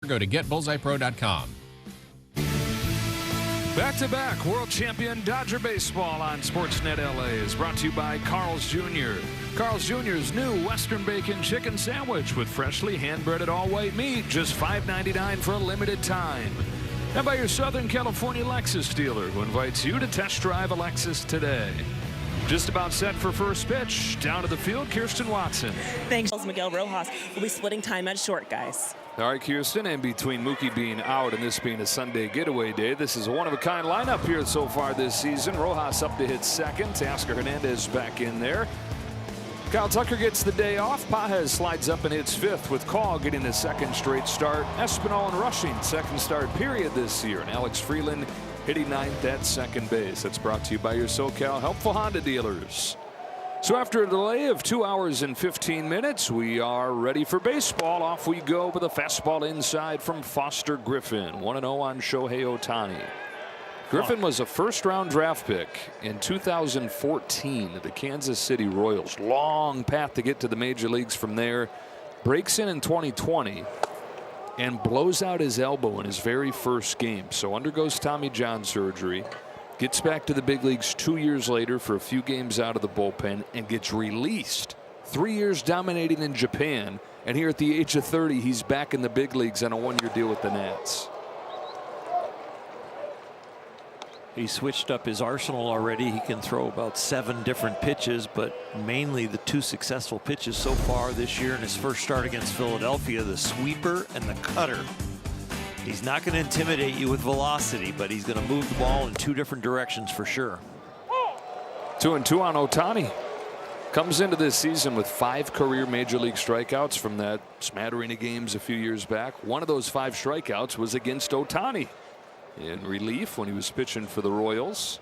Go to getbullseyepro.com. Back-to-back world champion Dodger baseball on Sportsnet LA is brought to you by Carl's Jr. Carl's Jr.'s new Western Bacon Chicken Sandwich with freshly hand-breaded all-white meat, just $5.99 for a limited time. And by your Southern California Lexus dealer, who invites you to test drive a Lexus today. Just about set for first pitch. Down to the field, Kirsten Watson. Thanks. Miguel Rojas will be splitting time at short, guys. All right, Kirsten, and between Mookie being out and this being a Sunday getaway day, this is a one-of-a-kind lineup here so far this season. Rojas up to hit second. Teoscar Hernandez back in there. Kyle Tucker gets the day off. Pages slides up and hits fifth, with Call getting the second straight start. Espinal and Rushing, second start period this year. And Alex Freeland hitting ninth at second base. That's brought to you by your SoCal Helpful Honda dealers. So after a delay of 2 hours and 15 minutes, we are ready for baseball. Off we go with a fastball inside from Foster Griffin. 1-0 on Shohei Ohtani. Griffin was a first-round draft pick in 2014 of the Kansas City Royals. Long path to get to the major leagues from there. Breaks in 2020 and blows out his elbow in his very first game. So undergoes Tommy John surgery. Gets back to the big leagues 2 years later for a few games out of the bullpen and gets released. 3 years dominating in Japan, and here at the age of 30 he's back in the big leagues on a one-year deal with the Nats. He switched up his arsenal already. He can throw about 7 different pitches, but mainly the 2 successful pitches so far this year in his first start against Philadelphia, the sweeper and the cutter. He's not going to intimidate you with velocity, but he's going to move the ball in 2 different directions for sure. 2-2 on Ohtani. Comes into this season with 5 career major league strikeouts from that smattering of games a few years back. One of those 5 strikeouts was against Ohtani in relief when he was pitching for the Royals.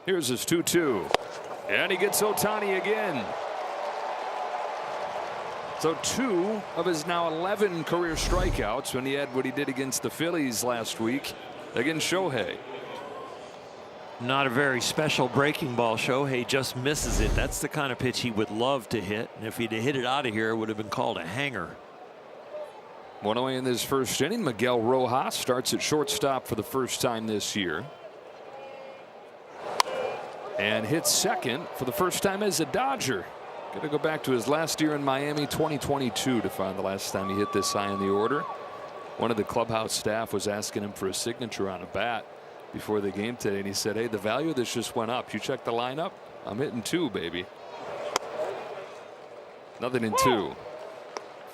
Here's his 2-2. And he gets Ohtani again. So 2 of his now 11 career strikeouts when he had what he did against the Phillies last week against Shohei. Not a very special breaking ball. Shohei just misses it. That's the kind of pitch he would love to hit. And if he'd have hit it out of here, it would have been called a hanger. 1 away in this first inning. Miguel Rojas starts at shortstop for the first time this year. And hits second for the first time as a Dodger. Got to go back to his last year in Miami, 2022, to find the last time he hit this high in the order. One of the clubhouse staff was asking him for a signature on a bat before the game today, and he said, hey, the value of this just went up. You check the lineup? I'm hitting 2, baby. Nothing in 2.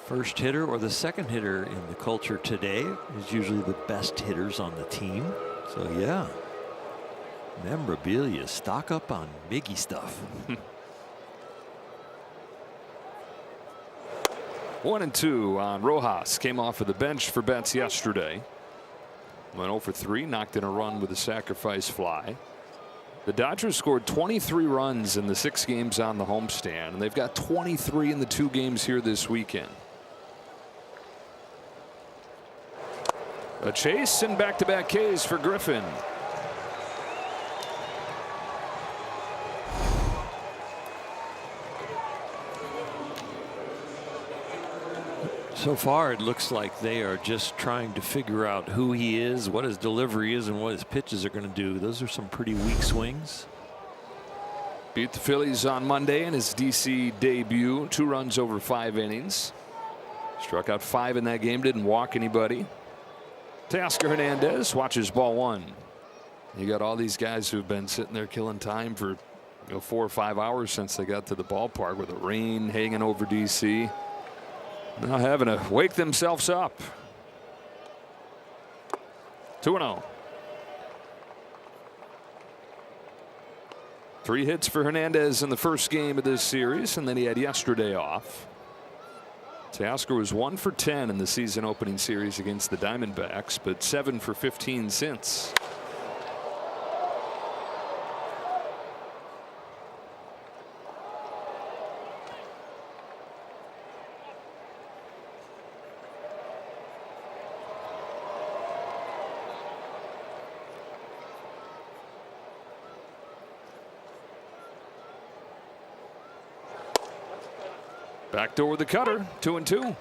First hitter or the second hitter in the culture today is usually the best hitters on the team. So, yeah. Memorabilia. Stock up on Miggy stuff. 1-2 on Rojas. Came off of the bench for Betts yesterday. Went 0 for 3. Knocked in a run with a sacrifice fly. The Dodgers scored 23 runs in the 6 games on the homestand, and they've got 23 in the 2 games here this weekend. A chase and back-to-back Ks for Griffin. So far, it looks like they are just trying to figure out who he is, what his delivery is, and what his pitches are going to do. Those are some pretty weak swings. Beat the Phillies on Monday in his DC debut. 2 runs over 5 innings. Struck out 5 in that game. Didn't walk anybody. Teoscar Hernandez watches ball 1. You got all these guys who've been sitting there killing time for 4 or 5 hours since they got to the ballpark with the rain hanging over DC. Now having to wake themselves up. 2-0. 3 hits for Hernandez in the first game of this series, and then he had yesterday off. Teoscar was 1 for 10 in the season opening series against the Diamondbacks, but 7 for 15 since. Backdoor with the cutter, 2-2.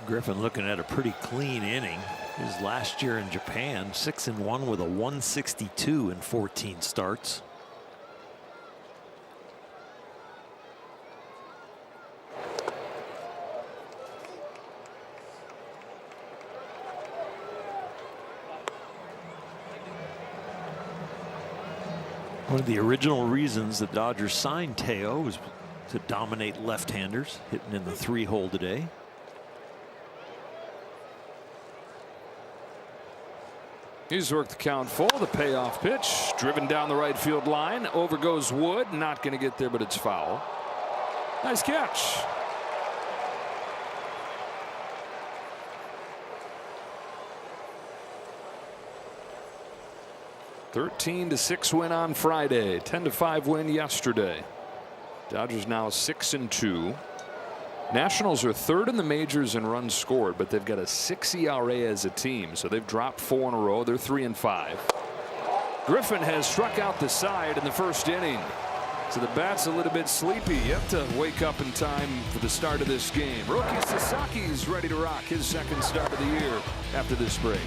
Griffin looking at a pretty clean inning. His last year in Japan, 6-1 with a 162 in 14 starts. One of the original reasons the Dodgers signed Teo was to dominate left-handers, hitting in the 3-hole today. He's worked the count full. The payoff pitch driven down the right field line. Over goes Wood. Not going to get there, but it's foul. Nice catch. (13-6) win on Friday. 10-5 win yesterday. Dodgers now 6-2. Nationals are third in the majors in runs scored, but they've got a 6 ERA as a team, so they've dropped 4 in a row. They're 3-5. Griffin has struck out the side in the first inning, so the bat's a little bit sleepy. You have to wake up in time for the start of this game. Rookie Sasaki's ready to rock his second start of the year after this break.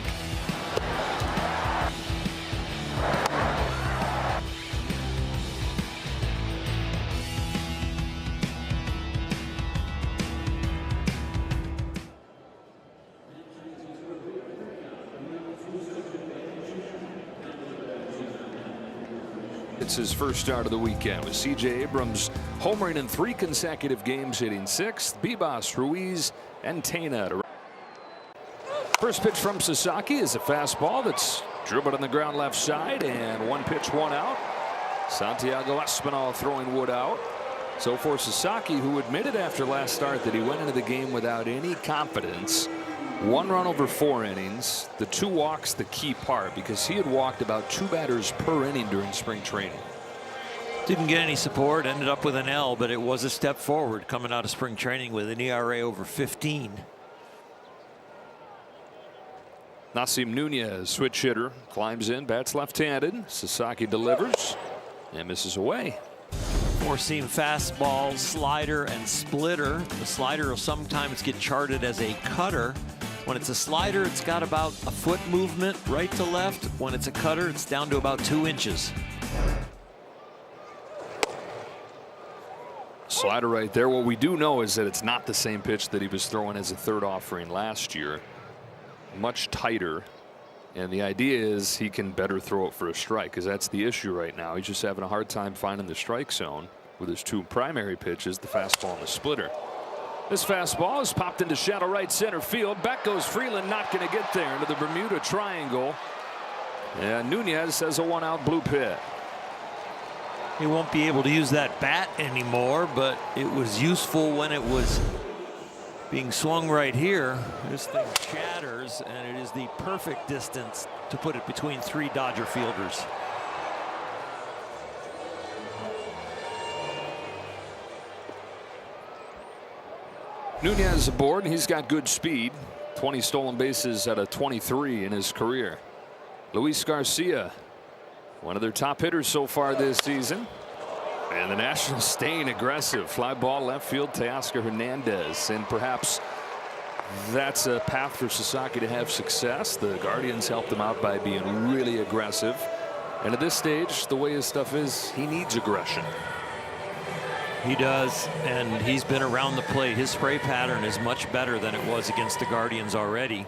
It's his first start of the weekend with C.J. Abrams homering in 3 consecutive games, hitting 6th. Bibas, Ruiz, and Tena. First pitch from Sasaki is a fastball that's dribbled on the ground left side, and 1 pitch, 1 out. Santiago Espinal throwing Wood out. So for Sasaki, who admitted after last start that he went into the game without any confidence, 1 run over 4 innings. The 2 walks the key part, because he had walked about 2 batters per inning during spring training. Didn't get any support, ended up with an L, but it was a step forward coming out of spring training with an ERA over 15. Nasim Nunez, switch hitter, climbs in, bats left-handed. Sasaki delivers and misses away. 4-seam fastball, slider, and splitter. The slider will sometimes get charted as a cutter. When it's a slider, it's got about a foot movement right to left. When it's a cutter, it's down to about 2 inches. Slider right there. What we do know is that it's not the same pitch that he was throwing as a third offering last year. Much tighter. And the idea is he can better throw it for a strike, because that's the issue right now. He's just having a hard time finding the strike zone with his 2 primary pitches, the fastball and the splitter. This fastball is popped into shallow right center field. Back goes Freeland, not going to get there, into the Bermuda Triangle. And Nunez has a 1-out blue pit. He won't be able to use that bat anymore, but it was useful when it was being swung right here. This thing shatters, and it is the perfect distance to put it between 3 Dodger fielders. Nunez aboard, and he's got good speed. 20 stolen bases out of 23 in his career. Luis Garcia, one of their top hitters so far this season. And the Nationals staying aggressive. Fly ball left field, Teoscar Hernandez. And perhaps that's a path for Sasaki to have success. The Guardians helped him out by being really aggressive. And at this stage, the way his stuff is, he needs aggression. He does, and he's been around the plate. His spray pattern is much better than it was against the Guardians already.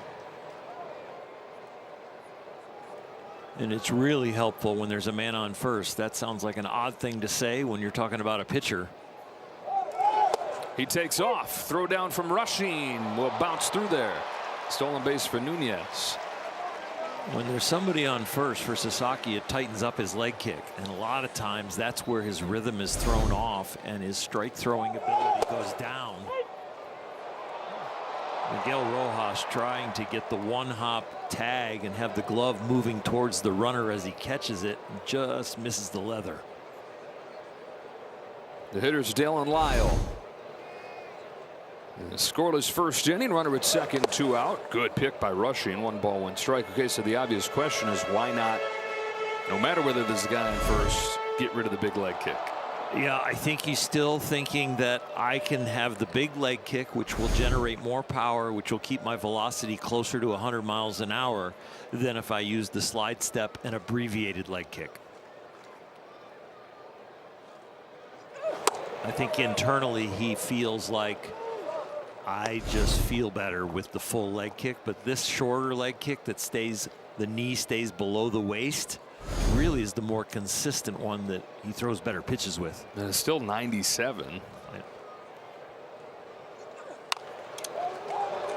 And it's really helpful when there's a man on first. That sounds like an odd thing to say when you're talking about a pitcher. He takes off. Throw down from Rushing. Will bounce through there. Stolen base for Nunez. When there's somebody on first for Sasaki, it tightens up his leg kick. And a lot of times that's where his rhythm is thrown off and his strike throwing ability goes down. Miguel Rojas trying to get the 1-hop tag and have the glove moving towards the runner as he catches it, and just misses the leather. The hitter's Dalen Lyle. Scoreless first inning, runner at second, 2 out. Good pick by Rushing, 1 ball, 1 strike. Okay, so the obvious question is, why not, no matter whether there's a guy in first, get rid of the big leg kick? Yeah, I think he's still thinking that I can have the big leg kick, which will generate more power, which will keep my velocity closer to 100 miles an hour than if I use the slide step and abbreviated leg kick. I think internally he feels like I just feel better with the full leg kick, but this shorter leg kick that stays, the knee stays below the waist, really is the more consistent one that he throws better pitches with. And it's still 97.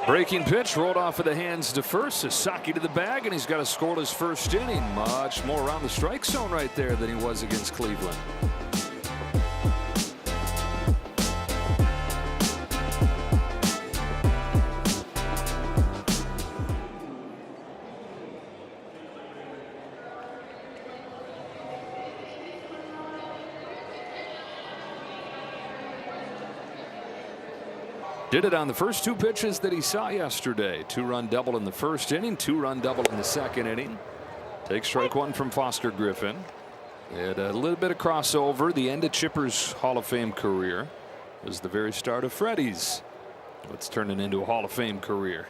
Breaking pitch rolled off of the hands to first. Sasaki to the bag, and he's got a scoreless first inning. Much more around the strike zone right there than he was against Cleveland. Did it on the first two pitches that he saw yesterday. 2-run double in the first inning, 2-run double in the second inning. Take strike one from Foster Griffin. Had a little bit of crossover. The end of Chipper's Hall of Fame career was the very start of Freddie's. What's turning into a Hall of Fame career.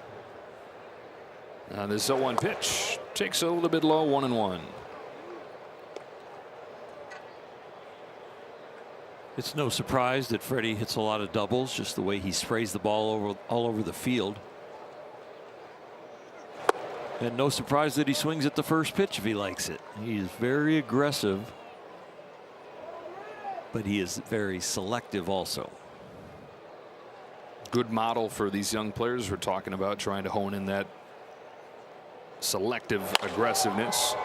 Now this 0-1 pitch takes a little bit low, 1-1. It's no surprise that Freddie hits a lot of doubles, just the way he sprays the ball all over the field. And no surprise that he swings at the first pitch if he likes it. He is very aggressive, but he is very selective also. Good model for these young players. We're talking about trying to hone in that selective aggressiveness.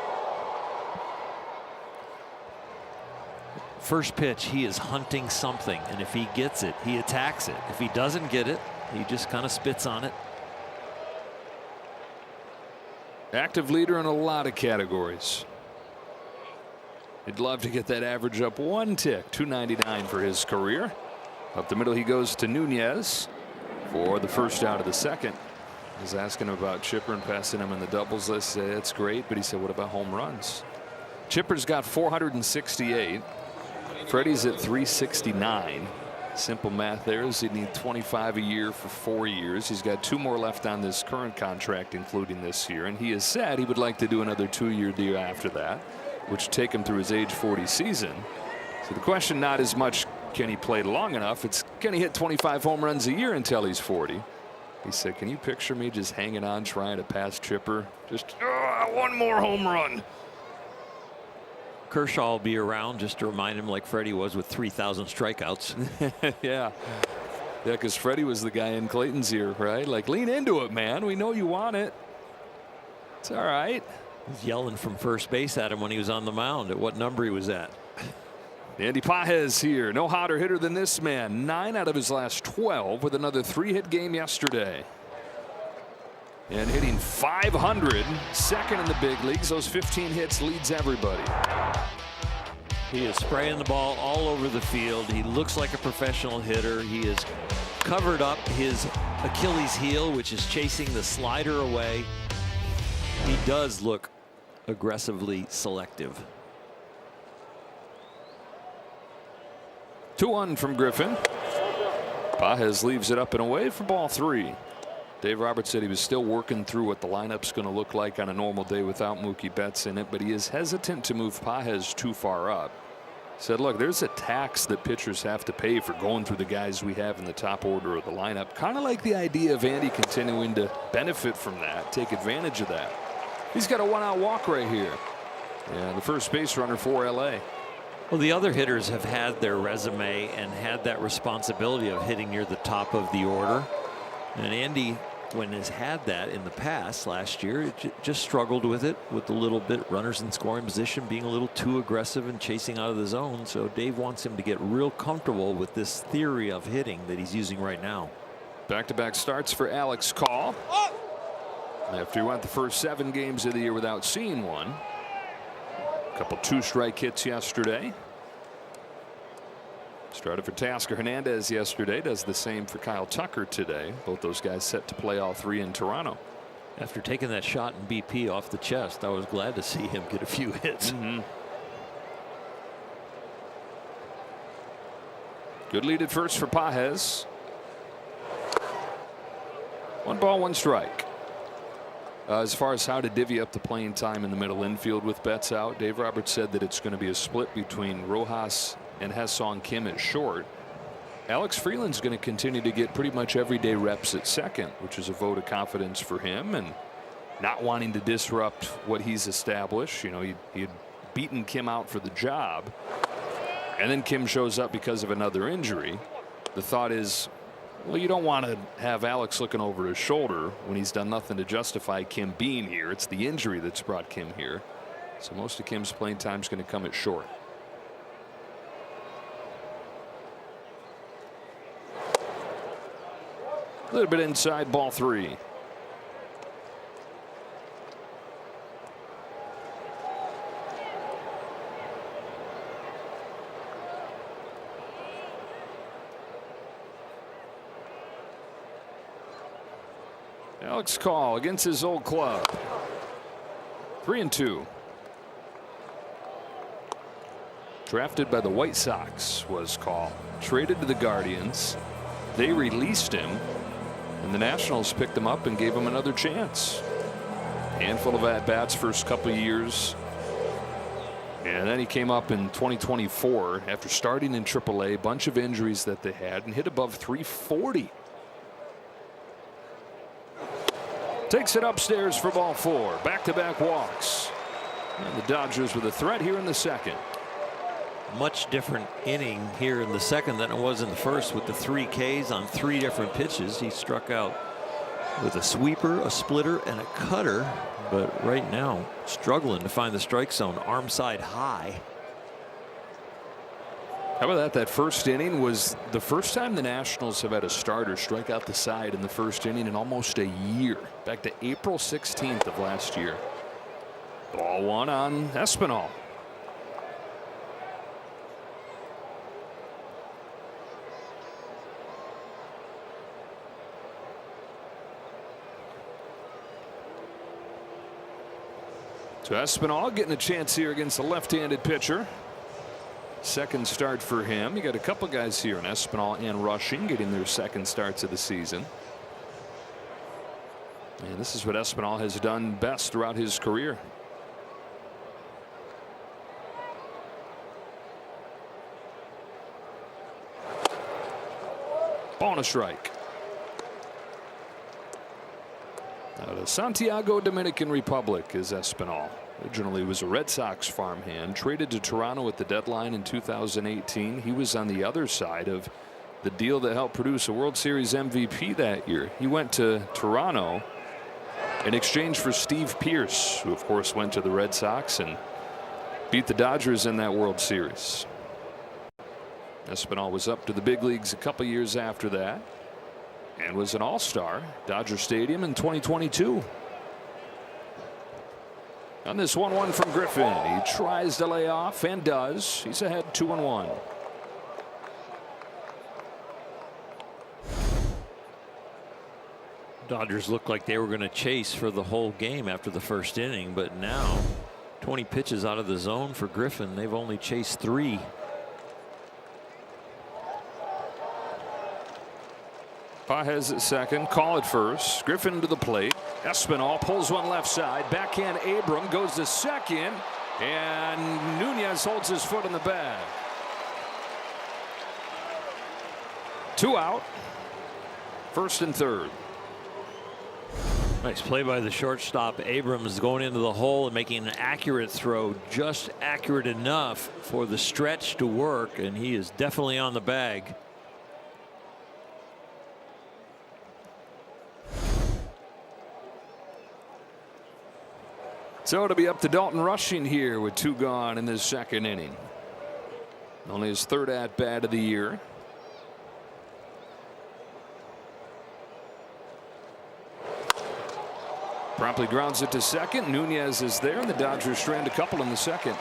First pitch, he is hunting something, and if he gets it, he attacks it. If he doesn't get it, he just kind of spits on it. Active leader in a lot of categories. He'd love to get that average up one tick. 299 for his career. Up the middle he goes to Nunez for the first out of the second. He's asking him about Chipper and passing him in the doubles list. That's great, but he said, what about home runs? Chipper's got 468. Freddie's at 369. Simple math there is he'd need 25 a year for 4 years. He's got 2 more left on this current contract, including this year, and he has said he would like to do another 2-year deal after that, which would take him through his age 40 season. So the question not as much can he play long enough, it's can he hit 25 home runs a year until he's 40. He said, can you picture me just hanging on trying to pass Chipper, just one more home run. Kershaw will be around just to remind him, like Freddie was with 3,000 strikeouts. Yeah, because Freddie was the guy in Clayton's ear, right? Like, lean into it, man. We know you want it. It's all right. He's yelling from first base at him when he was on the mound at what number he was at. Andy Pages here. No hotter hitter than this man. 9 out of his last 12 with another 3-hit game yesterday. And hitting 500, second in the big leagues. Those 15 hits leads everybody. He is spraying the ball all over the field. He looks like a professional hitter. He has covered up his Achilles heel, which is chasing the slider away. He does look aggressively selective. 2-1 from Griffin. Pages leaves it up and away for ball 3. Dave Roberts said he was still working through what the lineup's going to look like on a normal day without Mookie Betts in it, but he is hesitant to move Pages too far up. Said, look, there's a tax that pitchers have to pay for going through the guys we have in the top order of the lineup. Kind of like the idea of Andy continuing to benefit from that, take advantage of that. He's got a 1-out walk right here. Yeah, the first base runner for LA. Well, the other hitters have had their resume and had that responsibility of hitting near the top of the order. And Andy, when has had that in the past, last year, just struggled with it, with a little bit runners in scoring position, being a little too aggressive and chasing out of the zone. So Dave wants him to get real comfortable with this theory of hitting that he's using right now. Back-to-back starts for Alex Call. After he went the first 7 games of the year without seeing one. A couple 2-strike hits yesterday. Started for Teoscar Hernandez yesterday. Does the same for Kyle Tucker today. Both those guys set to play all 3 in Toronto. After taking that shot in BP off the chest, I was glad to see him get a few hits. Good lead at first for Pages. 1 ball, 1 strike. As far as how to divvy up the playing time in the middle infield with Betts out, Dave Roberts said that it's going to be a split between Rojas and Ha-Seong Kim at short. Alex Freeland's going to continue to get pretty much everyday reps at second, which is a vote of confidence for him and not wanting to disrupt what he's established. You know, he had beaten Kim out for the job, and then Kim shows up because of another injury. The thought is, well, you don't want to have Alex looking over his shoulder when he's done nothing to justify Kim being here. It's the injury that's brought Kim here. So most of Kim's playing time is going to come at short. A little bit inside, ball 3. Alex Call against his old club. 3-2. Drafted by the White Sox was Call. Traded to the Guardians. They released him, and the Nationals picked him up and gave him another chance. Handful of at-bats first couple of years. And then he came up in 2024 after starting in AAA. Bunch of injuries that they had, and hit above 340. Takes it upstairs for ball 4. Back-to-back walks. And the Dodgers with a threat here in the second. Much different inning here in the second than it was in the first, with the 3 Ks on 3 different pitches. He struck out with a sweeper, a splitter, and a cutter, but right now struggling to find the strike zone. Arm side high. How about that? That first inning was the first time the Nationals have had a starter strike out the side in the first inning in almost a year. Back to April 16th of last year. Ball 1 on Espinal. So Espinal getting a chance here against a left-handed pitcher. Second start for him. You got a couple guys here in Espinal and Rushing getting their second starts of the season. And this is what Espinal has done best throughout his career. Ball and a strike. Out of Santiago, Dominican Republic is Espinal. Originally was a Red Sox farmhand, traded to Toronto at the deadline in 2018. He was on the other side of the deal that helped produce a World Series MVP that year. He went to Toronto in exchange for Steve Pearce, who of course went to the Red Sox and beat the Dodgers in that World Series. Espinal was up to the big leagues a couple years after that and was an all-star Dodger Stadium in 2022. On this 1-1 from Griffin, he tries to lay off and does. He's ahead 2-1. Dodgers looked like they were going to chase for the whole game after the first inning, but now 20 pitches out of the zone for Griffin. They've only chased 3. Pages at second, Call at first. Griffin to the plate. Espinal pulls one left side. Backhand Abram goes to second, and Nunez holds his foot in the bag. 2 out. First and third. Nice play by the shortstop. Abrams going into the hole and making an accurate throw, just accurate enough for the stretch to work, and he is definitely on the bag. So it'll be up to Dalton Rushing here with 2 gone in this second inning. Only his 3rd at-bat of the year. Promptly grounds it to second. Nunez is there, and the Dodgers strand a couple in the second.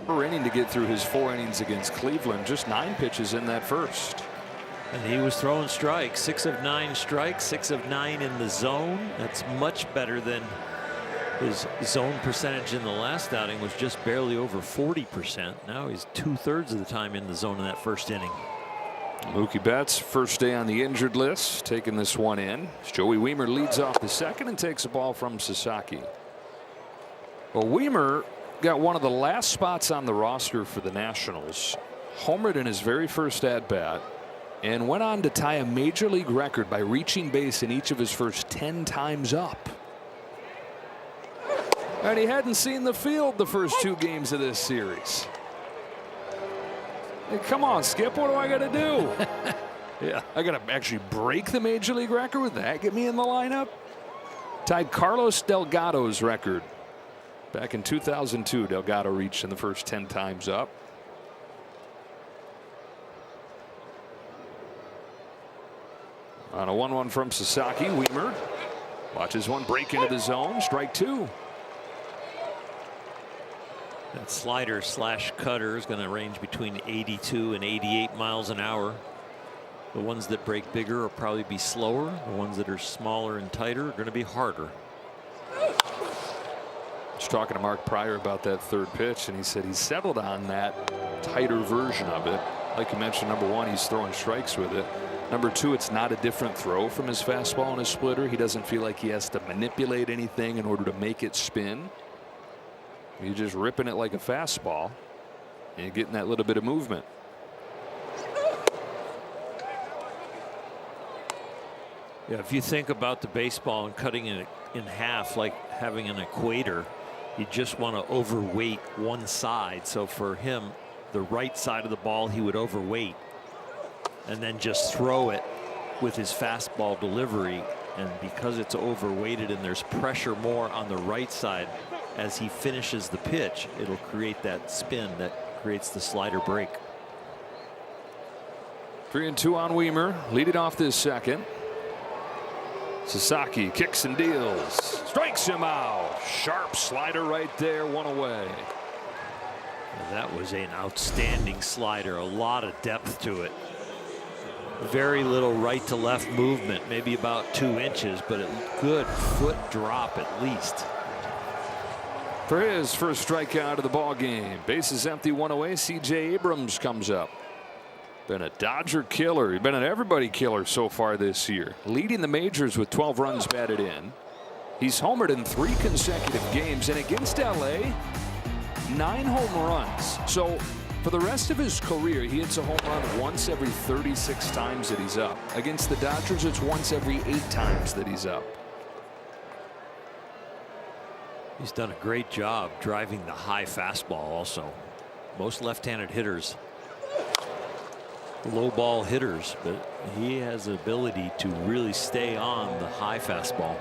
per inning to get through his 4 innings against Cleveland. Just 9 pitches in that first. And he was throwing strikes. 6 of 9 strikes, 6 of 9 in the zone. That's much better than his zone percentage in the last outing was just barely over 40%. Now he's 2/3 of the time in the zone in that first inning. Mookie Betts, first day on the injured list, taking this one in. Joey Wiemer leads off the second and takes a ball from Sasaki. Well, Wiemer got one of the last spots on the roster for the Nationals. Homered in his very first at bat and went on to tie a major league record by reaching base in each of his first 10 times up. And he hadn't seen the field the first 2 games of this series. Hey, come on, Skip, what do I got to do? Yeah, I got to actually break the major league record with that. Get me in the lineup. Tied Carlos Delgado's record. Back in 2002, Delgado reached in the first 10 times up. On a 1-1 from Sasaki, Wiemer watches one break into the zone. Strike 2. That slider slash cutter is going to range between 82 and 88 miles an hour. The ones that break bigger will probably be slower. The ones that are smaller and tighter are going to be harder. I was talking to Mark Pryor about that third pitch, and he said he's settled on that tighter version of it. Like you mentioned, number 1, he's throwing strikes with it. Number 2, it's not a different throw from his fastball and his splitter. He doesn't feel like he has to manipulate anything in order to make it spin. You're just ripping it like a fastball and you're getting that little bit of movement. Yeah, if you think about the baseball and cutting it in half like having an equator, you just want to overweight one side. So for him, the right side of the ball he would overweight and then just throw it with his fastball delivery. And because it's overweighted and there's pressure more on the right side, as he finishes the pitch, it'll create that spin that creates the slider break. 3-2 on Wiemer. Lead it off this second. Sasaki kicks and deals. Strikes him out. Sharp slider right there. 1 away. That was an outstanding slider. A lot of depth to it. Very little right to left movement. Maybe about 2 inches, but a good foot drop at least. For his first strikeout of the ball game. Bases empty, 1 away. C.J. Abrams comes up. Been a Dodger killer. He's been an everybody killer so far this year. Leading the majors with 12 runs batted in. He's homered in 3 consecutive games. And against L.A., 9 home runs. So for the rest of his career, he hits a home run once every 36 times that he's up. Against the Dodgers, it's once every 8 times that he's up. He's done a great job driving the high fastball also. Most left-handed hitters, low ball hitters, but he has the ability to really stay on the high fastball.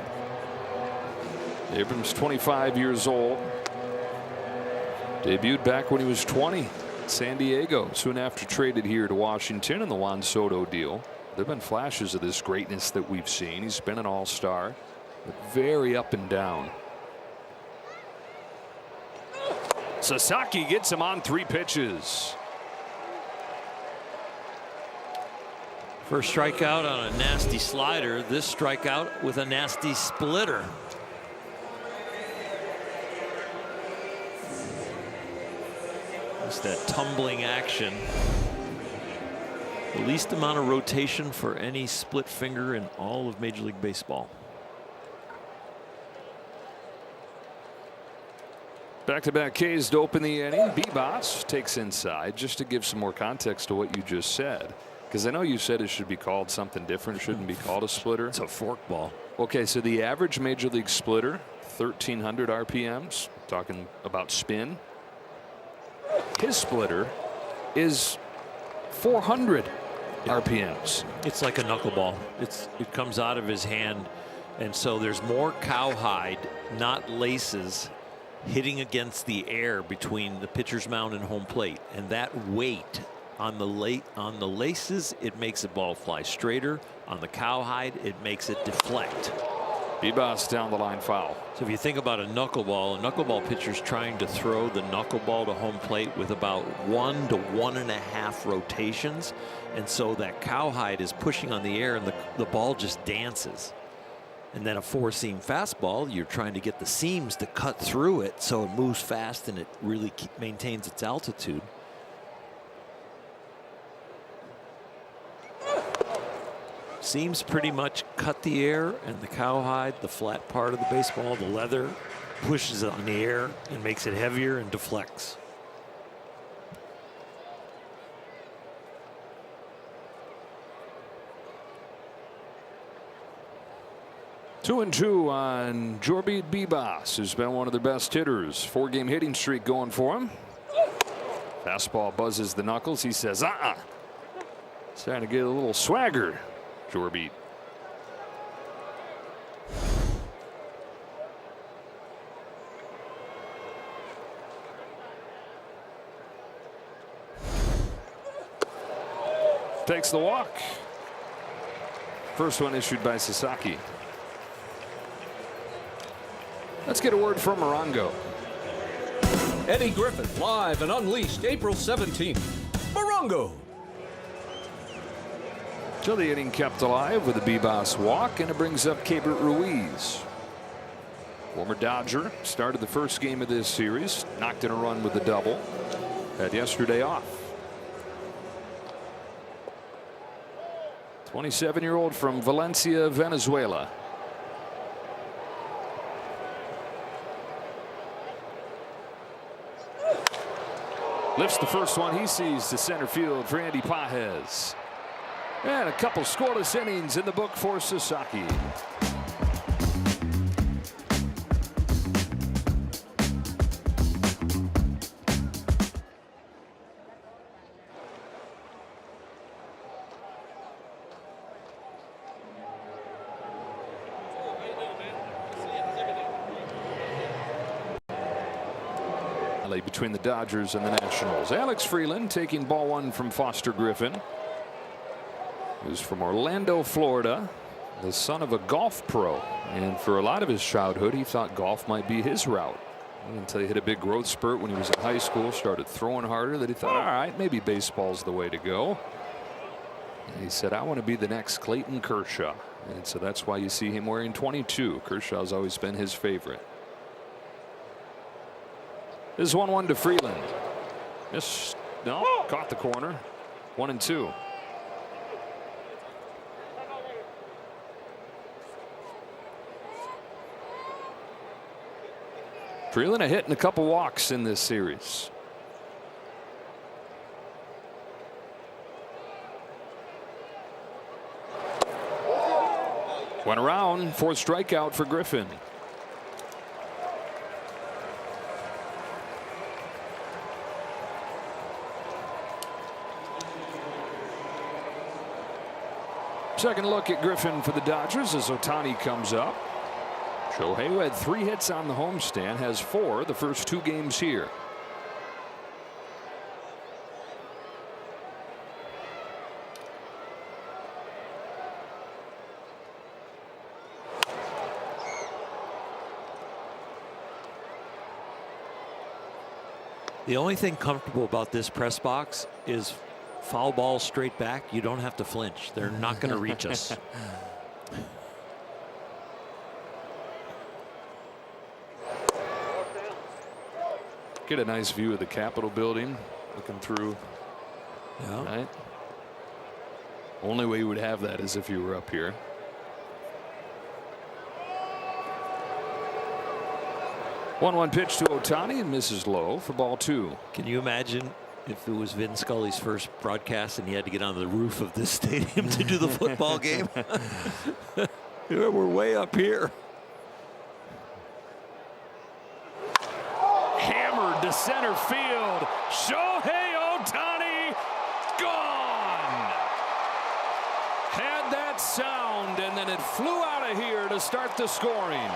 Abrams, 25 years old. Debuted back when he was 20. San Diego, soon after traded here to Washington in the Juan Soto deal. There have been flashes of this greatness that we've seen. He's been an all-star, but very up and down. Sasaki gets him on 3 pitches. First strikeout on a nasty slider. This strikeout with a nasty splitter. Just that tumbling action. The least amount of rotation for any split finger in all of Major League Baseball. Back-to-back Ks to open the inning. Bebas takes inside, just to give some more context to what you just said. Because I know you said it should be called something different. It shouldn't be called a splitter. It's a fork ball. Okay, so the average Major League splitter, 1,300 RPMs. Talking about spin. His splitter is 400 RPMs. It's like a knuckleball. It comes out of his hand, and so there's more cowhide, not laces, hitting against the air between the pitcher's mound and home plate, and that weight on the laces, it makes the ball fly straighter. On the cowhide, it makes it deflect. Bebas down the line foul. So if you think about a knuckleball pitcher's trying to throw the knuckleball to home plate with about 1 to 1.5 rotations. And so that cowhide is pushing on the air and the ball just dances. And then a 4-seam fastball, you're trying to get the seams to cut through it so it moves fast and it really maintains its altitude. Seams pretty much cut the air, and the cowhide, the flat part of the baseball, the leather, pushes it on the air and makes it heavier and deflects. Two and two on Jorbit Bebas, who's been one of their best hitters. 4-game hitting streak going for him. Fastball buzzes the knuckles. He says, He's trying to get a little swagger, Jorbit. Takes the walk. First one issued by Sasaki. Let's get a word from Morongo. Eddie Griffin, live and unleashed April 17th. Morongo. So the inning kept alive with a Bebas walk, and it brings up Keibert Ruiz. Former Dodger, started the first game of this series, knocked in a run with a double. Had yesterday off. 27-year-old from Valencia, Venezuela. Lifts the first one he sees to center field for Andy Pages. And a couple scoreless innings in the book for Sasaki. Between the Dodgers and the Nationals. Alex Freeland taking ball one from Foster Griffin, who's from Orlando, Florida, the son of a golf pro. And for a lot of his childhood, he thought golf might be his route. Until he hit a big growth spurt when he was in high school, started throwing harder, that he thought, all right, maybe baseball's the way to go. And he said, I want to be the next Clayton Kershaw. And so that's why you see him wearing 22. Kershaw's always been his favorite. This is 1-1 to Freeland. No, caught the corner. 1-2. Freeland a hit and a couple walks in this series. Went around, fourth strikeout for Griffin. Second look at Griffin for the Dodgers as Ohtani comes up. Shohei, who had 3 hits on the homestand, has 4 the first 2 games here. The only thing comfortable about this press box is foul ball straight back. You don't have to flinch. They're not going to reach us. Get a nice view of the Capitol building looking through. Yeah. Right. Only way you would have that is if you were up here. One pitch to Ohtani and misses low for ball 2. Can you imagine if it was Vin Scully's first broadcast and he had to get on the roof of this stadium to do the football game? We're way up here. Hammered to center field. Shohei Ohtani gone. Had that sound and then it flew out of here to start the scoring.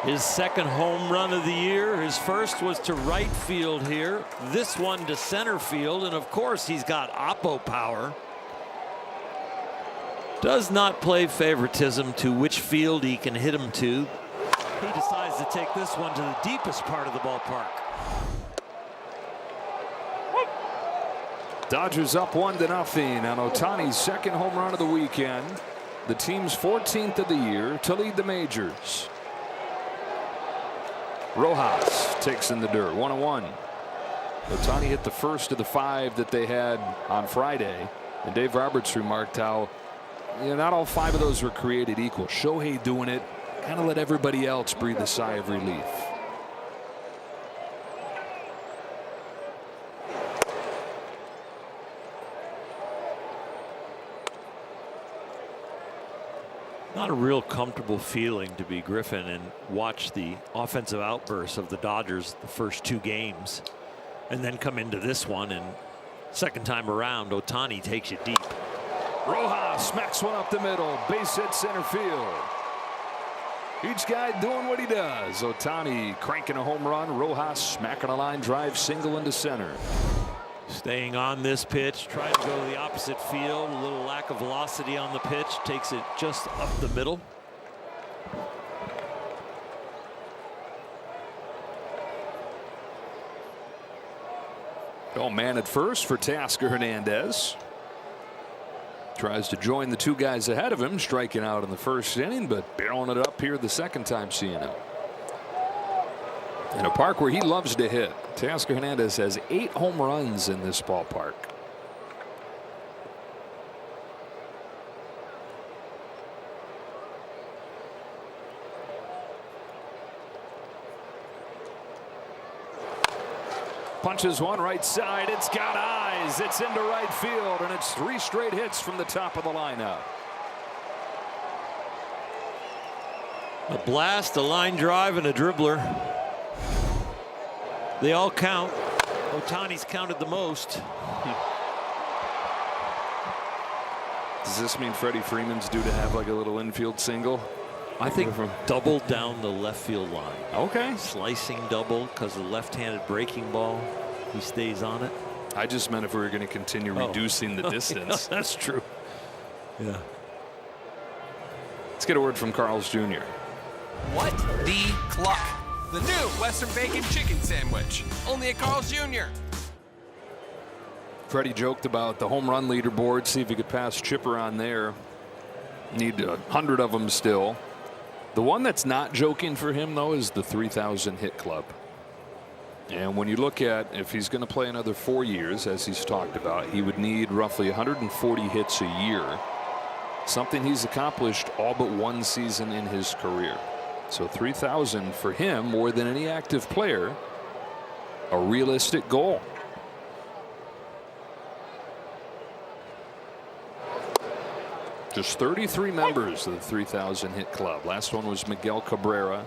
His second home run of the year. His first was to right field here. This one to center field. And of course, he's got oppo power. Does not play favoritism to which field he can hit him to. He decides to take this one to the deepest part of the ballpark. Dodgers up 1-0 on Ohtani's second home run of the weekend. The team's 14th of the year to lead the majors. Rojas takes in the dirt, 1-1. Ohtani hit the first of the 5 that they had on Friday. And Dave Roberts remarked how not all 5 of those were created equal. Shohei doing it kind of let everybody else breathe a sigh of relief. Not a real comfortable feeling to be Griffin and watch the offensive outbursts of the Dodgers the first 2 games and then come into this one, and second time around Ohtani takes you deep. Rojas smacks one up the middle, base hit center field. Each guy doing what he does. Ohtani cranking a home run, Rojas smacking a line drive single into center. Staying on this pitch, trying to go to the opposite field. A little lack of velocity on the pitch, takes it just up the middle. Oh, man at first for Teoscar Hernandez. Tries to join the 2 guys ahead of him, striking out in the first inning, but barreling it up here the second time seeing him. In a park where he loves to hit. Teoscar Hernandez has 8 home runs in this ballpark. Punches one right side. It's got eyes. It's into right field, and it's 3 straight hits from the top of the lineup. A blast, a line drive, and a dribbler. They all count. Ohtani's counted the most. Does this mean Freddie Freeman's due to have like a little infield single? I think double down the left field line. Okay. Slicing double because of the left-handed breaking ball. He stays on it. I just meant if we were going to continue reducing the distance. That's true. Yeah. Let's get a word from Carl's Jr. What the cluck? The new Western Bacon Chicken Sandwich. Only at Carl's Jr. Freddie joked about the home run leaderboard. See if he could pass Chipper on there. Need 100 of them still. The one that's not joking for him, though, is the 3,000 hit club. And when you look at if he's going to play another 4 years, as he's talked about, he would need roughly 140 hits a year. Something he's accomplished all but 1 season in his career. So 3,000 for him, more than any active player, a realistic goal. Just 33 members of the 3,000 hit club. Last one was Miguel Cabrera.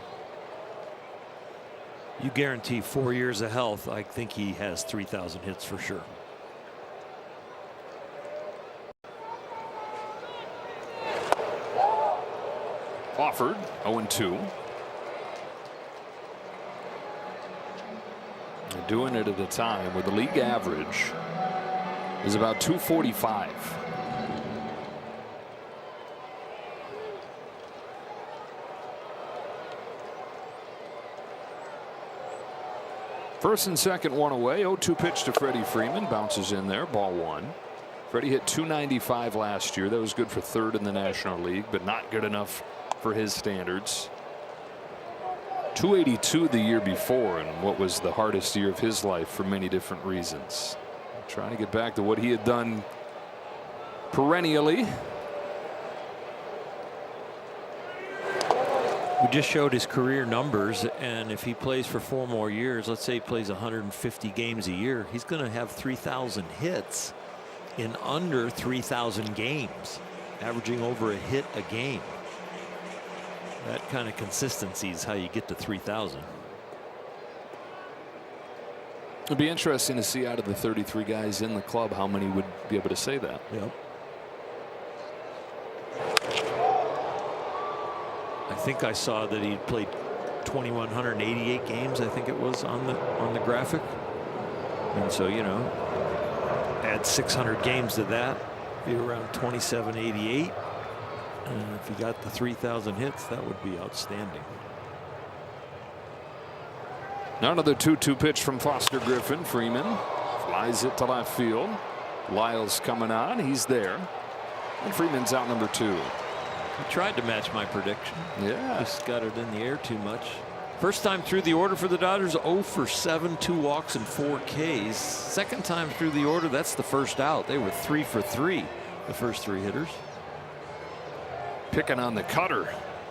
You guarantee 4 years of health. I think he has 3,000 hits for sure. Offered 0-2. Doing it at a time where the league average is about 245. First and second, one away. 0-2 pitch to Freddie Freeman. Bounces in there. Ball 1. Freddie hit 295 last year. That was good for 3rd in the National League, but not good enough for his standards. 282 the year before, and what was the hardest year of his life for many different reasons. Trying to get back to what he had done perennially. We just showed his career numbers, and if he plays for 4 more years, let's say he plays 150 games a year, he's going to have 3,000 hits in under 3,000 games, averaging over a hit a game. That kind of consistency is how you get to 3,000. It'd be interesting to see out of the 33 guys in the club how many would be able to say that. Yep. I think I saw that he played 2,188 games, I think it was on the graphic. And so, you know, add 600 games to that, be around 2,788. And if you got the 3,000 hits, that would be outstanding. Another 2-2 pitch from Foster Griffin. Freeman flies it to left field. Lyles coming on. He's there. And Freeman's out number 2. He tried to match my prediction. Yeah. Just got it in the air too much. First time through the order for the Dodgers, 0 for 7, 2 walks and 4 Ks. Second time through the order, that's the first out. They were 3 for 3, the first 3 hitters. Picking on the cutter,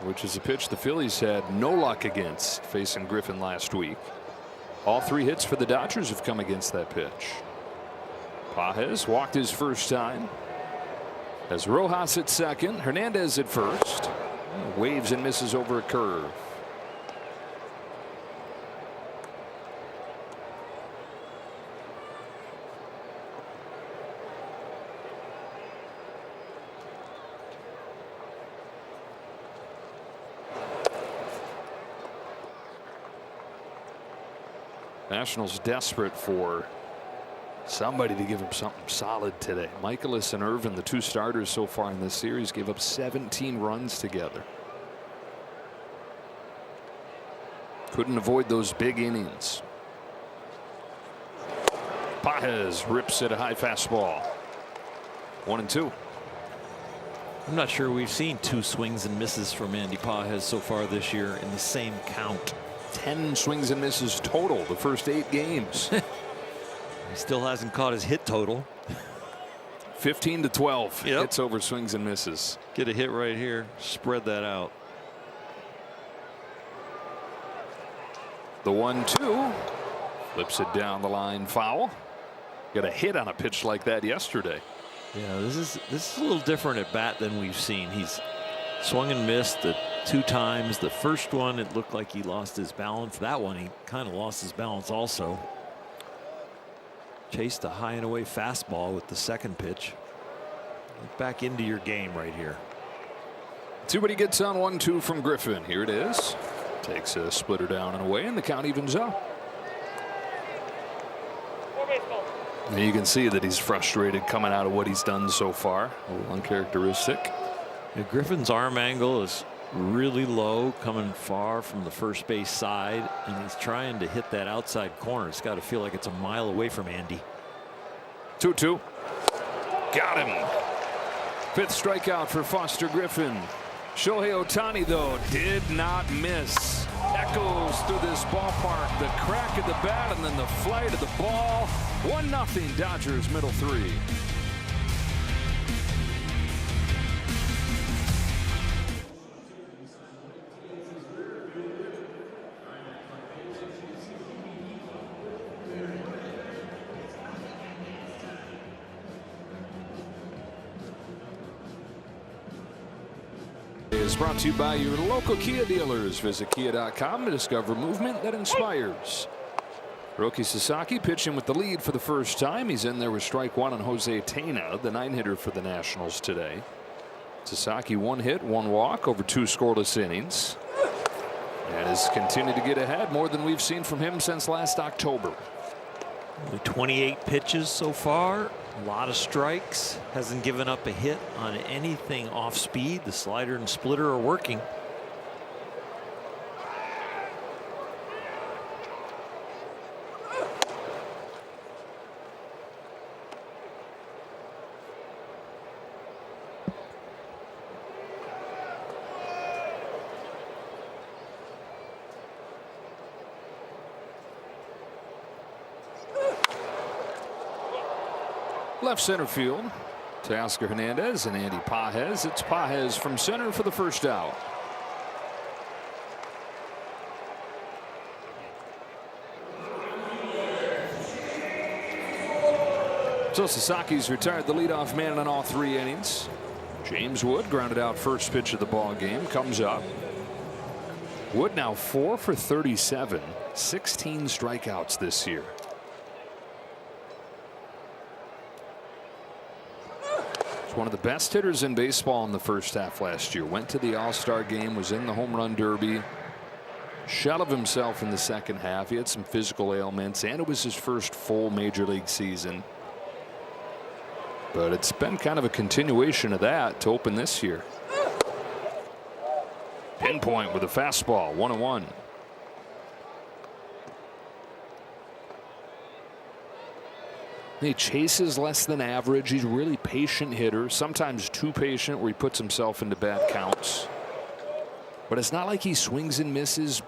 which is a pitch the Phillies had no luck against facing Griffin last week. All 3 hits for the Dodgers have come against that pitch. Pages walked his first time. As Rojas at second, Hernandez at first. Waves and misses over a curve. Nationals desperate for somebody to give him something solid today. Michaelis and Irvin, the 2 starters so far in this series, gave up 17 runs together. Couldn't avoid those big innings. Pages rips at a high fastball. 1-2. I'm not sure we've seen 2 swings and misses from Andy Pages so far this year in the same count. 10 swings and misses total the first 8 games. He still hasn't caught his hit total. 15-12 Yep. hits over swings and misses. Get a hit right here, spread that out. The 1-2 flips it down the line, foul. Got a hit on a pitch like that yesterday. Yeah, this is a little different at bat than we've seen. He's swung and missed the 2 times. The first one, it looked like he lost his balance. That one, he kind of lost his balance also. Chased a high and away fastball with the second pitch. Get back into your game right here. See what he gets on 1-2 from Griffin. Here it is. Takes a splitter down and away, and the count evens up. And you can see that he's frustrated coming out of what he's done so far. A little uncharacteristic. Yeah, Griffin's arm angle is really low, coming far from the first base side, and he's trying to hit that outside corner. It's got to feel like it's a mile away from Andy. 2-2. Got him. 5th strikeout for Foster Griffin. Shohei Ohtani, though, did not miss. Echoes through this ballpark. The crack of the bat and then the flight of the ball. 1-0 Dodgers, middle 3. Is brought to you by your local Kia dealers. Visit kia.com to discover movement that inspires. Roki Sasaki pitching with the lead for the first time. He's in there with strike 1 on Jose Tena, the 9-hitter for the Nationals today. Sasaki 1 hit, 1 walk over 2 scoreless innings, and has continued to get ahead more than we've seen from him since last October. Only 28 pitches so far. A lot of strikes. Hasn't given up a hit on anything off speed. The slider and splitter are working. Left center field. Teoscar Hernandez and Andy Pages. It's Pages from center for the first out. So Sasaki's retired the leadoff man in all 3 innings. James Wood grounded out first pitch of the ball game. Comes up. Wood now 4 for 37. 16 strikeouts this year. One of the best hitters in baseball in the first half last year. Went to the All-Star game, was in the home run derby. shell of himself in the second half. He had some physical ailments, and it was his first full major league season. But it's been kind of a continuation of that to open this year. Pinpoint with a fastball, 1-1. He chases less than average. He's a really patient hitter, sometimes too patient where he puts himself into bad counts. But it's not like he swings and misses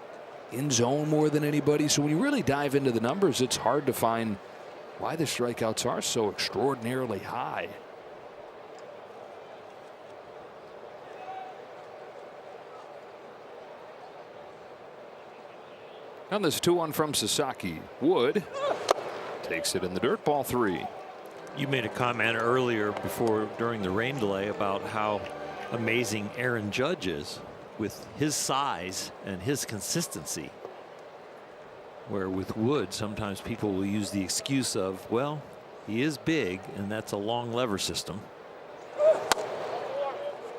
in zone more than anybody. So when you really dive into the numbers, it's hard to find why the strikeouts are so extraordinarily high. On this 2-1 from Sasaki, Wood takes it in the dirt, ball 3. You made a comment earlier during the rain delay about how amazing Aaron Judge is with his size and his consistency. Where with Wood, sometimes people will use the excuse of, well, he is big and that's a long lever system.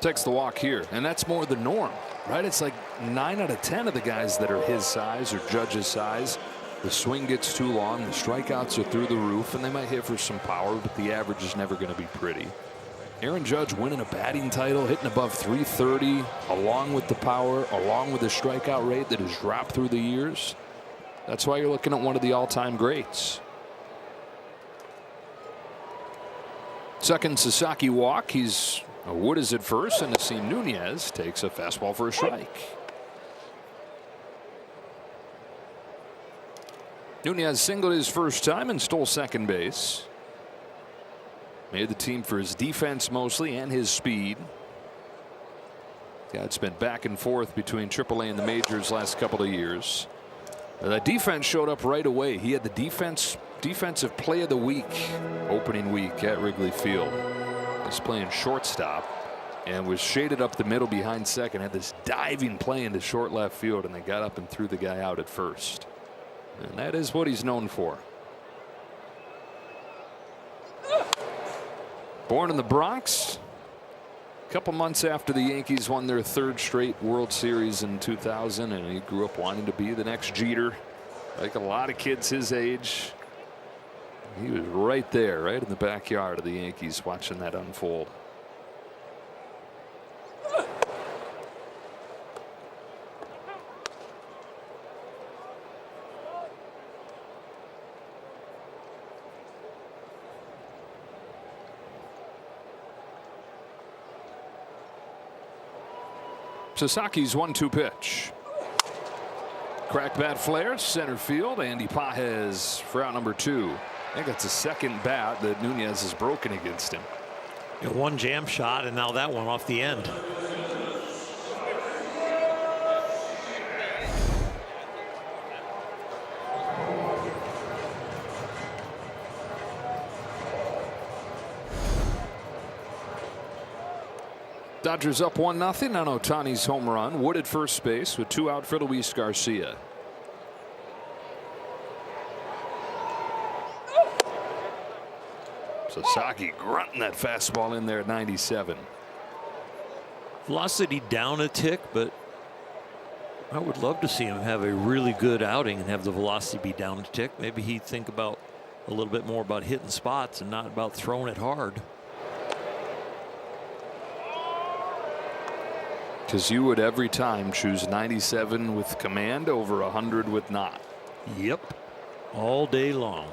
Takes the walk here, and that's more the norm, right? It's like 9 out of 10 of the guys that are his size or Judge's size. The swing gets too long, the strikeouts are through the roof, and they might hit for some power, but the average is never going to be pretty. Aaron Judge winning a batting title, hitting above 330, along with the power, along with the strikeout rate that has dropped through the years. That's why you're looking at one of the all-time greats. Second Sasaki walk. Wood is at first, and Asim Nunez takes a fastball for a strike. Nunez singled his first time and stole second base. Made the team for his defense mostly and his speed. Yeah, it's been back and forth between AAA and the majors last couple of years. That defense showed up right away. He had the defensive play of the week opening week at Wrigley Field. He's playing shortstop and was shaded up the middle behind second. Had this diving play into short left field, and they got up and threw the guy out at first. And that is what he's known for. Born in the Bronx, a couple months after the Yankees won their 3rd straight World Series in 2000, and he grew up wanting to be the next Jeter, like a lot of kids his age. He was right there, right in the backyard of the Yankees, watching that unfold. Sasaki's 1-2 pitch. Crack bat flare, center field. Andy Pages for out number 2. I think that's the second bat that Nunez has broken against him. One jam shot, and now that one off the end. Dodgers up 1-0 on Ohtani's home run. Wood at first base with 2 out for Luis Garcia. Sasaki grunting that fastball in there at 97. Velocity down a tick, but I would love to see him have a really good outing and have the velocity be down a tick. Maybe he'd think about a little bit more about hitting spots and not about throwing it hard. Because you would every time choose 97 with command over 100 with not. Yep. All day long.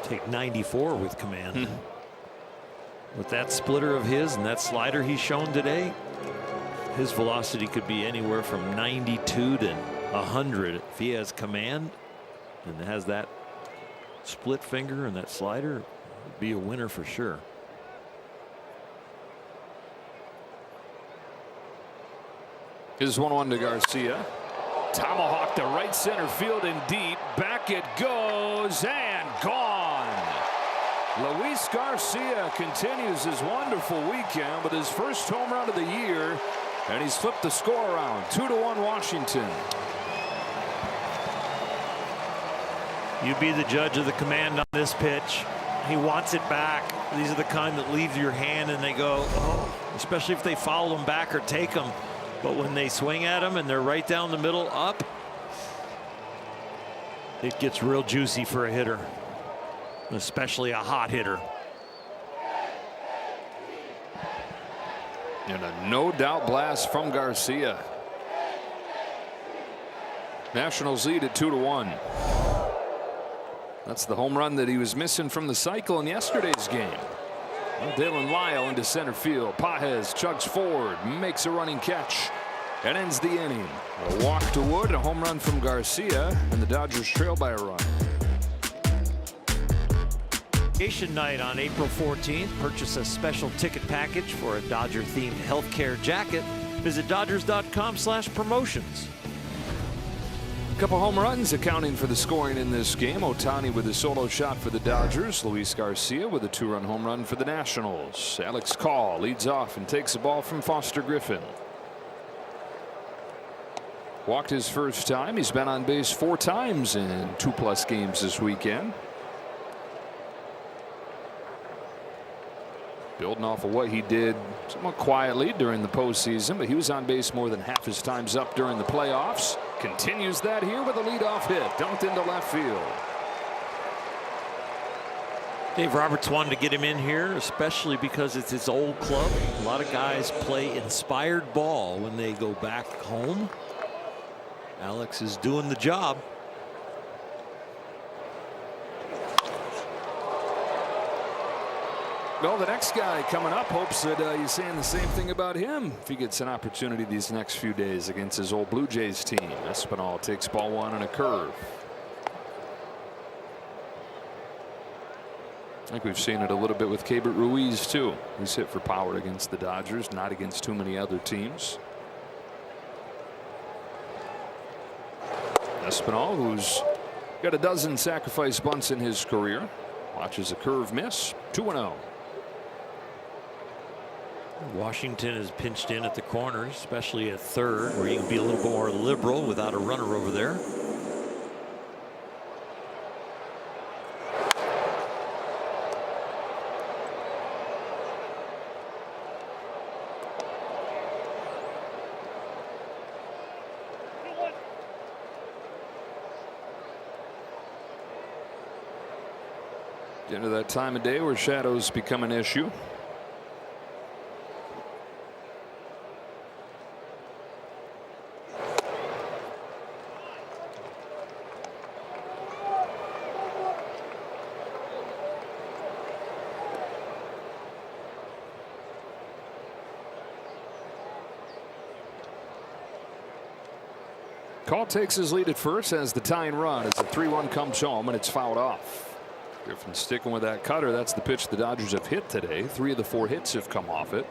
Take 94 with command. With that splitter of his and that slider he's shown today, his velocity could be anywhere from 92 to 100 if he has command and has that split finger and that slider. Would be a winner for sure. Here's 1-1 to Garcia. Tomahawk to right center field and deep. Back it goes and gone. Luis Garcia continues his wonderful weekend with his first home run of the year, and he's flipped the score around. 2-1 Washington. You be the judge of the command on this pitch. He wants it back. These are the kind that leave your hand and they go, oh, especially if they foul them back or take them. But when they swing at them and they're right down the middle, up, it gets real juicy for a hitter, especially a hot hitter. And a no-doubt blast from Garcia. Nationals lead at 2-1. That's the home run that he was missing from the cycle in yesterday's game. Well, Dylan Lyle into center field. Pages chugs forward, makes a running catch, and ends the inning. A walk to Wood, a home run from Garcia, and the Dodgers trail by a run. Night on April 14th. Purchase a special ticket package for a Dodger-themed healthcare jacket. Visit Dodgers.com/promotions. A couple home runs accounting for the scoring in this game. Ohtani with a solo shot for the Dodgers. Luis Garcia with a 2-run home run for the Nationals. Alex Call leads off and takes the ball from Foster Griffin. Walked his first time. He's been on base 4 times in 2+ games this weekend. Building off of what he did somewhat quietly during the postseason, but he was on base more than half his times up during the playoffs. Continues that here with a leadoff hit, dumped into left field. Dave Roberts wanted to get him in here, especially because it's his old club. A lot of guys play inspired ball when they go back home. Alex is doing the job. Well, the next guy coming up hopes that he's saying the same thing about him if he gets an opportunity these next few days against his old Blue Jays team. Espinal takes ball 1 on a curve. I think we've seen it a little bit with Keibert Ruiz too. He's hit for power against the Dodgers, not against too many other teams. Espinal, who's got a dozen sacrifice bunts in his career, watches a curve miss. 2-0. Washington is pinched in at the corner, especially at third, where you can be a little more liberal without a runner over there. Into that time of day where shadows become an issue. Call takes his lead at first as the tying run as the 3-1 comes home and it's fouled off. Griffin sticking with that cutter. That's the pitch the Dodgers have hit today. 3 of the 4 hits have come off it.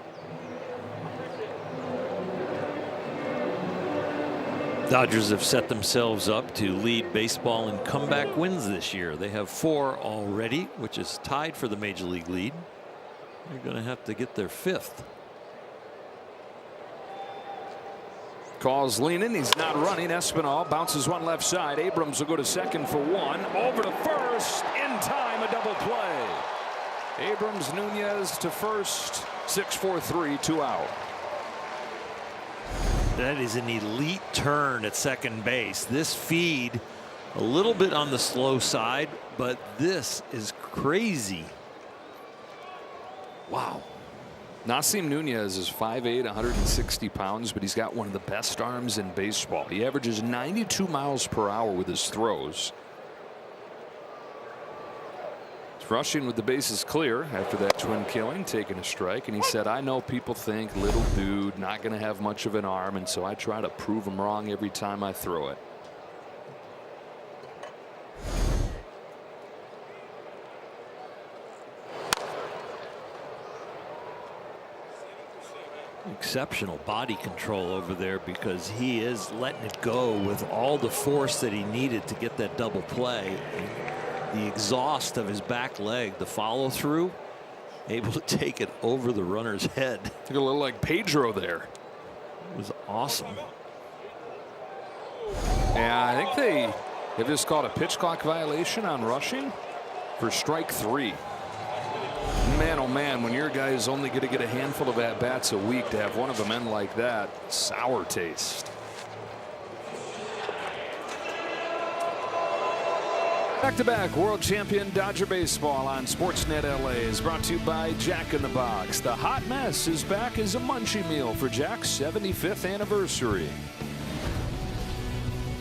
Dodgers have set themselves up to lead baseball in comeback wins this year. They have 4 already, which is tied for the major league lead. They're going to have to get their 5th. Call's leaning. He's not running. Espinal bounces one left side. Abrams will go to second for 1. Over to first. In time, a double play. Abrams, Nunez to first. 6-4-3, 2 out. That is an elite turn at second base. This feed a little bit on the slow side, but this is crazy. Wow. Nasim Nunez is 5'8", 160 pounds, but he's got one of the best arms in baseball. He averages 92 miles per hour with his throws. He's rushing with the bases clear after that twin killing, taking a strike, and he said, I know people think little dude, not going to have much of an arm, and so I try to prove them wrong every time I throw it. Exceptional body control over there because he is letting it go with all the force that he needed to get that double play. The exhaust of his back leg, the follow through, able to take it over the runner's head. Look a little like Pedro there. It was awesome. Yeah, I think they have just called a pitch clock violation on rushing for strike 3. Man, oh man, when your guy is only going to get a handful of at-bats a week, to have one of them end like that, sour taste. Back-to-back world champion Dodger baseball on Sportsnet LA is brought to you by Jack in the Box. The hot mess is back as a munchie meal for Jack's 75th anniversary.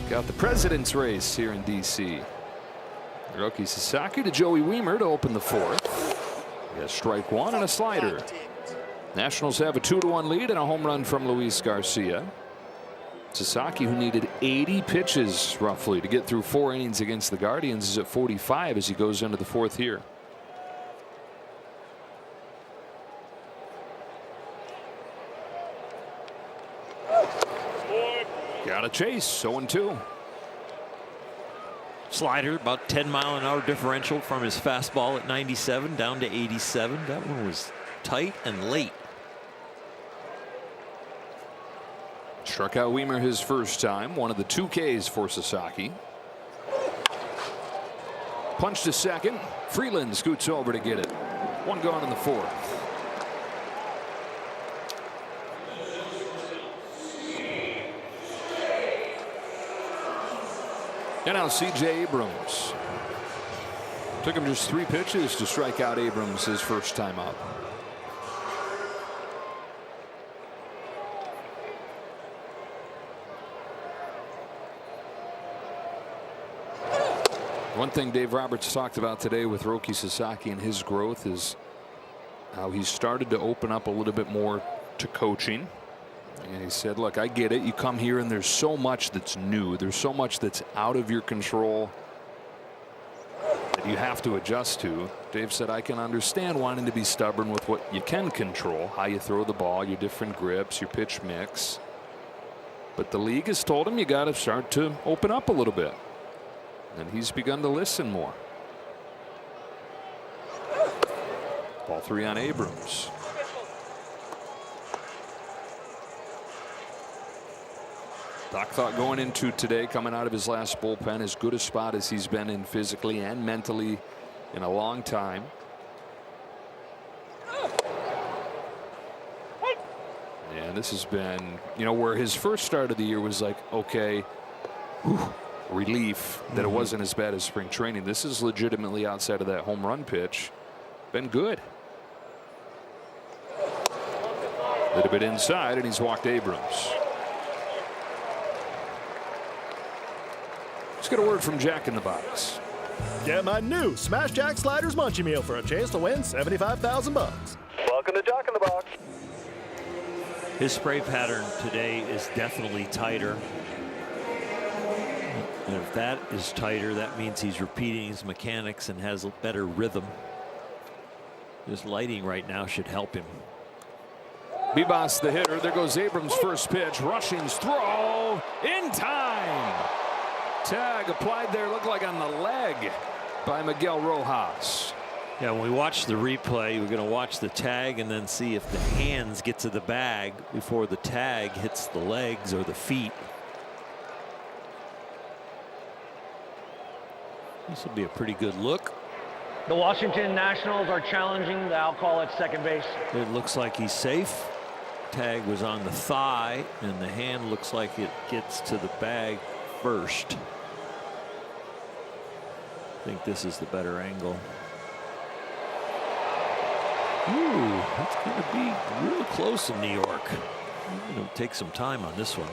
Got the president's race here in D.C. Hiroki Sasaki to Joey Wiemer to open the fourth. He has strike one and a slider. Nationals have a 2-1 lead and a home run from Luis Garcia. Sasaki, who needed 80 pitches roughly to get through 4 innings against the Guardians, is at 45 as he goes into the fourth here. Got a chase, 0-2. Slider, about 10-mile-an-hour differential from his fastball at 97 down to 87. That one was tight and late. Struck out Wiemer his first time, one of the 2 Ks for Sasaki. Punch to second. Freeland scoots over to get it. 1 gone in the fourth. And now C.J. Abrams. Took him just 3 pitches to strike out Abrams his first time up. One thing Dave Roberts talked about today with Hiroki Sasaki and his growth is how he started to open up a little bit more to coaching. And he said, look, I get it. You come here and there's so much that's new. There's so much that's out of your control that you have to adjust to. Dave said, I can understand wanting to be stubborn with what you can control, how you throw the ball, your different grips, your pitch mix. But the league has told him you got to start to open up a little bit. And he's begun to listen more. Ball 3 on Abrams. Doc thought going into today, coming out of his last bullpen, as good a spot as he's been in physically and mentally in a long time. And this has been, you know, where his first start of the year was like, okay, relief that it wasn't as bad as spring training. This is legitimately, outside of that home run pitch, been good. A little bit inside, and he's walked Abrams. Let's get a word from Jack in the Box. Get my new Smash Jack Sliders Munchie Meal for a chance to win $75,000. Welcome to Jack in the Box. His spray pattern today is definitely tighter. And if that is tighter, that means he's repeating his mechanics and has a better rhythm. His lighting right now should help him. Bebas the hitter. There goes Abrams' first pitch. Rushing's throw in time. Tag applied there, looked like on the leg by Miguel Rojas. Yeah, when we watch the replay, we're going to watch the tag and then see if the hands get to the bag before the tag hits the legs or the feet. This will be a pretty good look. The Washington Nationals are challenging the out call at second base. It looks like he's safe. Tag was on the thigh, and the hand looks like it gets to the bag first. I think this is the better angle. Ooh, that's going to be real close in New York. I'm going to take some time on this one.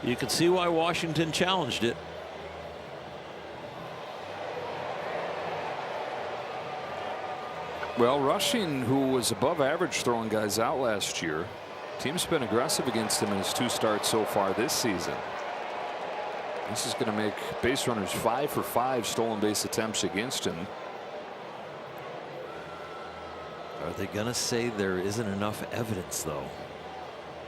You can see why Washington challenged it. Well, Rushing, who was above average throwing guys out last year, team's been aggressive against him in his 2 starts so far this season. This is going to make base runners 5 for 5 stolen base attempts against him. Are they going to say there isn't enough evidence, though?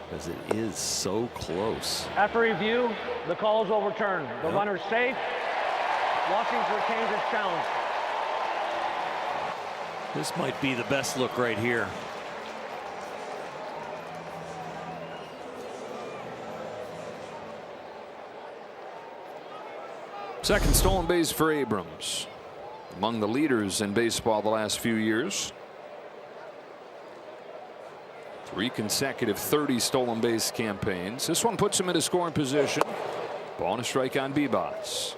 Because it is so close. After review, the call is overturned. The runner's safe. Washington retains its challenge. This might be the best look right here. Second stolen base for Abrams. Among the leaders in baseball the last few years. 3 consecutive 30 stolen base campaigns. This one puts him in a scoring position. Ball and a strike on Bibas.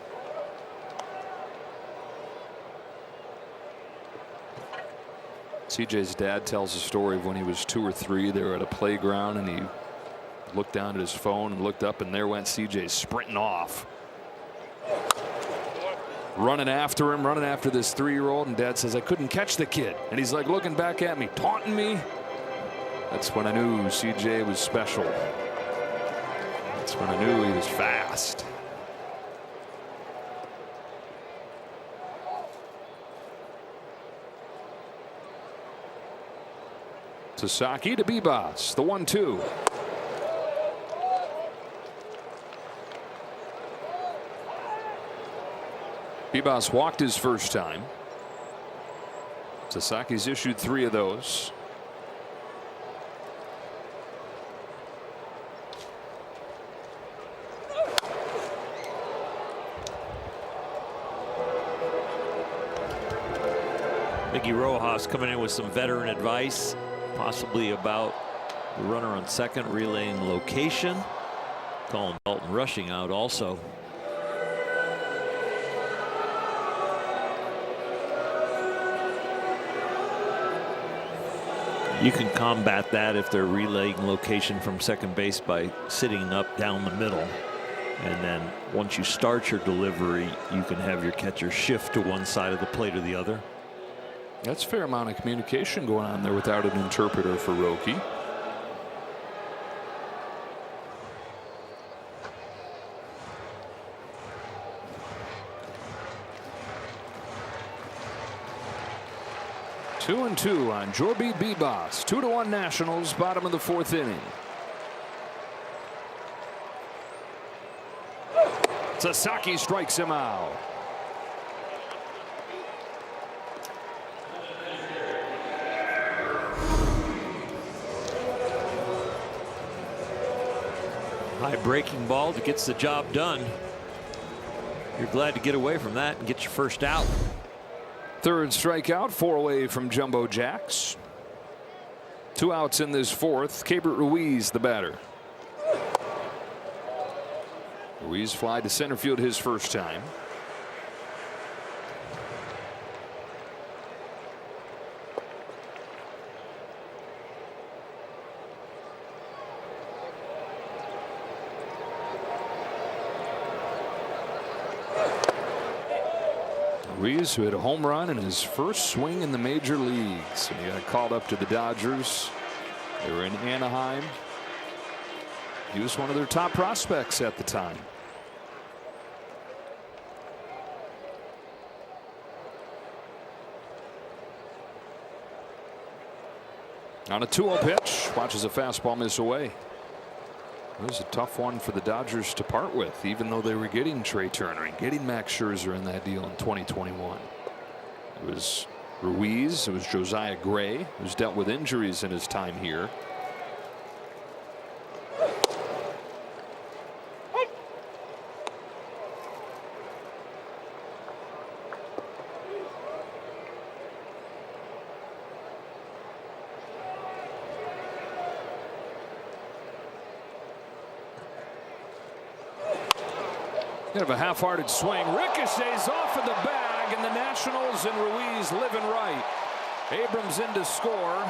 CJ's dad tells a story of when he was 2 or 3. They were at a playground and he looked down at his phone and looked up, and there went CJ sprinting off. Running after him, running after this 3-year-old, and Dad says, I couldn't catch the kid. And he's like looking back at me, taunting me. That's when I knew CJ was special. That's when I knew he was fast. Sasaki to Bibas, the 1-2. Bibas walked his first time. Sasaki's issued 3 of those. Mickey Rojas coming in with some veteran advice, possibly about the runner on second relaying location. Calling Dalton rushing out also. You can combat that if they're relaying location from second base by sitting up down the middle. And then once you start your delivery, you can have your catcher shift to one side of the plate or the other. That's a fair amount of communication going on there without an interpreter for Roki. Two and 2 on Jorby Bibas. 2-1 Nationals, bottom of the 4th inning. Sasaki strikes him out. High breaking ball that gets the job done. You're glad to get away from that and get your first out. 3rd strikeout, 4 away from Jumbo Jacks. 2 outs in this 4th. Keibert Ruiz, the batter. Ruiz fly to center field his first time. Ruiz, who had a home run in his first swing in the major leagues, and he got called up to the Dodgers. They were in Anaheim. He was one of their top prospects at the time. On a 2-0 pitch, watches a fastball miss away. It was a tough one for the Dodgers to part with, even though they were getting Trey Turner and getting Max Scherzer in that deal in 2021. It was Ruiz, it was Josiah Gray, who's dealt with injuries in his time here. Kind of a half-hearted swing. Ricochets off of the bag, and the Nationals and Ruiz living right. Abrams in to score.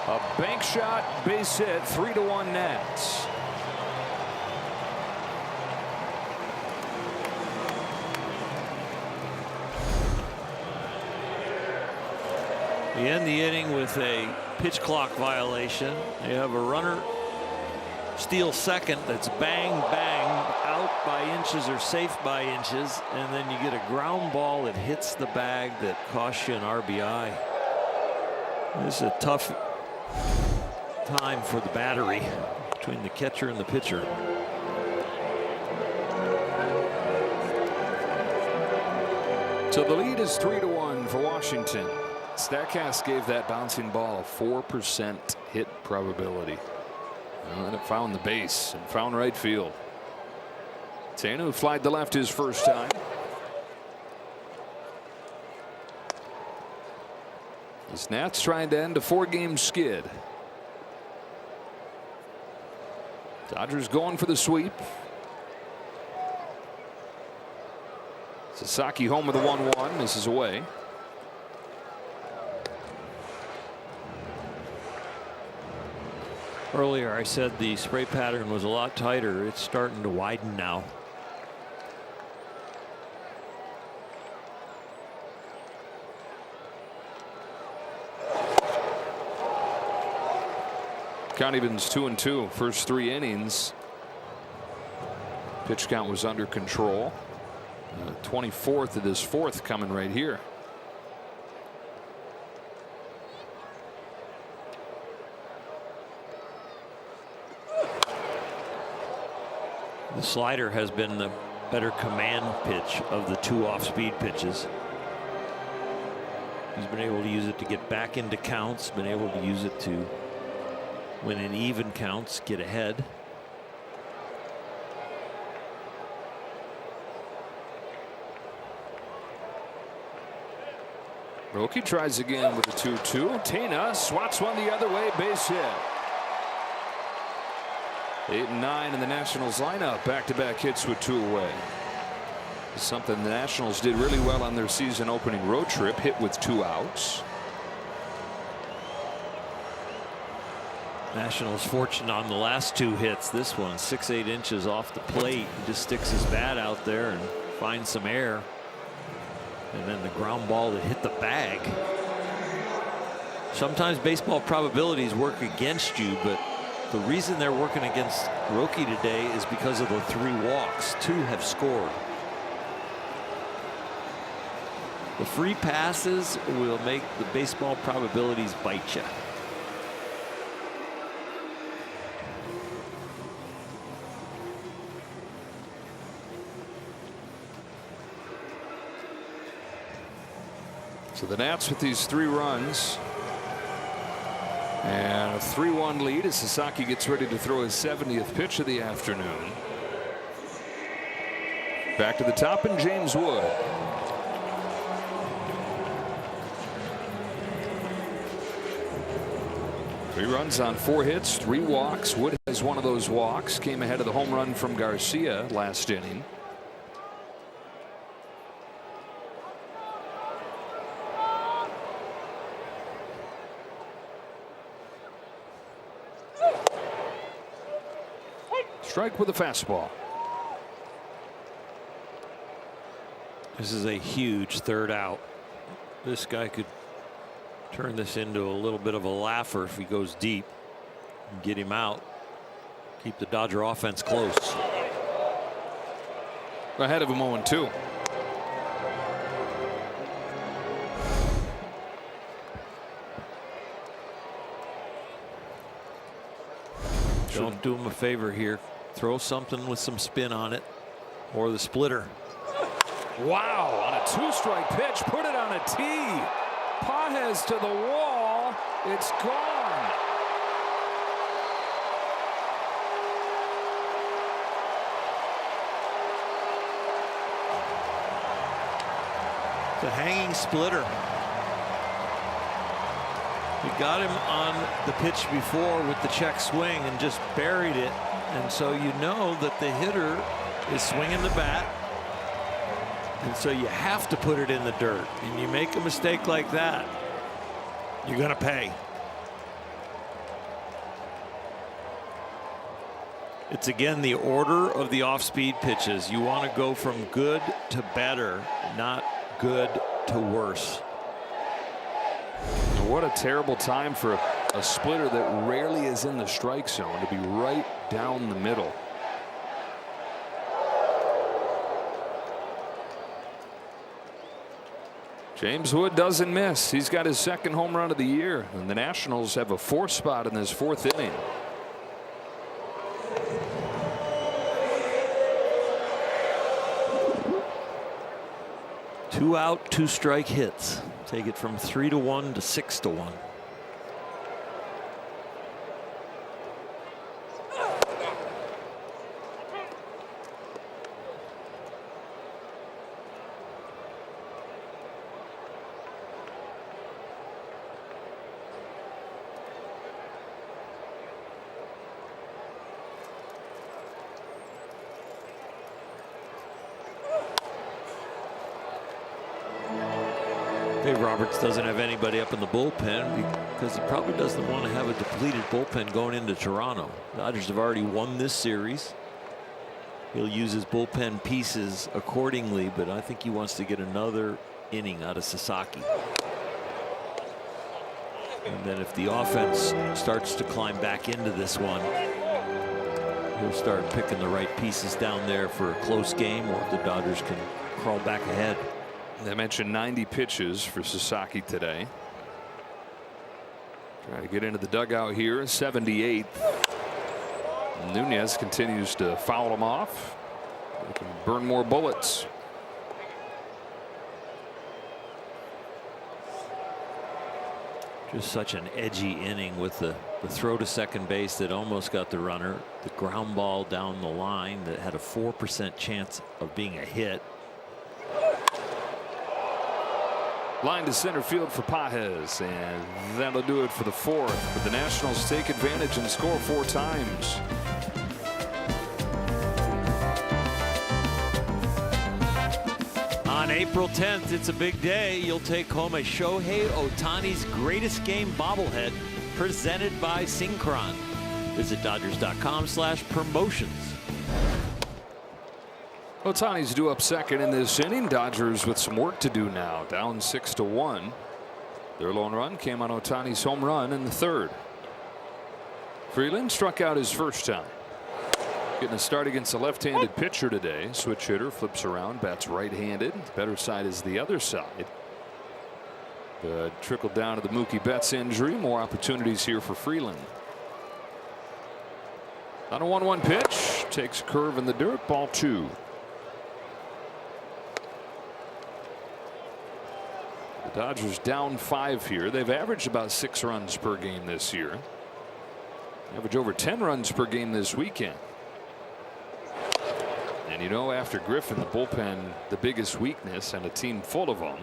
A bank shot, base hit, 3-1 Nats. We end the inning with a pitch clock violation. You have a runner steal second that's bang bang out by inches or safe by inches, and then you get a ground ball that hits the bag that costs you an RBI. This is a tough time for the battery between the catcher and the pitcher. So the lead is 3-1 for Washington. Statcast gave that bouncing ball a 4% hit probability. And then it found the base and found right field. Tanu flied to left his first time. The Nats trying to end a 4-game skid. Dodgers going for the sweep. Sasaki home with a 1-1. This is away. Earlier I said the spray pattern was a lot tighter. It's starting to widen now. Count evens 2-2. First 3 innings. Pitch count was under control. 24th of this 4th coming right here. The slider has been the better command pitch of the 2 off-speed pitches. He's been able to use it to get back into counts, been able to use it to, when in even counts, get ahead. Roki tries again with a 2-2. Tina swats one the other way, base hit. 8 and 9 in the Nationals lineup. Back-to-back hits with 2 away. Something the Nationals did really well on their season opening road trip. Hit with 2 outs. Nationals fortunate on the last 2 hits. This one 6-8 inches off the plate. He just sticks his bat out there and finds some air. And then the ground ball that hit the bag. Sometimes baseball probabilities work against you, but the reason they're working against Roki today is because of the 3 walks. 2 have scored. The free passes will make the baseball probabilities bite you. So the Nats with these 3 runs and a 3-1 lead as Sasaki gets ready to throw his 70th pitch of the afternoon. Back to the top and James Wood. Three runs on 4 hits, 3 walks. Wood has one of those walks. Came ahead of the home run from Garcia last inning. Strike with a fastball. This is a huge 3rd out. This guy could turn this into a little bit of a laugher if he goes deep and get him out. Keep the Dodger offense close. Ahead of him 0-2. Don't do him a favor here. Throw something with some spin on it, or the splitter. Wow, on a 2-strike pitch, put it on a tee. Pages to the wall. It's gone. The hanging splitter. He got him on the pitch before with the check swing and just buried it. And so you know that the hitter is swinging the bat. And so you have to put it in the dirt. And you make a mistake like that, you're going to pay. It's again the order of the off-speed pitches. You want to go from good to better, not good to worse. What a terrible time for a splitter that rarely is in the strike zone to be right down the middle. James Wood doesn't miss. He's got his 2nd home run of the year, and the Nationals have a 4th spot in this 4th inning. 2 out, 2 strike hits. Take it from 3-1 to 6-1. Dave Roberts doesn't have anybody up in the bullpen because he probably doesn't want to have a depleted bullpen going into Toronto. The Dodgers have already won this series. He'll use his bullpen pieces accordingly, but I think he wants to get another inning out of Sasaki. And then if the offense starts to climb back into this one, he'll start picking the right pieces down there for a close game, or if the Dodgers can crawl back ahead. They mentioned 90 pitches for Sasaki today. Trying to get into the dugout here. 78th. Nunez continues to foul him off. They can burn more bullets. Just such an edgy inning with the throw to second base that almost got the runner. The ground ball down the line that had a 4% chance of being a hit. Line to center field for Pages, and that'll do it for the 4th. But the Nationals take advantage and score 4 times. On April 10th, it's a big day. You'll take home a Shohei Ohtani's greatest game bobblehead presented by Synchron. Visit Dodgers.com/promotions. Ohtani's due up second in this inning. Dodgers with some work to do now, down 6-1. Their lone run came on Ohtani's home run in the 3rd. Freeland struck out his first time. Getting a start against a left-handed pitcher today. Switch hitter, flips around, bats right-handed. Better side is the other side. But trickled down to the Mookie Betts injury. More opportunities here for Freeland. On a 1-1 pitch, takes a curve in the dirt, ball 2. The Dodgers down 5 here. They've averaged about 6 runs per game this year. Average over 10 runs per game this weekend. And you know, after Griffin, the bullpen, the biggest weakness, and a team full of them.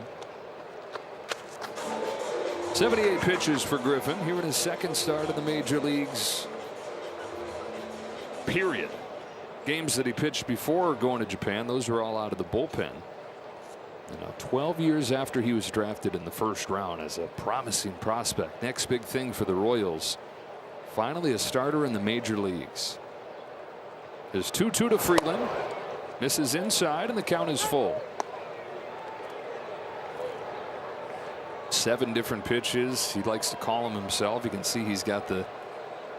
78 pitches for Griffin here in his 2nd start in the major leagues. Period. Games that he pitched before going to Japan, those were all out of the bullpen. You know, 12 years after he was drafted in the 1st round as a promising prospect. Next big thing for the Royals. Finally a starter in the major leagues. There's 2-2 to Freeland. Misses inside, and the count is full. 7 different pitches. He likes to call them himself. You can see he's got the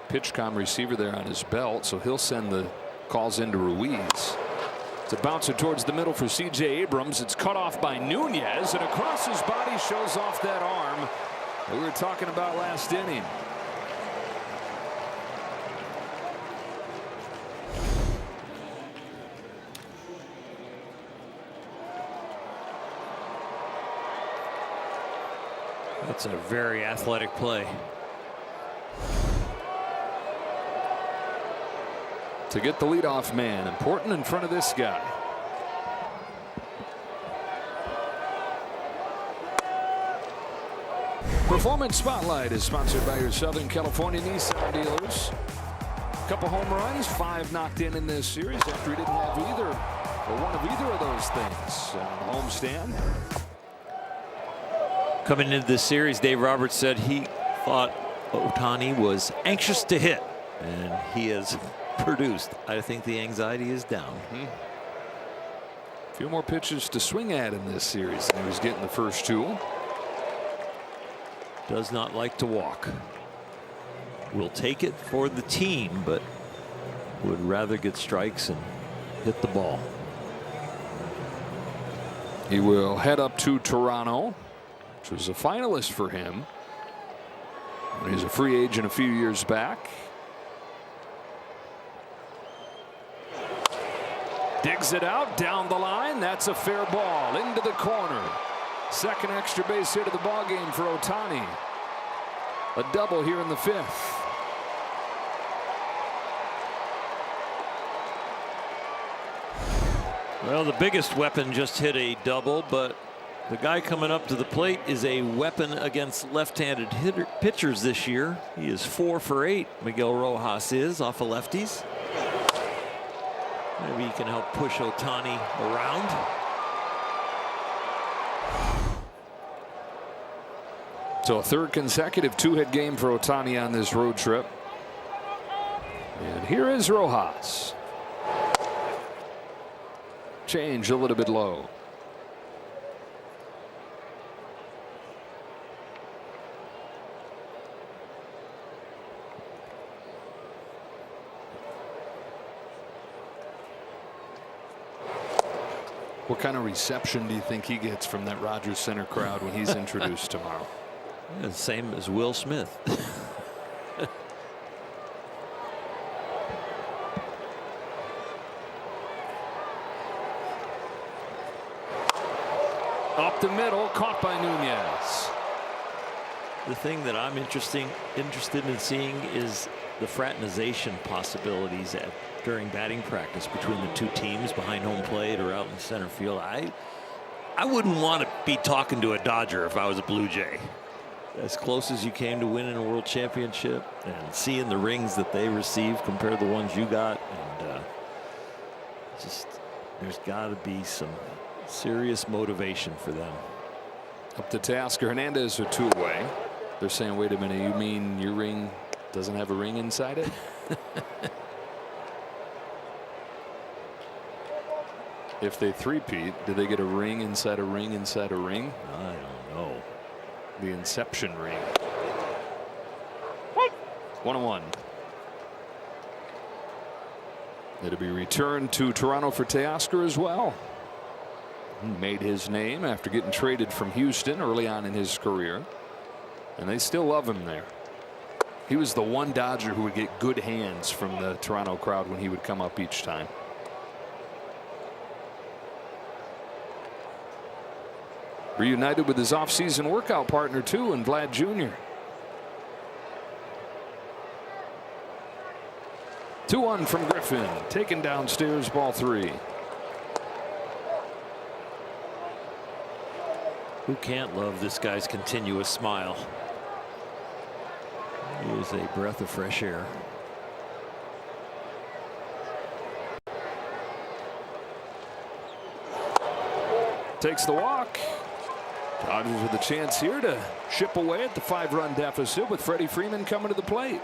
PitchCom receiver there on his belt, so he'll send the calls into Ruiz. It's a bouncer towards the middle for C.J. Abrams. It's cut off by Nunez, and across his body shows off that arm that we were talking about last inning. That's a very athletic play. To get the leadoff man, important in front of this guy. Performance Spotlight is sponsored by your Southern California Nissan dealers. A couple home runs, 5 knocked in this series after he didn't have either or one of either of those things on the homestand. Coming into this series, Dave Roberts said he thought Ohtani was anxious to hit, and he has produced. I think the anxiety is down. A few more pitches to swing at in this series than he was getting the first 2. Does not like to walk. Will take it for the team, but would rather get strikes and hit the ball. He will head up to Toronto, which was a finalist for him. He's a free agent a few years back. Digs it out down the line. That's a fair ball into the corner. Second extra base hit of the ball game for Ohtani. A double here in the 5th. Well, the biggest weapon just hit a double, but the guy coming up to the plate is a weapon against left-handed pitchers this year. He is 4 for 8. Miguel Rojas is off of lefties. Maybe he can help push Ohtani around. So a third consecutive 2-hit game for Ohtani on this road trip. And here is Rojas. Change a little bit low. What kind of reception do you think he gets from that Rogers Center crowd when he's introduced tomorrow? Yeah, same as Will Smith. Up the middle, caught by Nunez. The thing that I'm interested in seeing is the fraternization possibilities during batting practice between the two teams behind home plate or out in center field. I wouldn't want to be talking to a Dodger if I was a Blue Jay. As close as you came to winning a world championship and seeing the rings that they received compared to the ones you got, and just there's got to be some serious motivation for them. Up to Tasker. Hernandez are 2 away. They're saying, wait a minute, you mean your ring doesn't have a ring inside it? If they three-peat, do they get a ring inside a ring inside a ring? I don't know. The Inception ring. 1-1. It'll be returned to Toronto for Teoscar as well. He made his name after getting traded from Houston early on in his career, and they still love him there. He was the one Dodger who would get good hands from the Toronto crowd when he would come up each time. Reunited with his offseason workout partner too, and Vlad Jr. 2-1 from Griffin, taken downstairs, ball 3. Who can't love this guy's continuous smile? He is a breath of fresh air. Takes the walk. Dodgers with a chance here to chip away at the 5-run deficit with Freddie Freeman coming to the plate.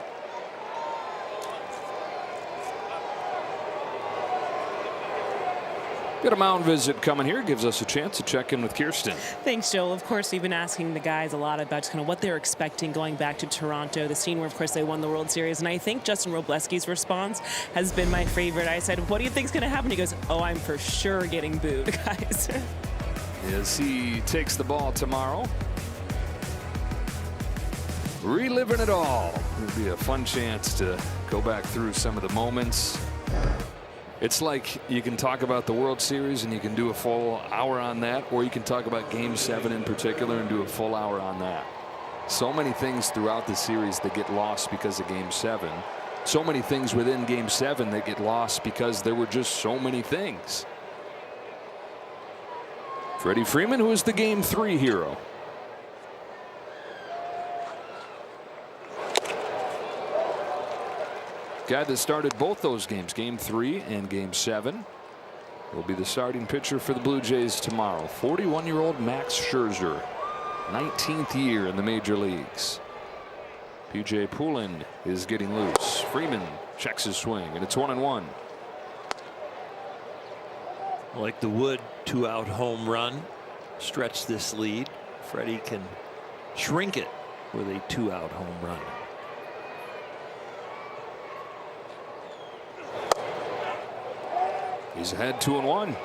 Got a mound visit coming here. Gives us a chance to check in with Kirsten. Thanks, Joel. Of course, we've been asking the guys a lot about just kind of what they're expecting going back to Toronto, the scene where, of course, they won the World Series. And I think Justin Robleski's response has been my favorite. I said, what do you think's going to happen? He goes, oh, I'm for sure getting booed, guys. As he takes the ball tomorrow. Reliving it all. It'll be a fun chance to go back through some of the moments. It's like you can talk about the World Series and you can do a full hour on that, or you can talk about Game 7 in particular and do a full hour on that. So many things throughout the series that get lost because of Game 7. So many things within Game 7 that get lost because there were just so many things. Freddie Freeman, who is the Game 3 hero. Guy that started both those games, Game 3 and Game 7, will be the starting pitcher for the Blue Jays tomorrow. 41-year-old Max Scherzer, 19th year in the major leagues. P.J. Poulin is getting loose. Freeman checks his swing, and it's 1-1. Like the Wood 2-out home run, stretch this lead. Freddie can shrink it with a 2-out home run. He's ahead 2-1.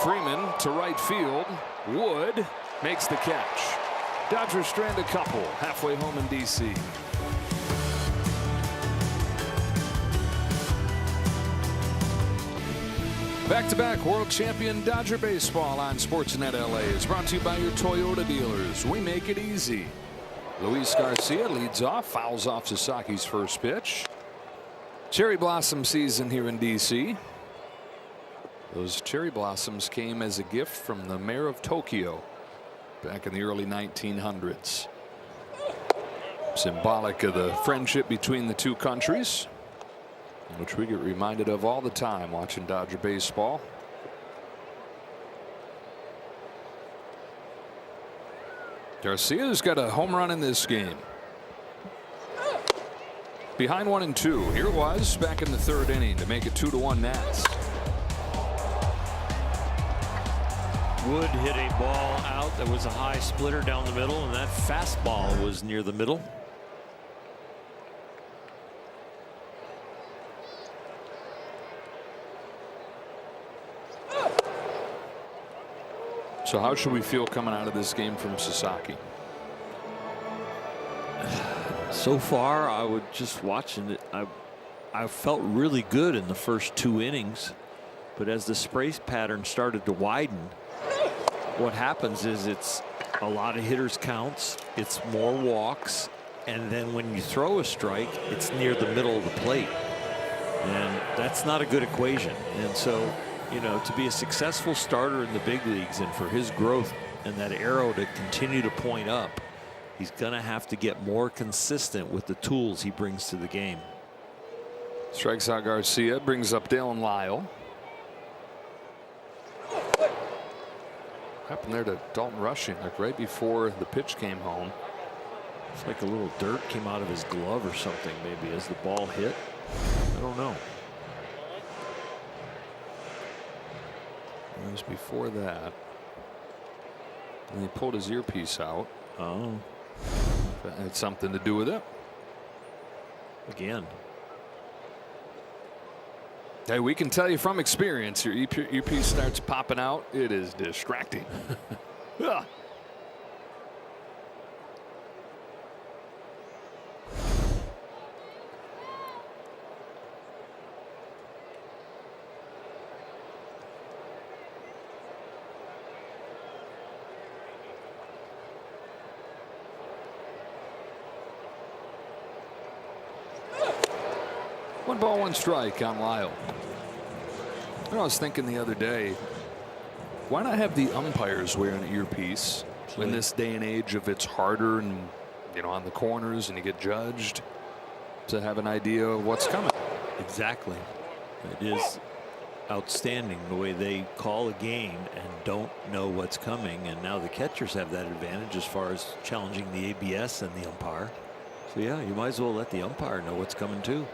Freeman to right field. Wood makes the catch. Dodgers strand a couple halfway home in D.C. Back-to-back world champion Dodger baseball on Sportsnet LA is brought to you by your Toyota dealers. We make it easy. Luis Garcia leads off, fouls off Sasaki's first pitch. Cherry blossom season here in D.C. Those cherry blossoms came as a gift from the mayor of Tokyo back in the early 1900s. Symbolic of the friendship between the two countries, which we get reminded of all the time watching Dodger baseball. Garcia's got a home run in this game. Behind 1-2. Here it was back in the third inning to make it 2-1 Nats. Wood hit a ball out that was a high splitter down the middle, and that fastball was near the middle. So how should we feel coming out of this game from Sasaki? So far, I would just watching it. I felt really good in the first 2 innings, but as the spray pattern started to widen, what happens is it's a lot of hitters counts, it's more walks, and then when you throw a strike, it's near the middle of the plate, and that's not a good equation. And so, you know, to be a successful starter in the big leagues and for his growth and that arrow to continue to point up, he's going to have to get more consistent with the tools he brings to the game. Strikes out Garcia, brings up Dalen Lyle. What happened there to Dalton Rushing, like right before the pitch came home? It's like a little dirt came out of his glove or something, maybe, as the ball hit. I don't know. It was before that. And he pulled his earpiece out. Oh. That had something to do with it. Again. Hey, we can tell you from experience, your earpiece starts popping out, it is distracting. Ah. One ball, one strike on Lyle. I was thinking the other day, why not have the umpires wear an earpiece in this day and age of it's harder and, you know, on the corners and you get judged, to have an idea of what's coming? Exactly. It is outstanding the way they call a game and don't know what's coming, and now the catchers have that advantage as far as challenging the ABS and the umpire. So yeah, you might as well let the umpire know what's coming too.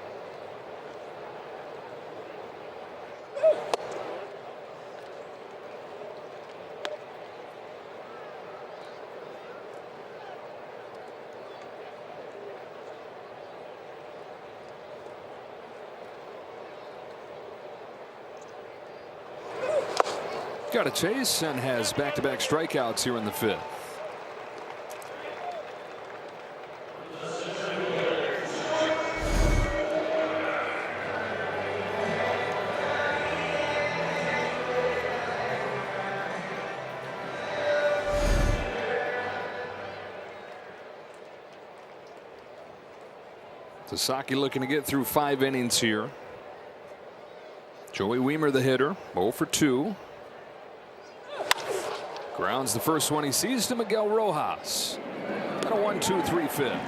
Got a chase and has back-to-back strikeouts here in the fifth. Sasaki looking to get through 5 innings here. Joey Wiemer, the hitter, 0 for 2. Grounds the first one he sees to Miguel Rojas. And a 1-2-3 fifth.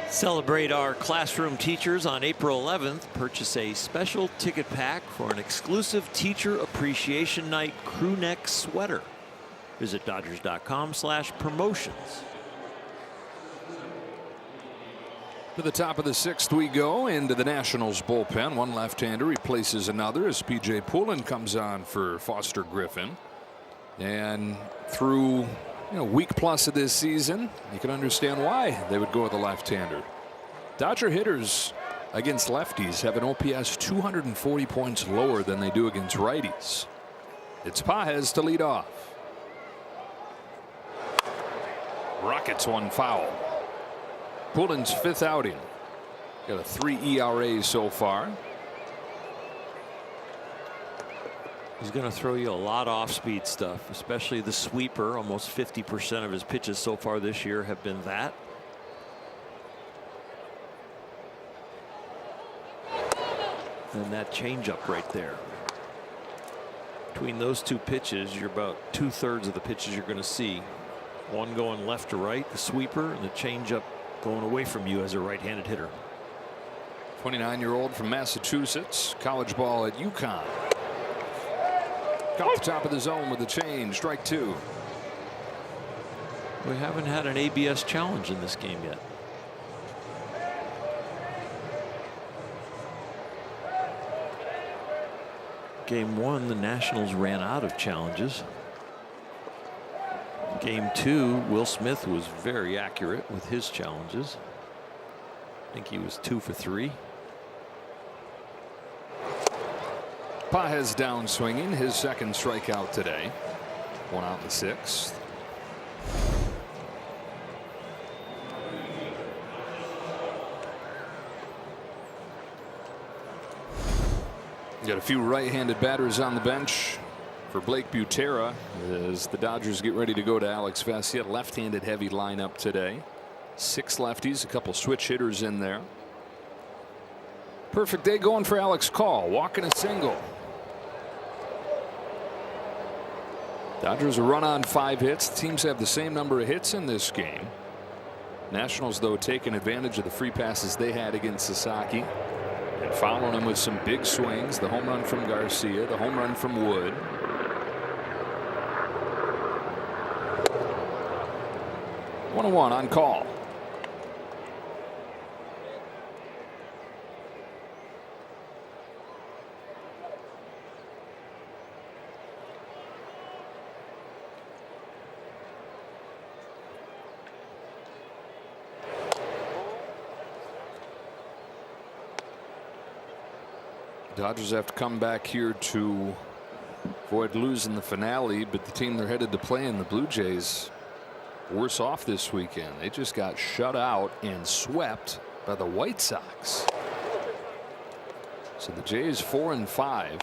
Celebrate our classroom teachers on April 11th. Purchase a special ticket pack for an exclusive Teacher Appreciation Night crew neck sweater. Visit Dodgers.com/promotions. To the top of the 6th we go, into the Nationals bullpen. One left-hander replaces another as P.J. Pullen comes on for Foster Griffin. And through week plus of this season, you can understand why they would go with a left-hander. Dodger hitters against lefties have an OPS 240 points lower than they do against righties. It's Pages to lead off. Rockets one foul. Pullen's 5th outing. Got a 3 ERA so far. He's going to throw you a lot of off-speed stuff, especially the sweeper. Almost 50% of his pitches so far this year have been that. And that changeup right there. Between those 2 pitches, you're about 2/3 of the pitches you're going to see. One going left to right, the sweeper, and the changeup going away from you as a right-handed hitter. 29-year-old from Massachusetts, college ball at UConn. Off the top of the zone with a change, strike 2. We haven't had an ABS challenge in this game yet. Game 1, the Nationals ran out of challenges. Game 2, Will Smith was very accurate with his challenges. I think he was 2 for 3. Pages down swinging, his 2nd strikeout today. 1 out in the 6th. Got a few right-handed batters on the bench for Blake Butera as the Dodgers get ready to go to Alex Vesia. Left-handed heavy lineup today. 6 lefties, a couple switch hitters in there. Perfect day going for Alex Call, walking a single. Dodgers a run on 5 hits. Teams have the same number of hits in this game. Nationals, though, taking advantage of the free passes they had against Sasaki and following them with some big swings. The home run from Garcia, the home run from Wood. One and one on Call. Dodgers have to come back here to avoid losing the finale, but the team they're headed to play in, the Blue Jays, worse off this weekend. They just got shut out and swept by the White Sox. So the Jays 4-5,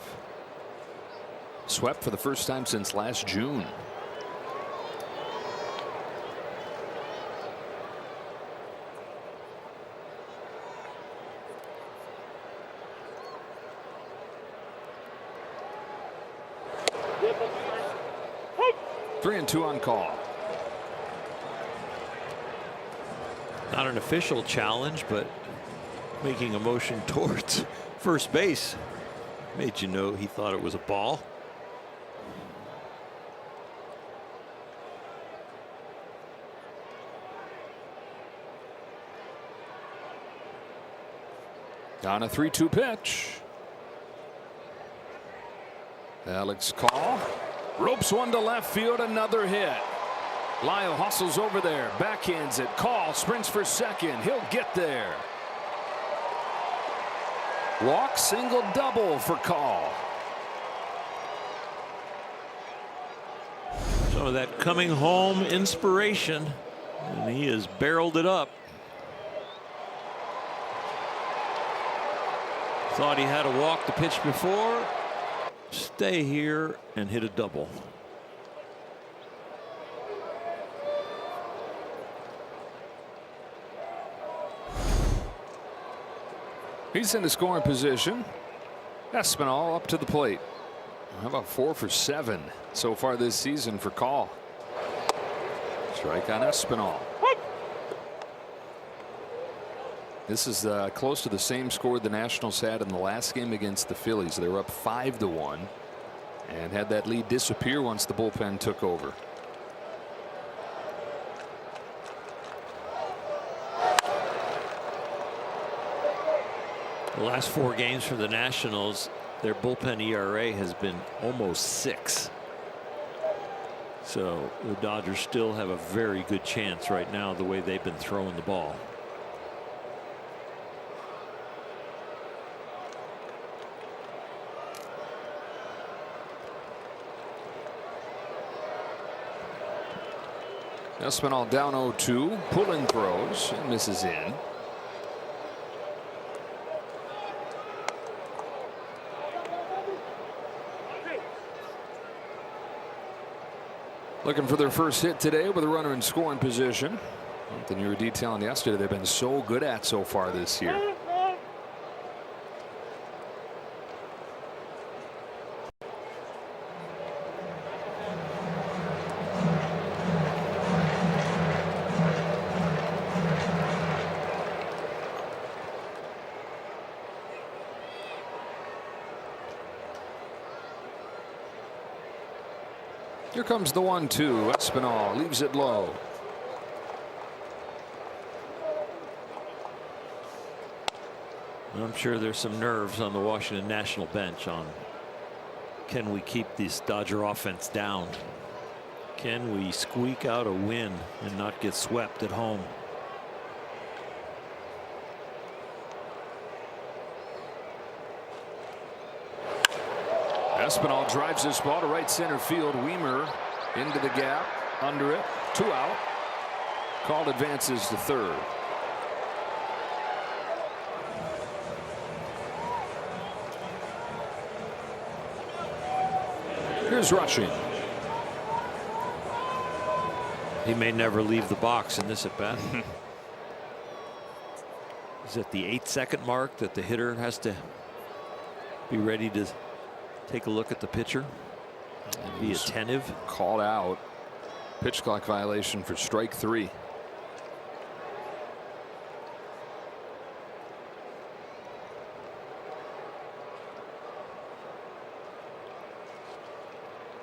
swept for the first time since last June. Three and two on Call. Not an official challenge, but making a motion towards first base made you know he thought it was a ball. On a 3-2 pitch. Alex Call ropes one to left field, another hit. Lyle hustles over there, backhands it. Call sprints for second. He'll get there. Walk, single, double for Call. Some of that coming home inspiration, and he has barreled it up. Thought he had to walk the pitch before. Stay here and hit a double. He's in the scoring position. Espinal up to the plate. How about 4 for 7 so far this season for Call? Strike on Espinal. This is close to the same score the Nationals had in the last game against the Phillies. They were up 5-1 and had that lead disappear once the bullpen took over. The last 4 games for the Nationals, their bullpen ERA has been almost 6. So the Dodgers still have a very good chance right now, the way they've been throwing the ball. Espinal down 0-2. Pulling throws and misses in. Looking for their first hit today with a runner in scoring position. Something you were detailing yesterday they've been so good at so far this year. Here comes the 1-2. Espinal leaves it low. I'm sure there's some nerves on the Washington National bench on, can we keep this Dodger offense down? Can we squeak out a win and not get swept at home? Espinal drives this ball to right center field. Weimer into the gap, under it, 2 out. Called advances to third. Here's Rushing. He may never leave the box in this at bat. Is it the 8-second mark that the hitter has to be ready to take a look at the pitcher and be attentive? Called out. Pitch clock violation for strike 3.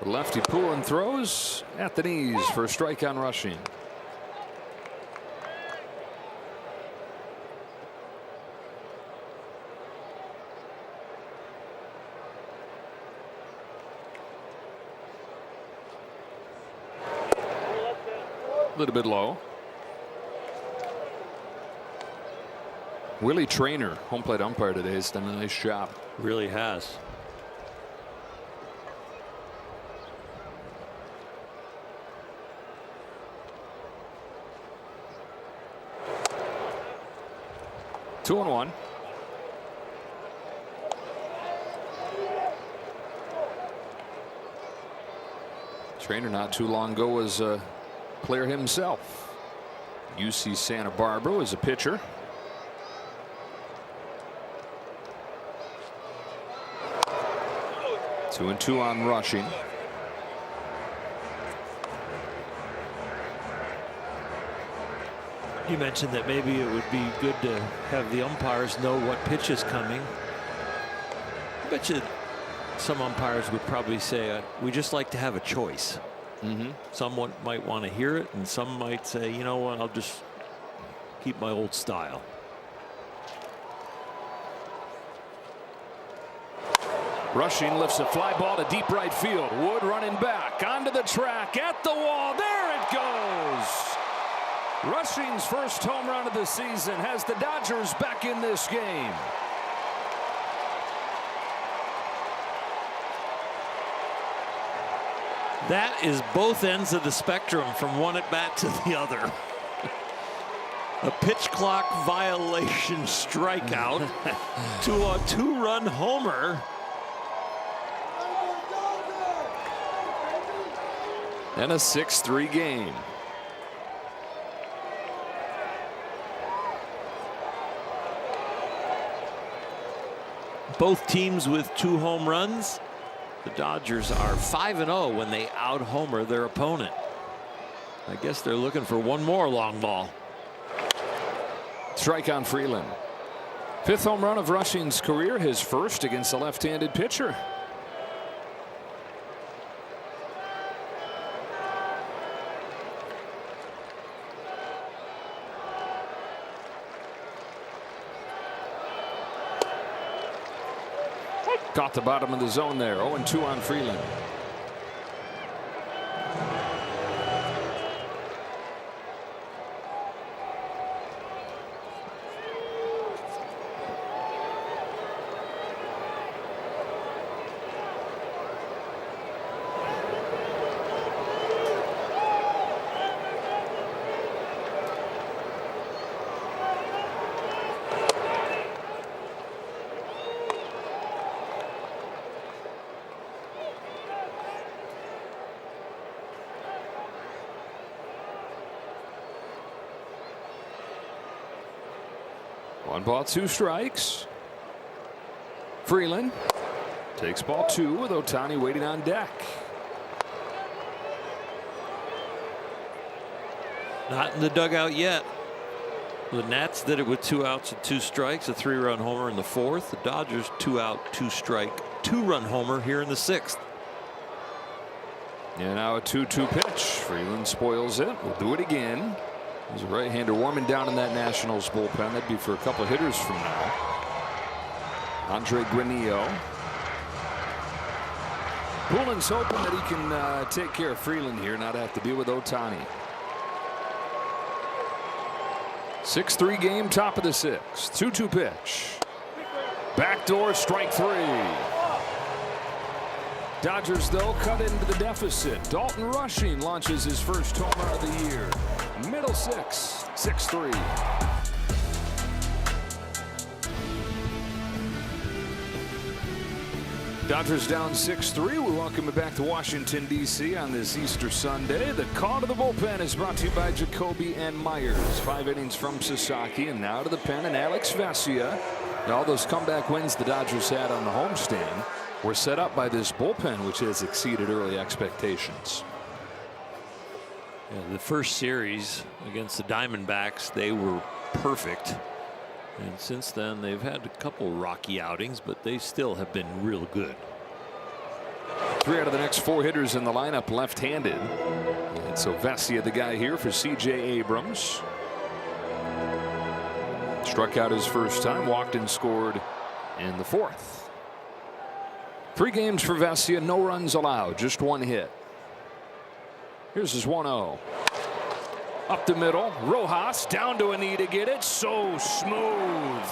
The lefty pulling throws at the knees for a strike on Rushing. A little bit low. Willie Traynor, home plate umpire today, has done a nice job. Really has. Two and one. Traynor not too long ago was a player himself. UC Santa Barbara as a pitcher. Two and two on Rushing. You mentioned that maybe it would be good to have the umpires know what pitch is coming. I bet you some umpires would probably say, we just like to have a choice. Someone might want to hear it, and some might say, you know what, I'll just keep my old style. Rushing lifts a fly ball to deep right field. Wood running back onto the track at the wall. There it goes. Rushing's first home run of the season has the Dodgers back in this game. That is both ends of the spectrum from one at bat to the other. A pitch clock violation strikeout to a 2-run homer. And a 6-3 game. Both teams with 2 home runs. The Dodgers are 5-0 when they out-homer their opponent. I guess they're looking for one more long ball. Strike on Freeland. 5th home run of Rushing's career, his first against a left-handed pitcher. Caught the bottom of the zone there. 0-2 on Freeland. 1 ball, 2 strikes. Freeland takes ball 2 with Ohtani waiting on deck. Not in the dugout yet. The Nats did it with 2 outs and 2 strikes, a 3-run homer in the 4th. The Dodgers 2 out, 2 strike, 2-run homer here in the 6th. And now a 2-2 pitch. Freeland spoils it. We'll do it again. There's a right-hander warming down in that Nationals bullpen. That'd be for a couple of hitters from now. Andre Granillo. Poulin's hoping that he can take care of Freeland here, not have to deal with Ohtani. 6-3 game, top of the 6th. 2-2 pitch. Backdoor, strike 3. Dodgers, though, cut into the deficit. Dalton Rushing launches his first homer of the year. Middle 6, 6-3. Dodgers down 6-3. We welcome you back to Washington, D.C. on this Easter Sunday. The call to the bullpen is brought to you by Jacoby and Myers. 5 innings from Sasaki, and now to the pen and Alex Vesia. And all those comeback wins the Dodgers had on the homestand were set up by this bullpen, which has exceeded early expectations. Yeah, the first series against the Diamondbacks, they were perfect. And since then, they've had a couple rocky outings, but they still have been real good. 3 out of the next 4 hitters in the lineup left-handed. And so Vesia, the guy here for C.J. Abrams. Struck out his first time, walked and scored in the 4th. 3 games for Vesia, no runs allowed, just 1 hit. Here's his 1-0. Up the middle, Rojas down to a knee to get it. So smooth.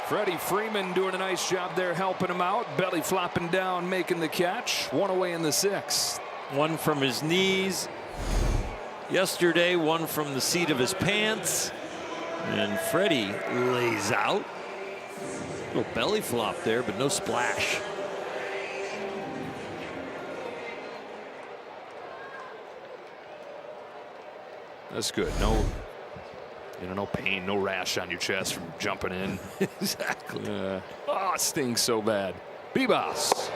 Freddie Freeman doing a nice job there, helping him out. Belly flopping down, making the catch. 1 away in the 6th. 1 from his knees yesterday, 1 from the seat of his pants. And Freddie lays out. Little belly flop there, but no splash. That's good. No, no pain, no rash on your chest from jumping in. Exactly. Oh, it stings so bad. Bebas.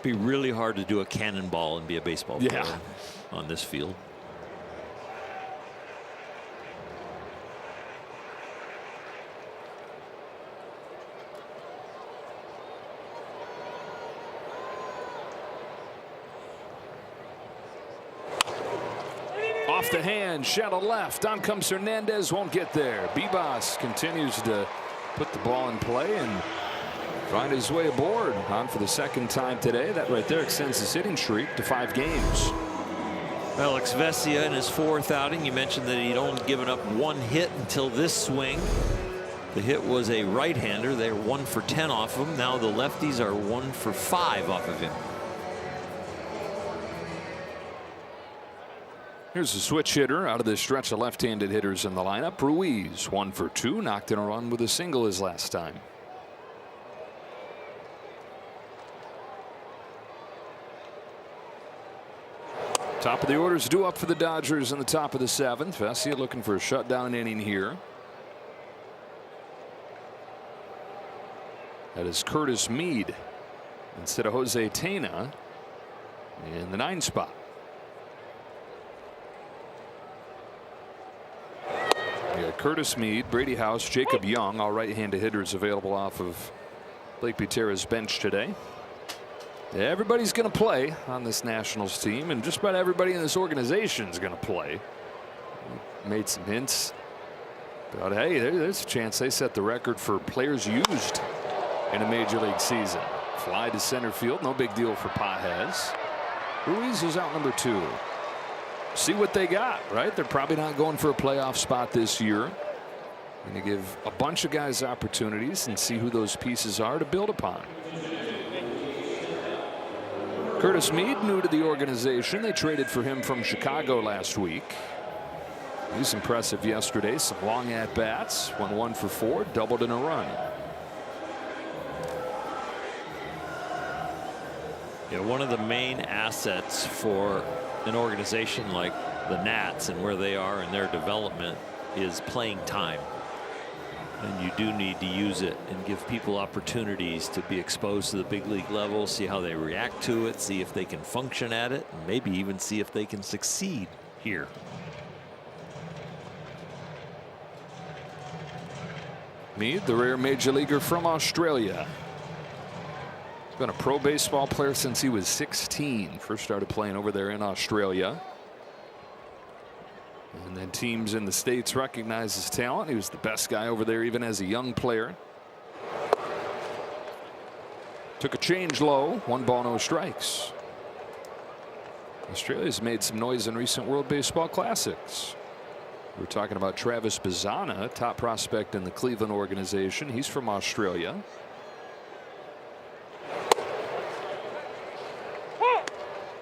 Be really hard to do a cannonball and be a baseball player on this field. Off the hand, shallow left. On comes Hernandez, won't get there. Bebas continues to put the ball in play and find his way aboard. On for the 2nd time today. That right there extends his hitting streak to 5 games. Alex Vesia in his 4th outing. You mentioned that he'd only given up 1 hit until this swing. The hit was a right-hander. They're 1 for 10 off him. Now the lefties are 1 for 5 off of him. Here's a switch hitter out of this stretch of left-handed hitters in the lineup. Ruiz 1 for 2, knocked in a run with a single his last time. Top of the order is due up for the Dodgers in the top of the 7th. Vesia looking for a shutdown inning here. That is Curtis Mead instead of Jose Tena in the 9 spot. Curtis Mead, Brady House, Jacob Young, all right-handed hitters available off of Blake Butera's bench today. Everybody's going to play on this Nationals team, and just about everybody in this organization is going to play. Made some hints about, hey, there's a chance they set the record for players used in a major league season. Fly to center field, no big deal for Pajes. Ruiz is out number 2. See what they got, right? They're probably not going for a playoff spot this year. Going to give a bunch of guys opportunities and see who those pieces are to build upon. Curtis Mead, new to the organization. They traded for him from Chicago last week. He was impressive yesterday. Some long at-bats. Went 1 for 4, doubled in a run. Yeah, one of the main assets for an organization like the Nats and where they are in their development is playing time. And you do need to use it and give people opportunities to be exposed to the big league level, see how they react to it, see if they can function at it, and maybe even see if they can succeed here. Mead, the rare major leaguer from Australia. He's been a pro baseball player since he was 16. First started playing over there in Australia. And then teams in the States recognize his talent. He was the best guy over there even as a young player. Took a change low. 1 ball, no strikes. Australia's made some noise in recent World Baseball Classics. We're talking about Travis Bazzana, top prospect in the Cleveland organization. He's from Australia.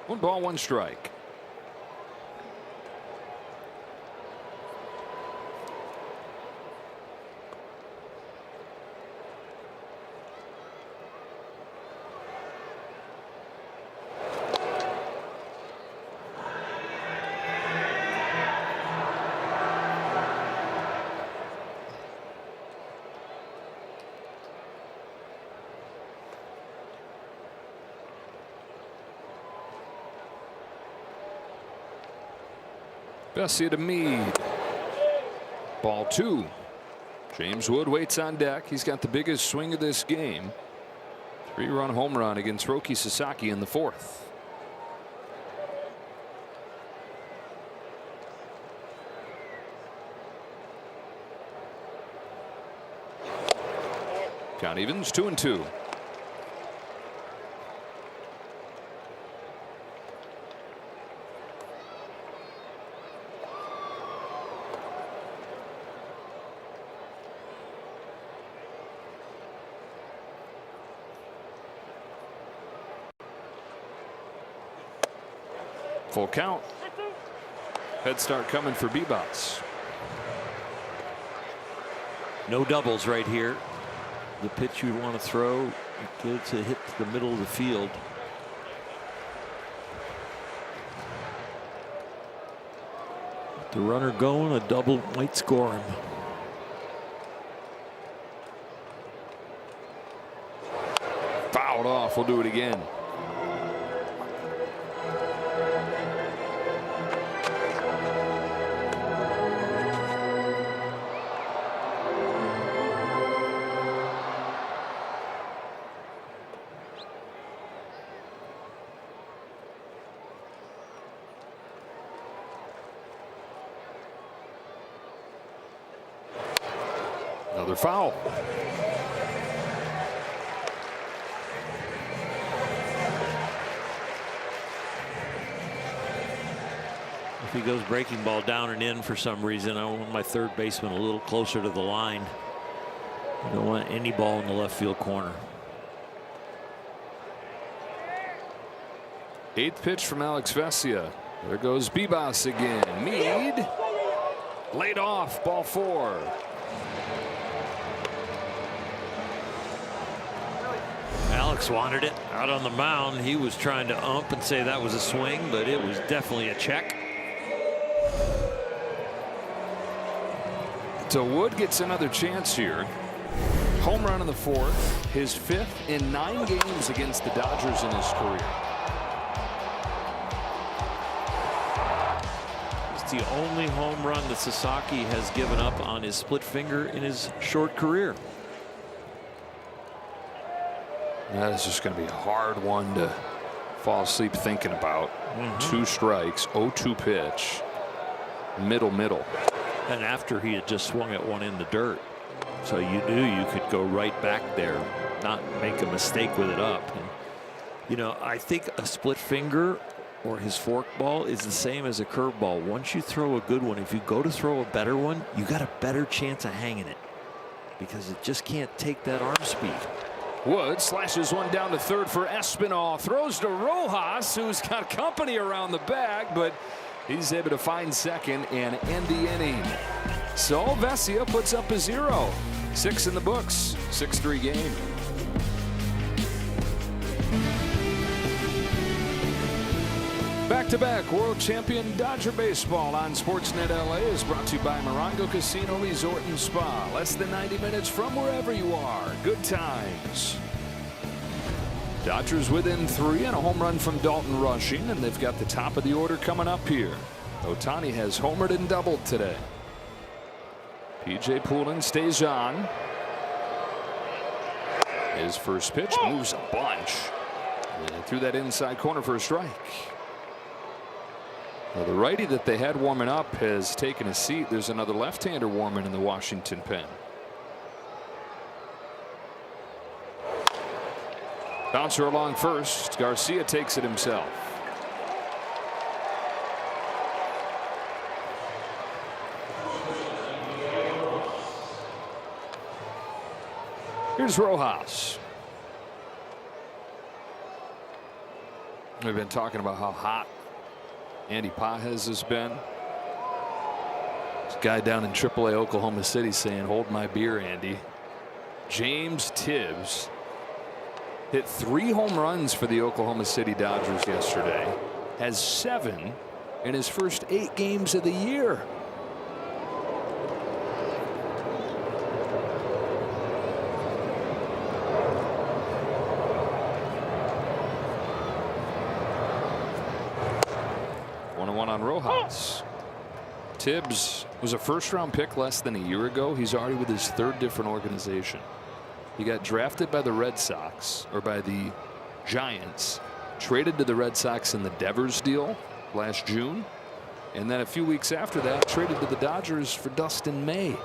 One ball, one strike. Bessie to Mead. Ball 2. James Wood waits on deck. He's got the biggest swing of this game. 3-run home run against Roki Sasaki in the 4th. Count evens 2-2. Full count. Head start coming for Bebas. No doubles right here. The pitch you want to throw, get it to hit the middle of the field. The runner going, a double might score him. Fouled off. We'll do it again. Another foul. If he goes breaking ball down and in for some reason, I want my third baseman a little closer to the line. I don't want any ball in the left field corner. 8th pitch from Alex Vesia. There goes Bebas again. Mead laid off. Ball 4. Alex wanted it out on the mound. He was trying to ump and say that was a swing, but it was definitely a check. So Wood gets another chance here. Home run in the 4th. His 5th in 9 games against the Dodgers in his career. It's the only home run that Sasaki has given up on his split finger in his short career. That is just going to be a hard one to fall asleep thinking about. 2 strikes, 0-2 pitch. Middle. And after he had just swung at one in the dirt. So you knew you could go right back there, not make a mistake with it up. And, you know, I think a split finger or his forkball is the same as a curveball. Once you throw a good one, if you go to throw a better one, you got a better chance of hanging it because it just can't take that arm speed. Wood slashes one down to third for Espinal. Throws to Rojas, who's got company around the bag, but he's able to find second and end the inning. So Vesia puts up a 0. 6 in the books. 6-3 game. Back-to-back world champion Dodger baseball on Sportsnet LA is brought to you by Morongo Casino Resort and Spa. Less than 90 minutes from wherever you are. Good times. Dodgers within 3 and a home run from Dalton rushing, and they've got the top of the order coming up here. Ohtani has homered and doubled today. P.J. Poulin stays on. His first pitch moves a bunch. And threw that inside corner for a strike. Well, the righty that they had warming up has taken a seat. There's another left-hander warming in the Washington pen. Bouncer along first. Garcia takes it himself. Here's Rojas. We've been talking about how hot Andy Pages has been. This guy down in AAA Oklahoma City saying, "Hold my beer, Andy." James Tibbs hit 3 home runs for the Oklahoma City Dodgers yesterday. Has 7 in his first 8 games of the year. On Rojas. Tibbs was a first-round pick less than a year ago. He's already with his 3rd different organization. He got drafted by the Red Sox, or by the Giants, traded to the Red Sox in the Devers deal last June, and then a few weeks after that traded to the Dodgers for Dustin May.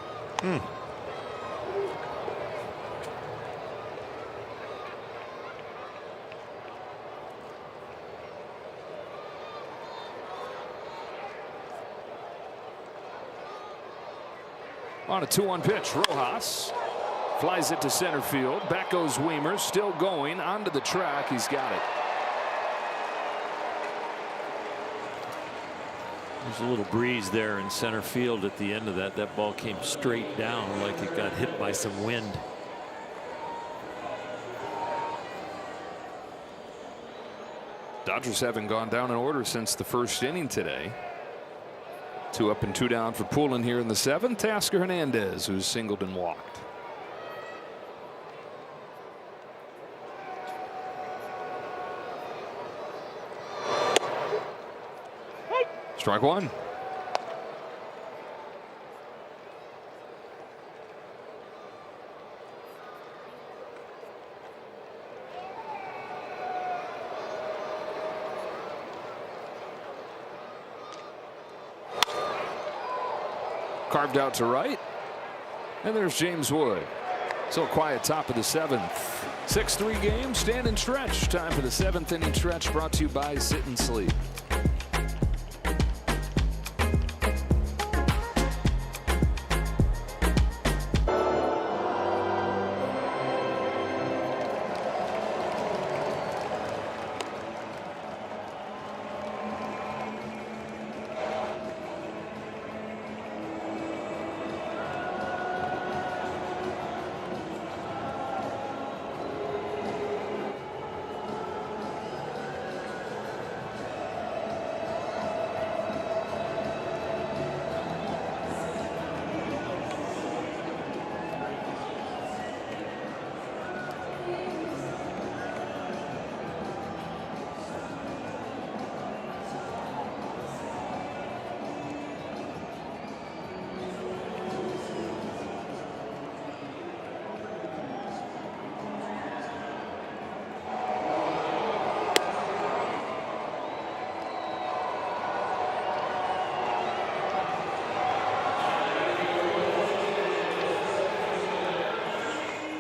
On a 2-1 pitch, Rojas flies it to center field. Back goes Weimer, still going onto the track. He's got it. There's a little breeze there in center field at the end of that. That ball came straight down like it got hit by some wind. Dodgers haven't gone down in order since the first inning today. 2 up and 2 down for Poulin here in the 7th. Teoscar Hernandez, who's singled and walked. Strike 1. Carved out to right. And there's James Wood. So quiet top of the 7th. 6-3 game, stand and stretch. Time for the 7th inning stretch, brought to you by Sit and Sleep.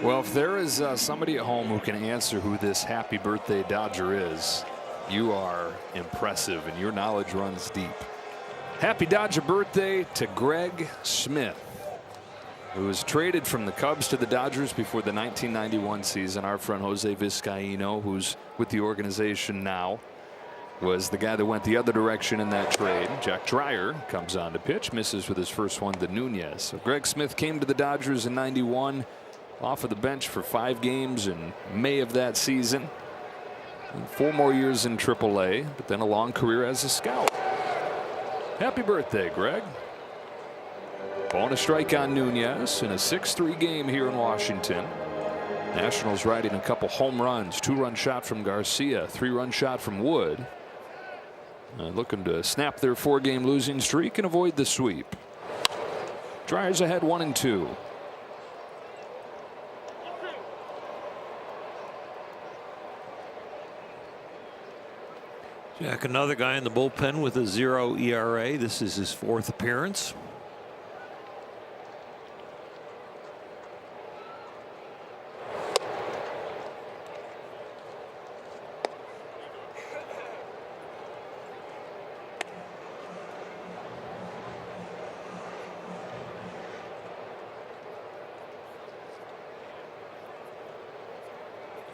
Well, if there is somebody at home who can answer who this happy birthday Dodger is, you are impressive and your knowledge runs deep. Happy Dodger birthday to Greg Smith, who was traded from the Cubs to the Dodgers before the 1991 season. Our friend Jose Vizcaino, who's with the organization now, was the guy that went the other direction in that trade. Jack Dreyer comes on to pitch, misses with his first one to Nunez. So Greg Smith came to the Dodgers in '91. Off of the bench for 5 games in May of that season. And 4 more years in AAA, but then a long career as a scout. Happy birthday, Greg. Bonus strike on Nunez in a 6-3 game here in Washington. Nationals riding a couple home runs, 2-run shot from Garcia, 3-run shot from Wood. Looking to snap their 4-game losing streak and avoid the sweep. Dryers ahead 1-2. Jack, another guy in the bullpen with a 0 ERA. This is his 4th appearance.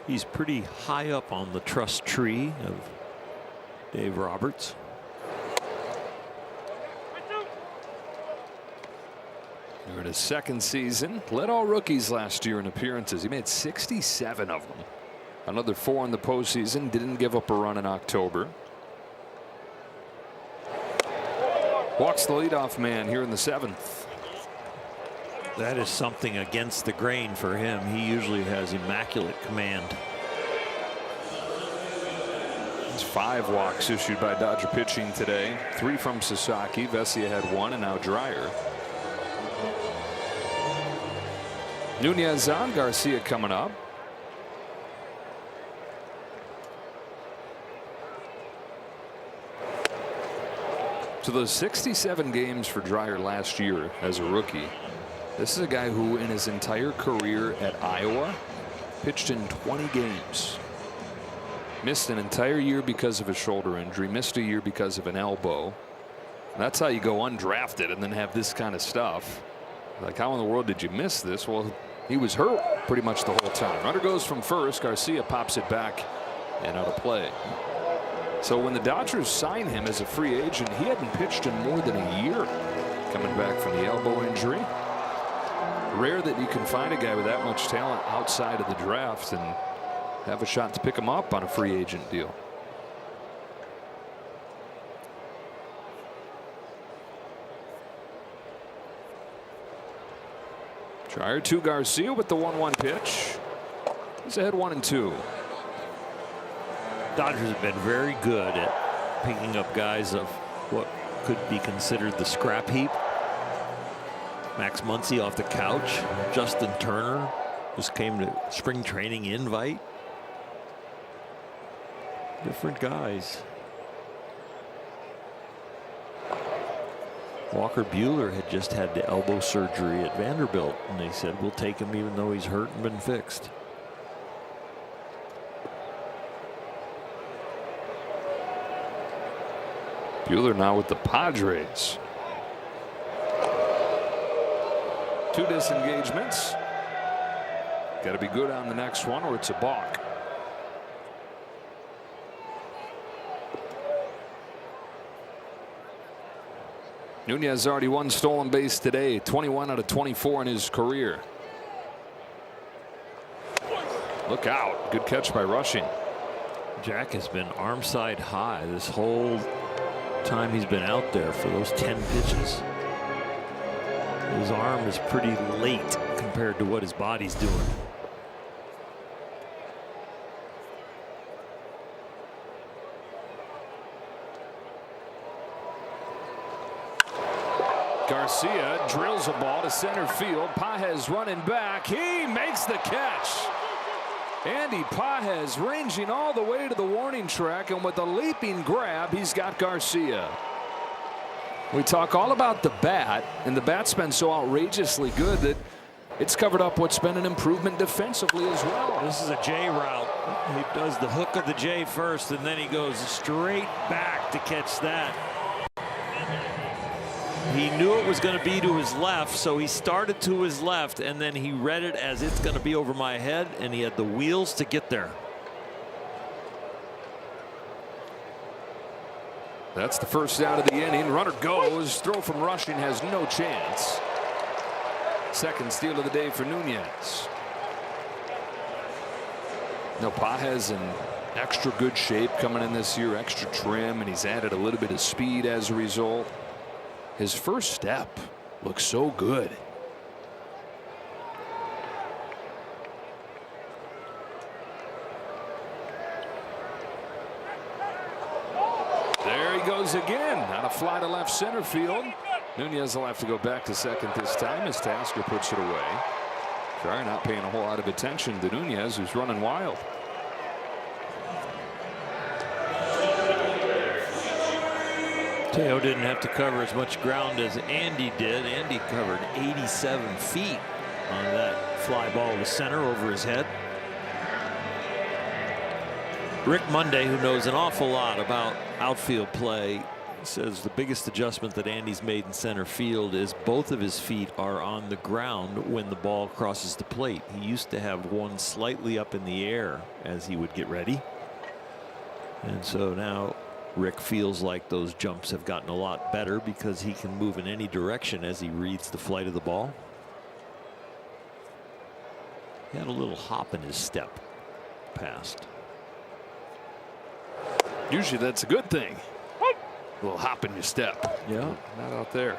He's pretty high up on the trust tree of Dave Roberts. We're in his 2nd season. Led all rookies last year in appearances. He made 67 of them. Another 4 in the postseason. Didn't give up a run in October. Walks the leadoff man here in the 7th. That is something against the grain for him. He usually has immaculate command. 5 walks issued by Dodger pitching today. 3 from Sasaki. Vesia had 1, and now Dreyer. Nunez on. Garcia coming up. So those 67 games for Dreyer last year as a rookie. This is a guy who in his entire career at Iowa pitched in 20 games. Missed an entire year because of a shoulder injury. Missed a year because of an elbow. And that's how you go undrafted and then have this kind of stuff. Like, how in the world did you miss this? Well, he was hurt pretty much the whole time. Runner goes from first. Garcia pops it back and out of play. So when the Dodgers signed him as a free agent, he hadn't pitched in more than a year coming back from the elbow injury. Rare that you can find a guy with that much talent outside of the draft and have a shot to pick him up on a free agent deal. Dreyer to Garcia with the 1-1 pitch. He's ahead 1-2. Dodgers have been very good at picking up guys of what could be considered the scrap heap. Max Muncy off the couch. Justin Turner just came to spring training invite. Different guys. Walker Buehler had just had the elbow surgery at Vanderbilt, and they said we'll take him even though he's hurt and been fixed. Buehler now with the Padres. 2 disengagements. Got to be good on the next one or it's a balk. Nunez already 1 stolen base today, 21 out of 24 in his career. Look out. Good catch by Rushing. Jack has been arm side high this whole time he's been out there for those 10 pitches. His arm is pretty late compared to what his body's doing. Garcia drills a ball to center field. Pages running back. He makes the catch. Andy Pages ranging all the way to the warning track, and with a leaping grab, he's got Garcia. We talk all about the bat, and the bat's been so outrageously good that it's covered up what's been an improvement defensively as well. This is a J route. He does the hook of the J first, and then he goes straight back to catch that. He knew it was going to be to his left, so he started to his left, and then he read it as it's going to be over my head, and he had the wheels to get there. That's the first out of the inning. Runner goes. Throw from Rushing has no chance. Second steal of the day for Nunez. No, Pages and Extra good shape coming in this year, extra trim, and he's added a little bit of speed as a result. His first step looks so good. There he goes again on a fly to left center field. Nunez will have to go back to second this time as Tasker puts it away. Sorry, not paying a whole lot of attention to Nunez, who's running wild. Teo didn't have to cover as much ground as Andy did. Andy covered 87 feet on that fly ball to center over his head. Rick Monday, who knows an awful lot about outfield play, says the biggest adjustment that Andy's made in center field is both of his feet are on the ground when the ball crosses the plate. He used to have one slightly up in the air as he would get ready. And so now Rick feels like those jumps have gotten a lot better because he can move in any direction as he reads the flight of the ball. He had a little hop in his step past. Usually that's a good thing. A little hop in your step. Yeah. Not out there.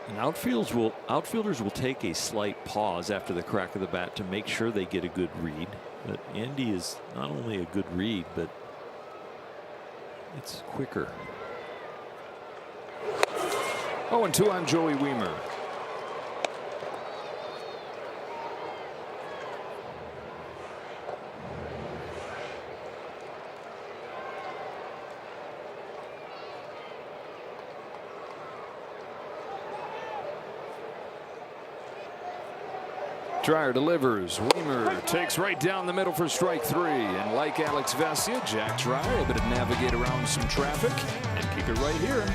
And outfielders will take a slight pause after the crack of the bat to make sure they get a good read. But Andy is not only a good read, but it's quicker. 0-2 on Joey Wiemer. Dreyer delivers. Wiemer takes right down the middle for strike 3. And like Alex Vesia, Jack Dreyer able to navigate around some traffic and keep it right here.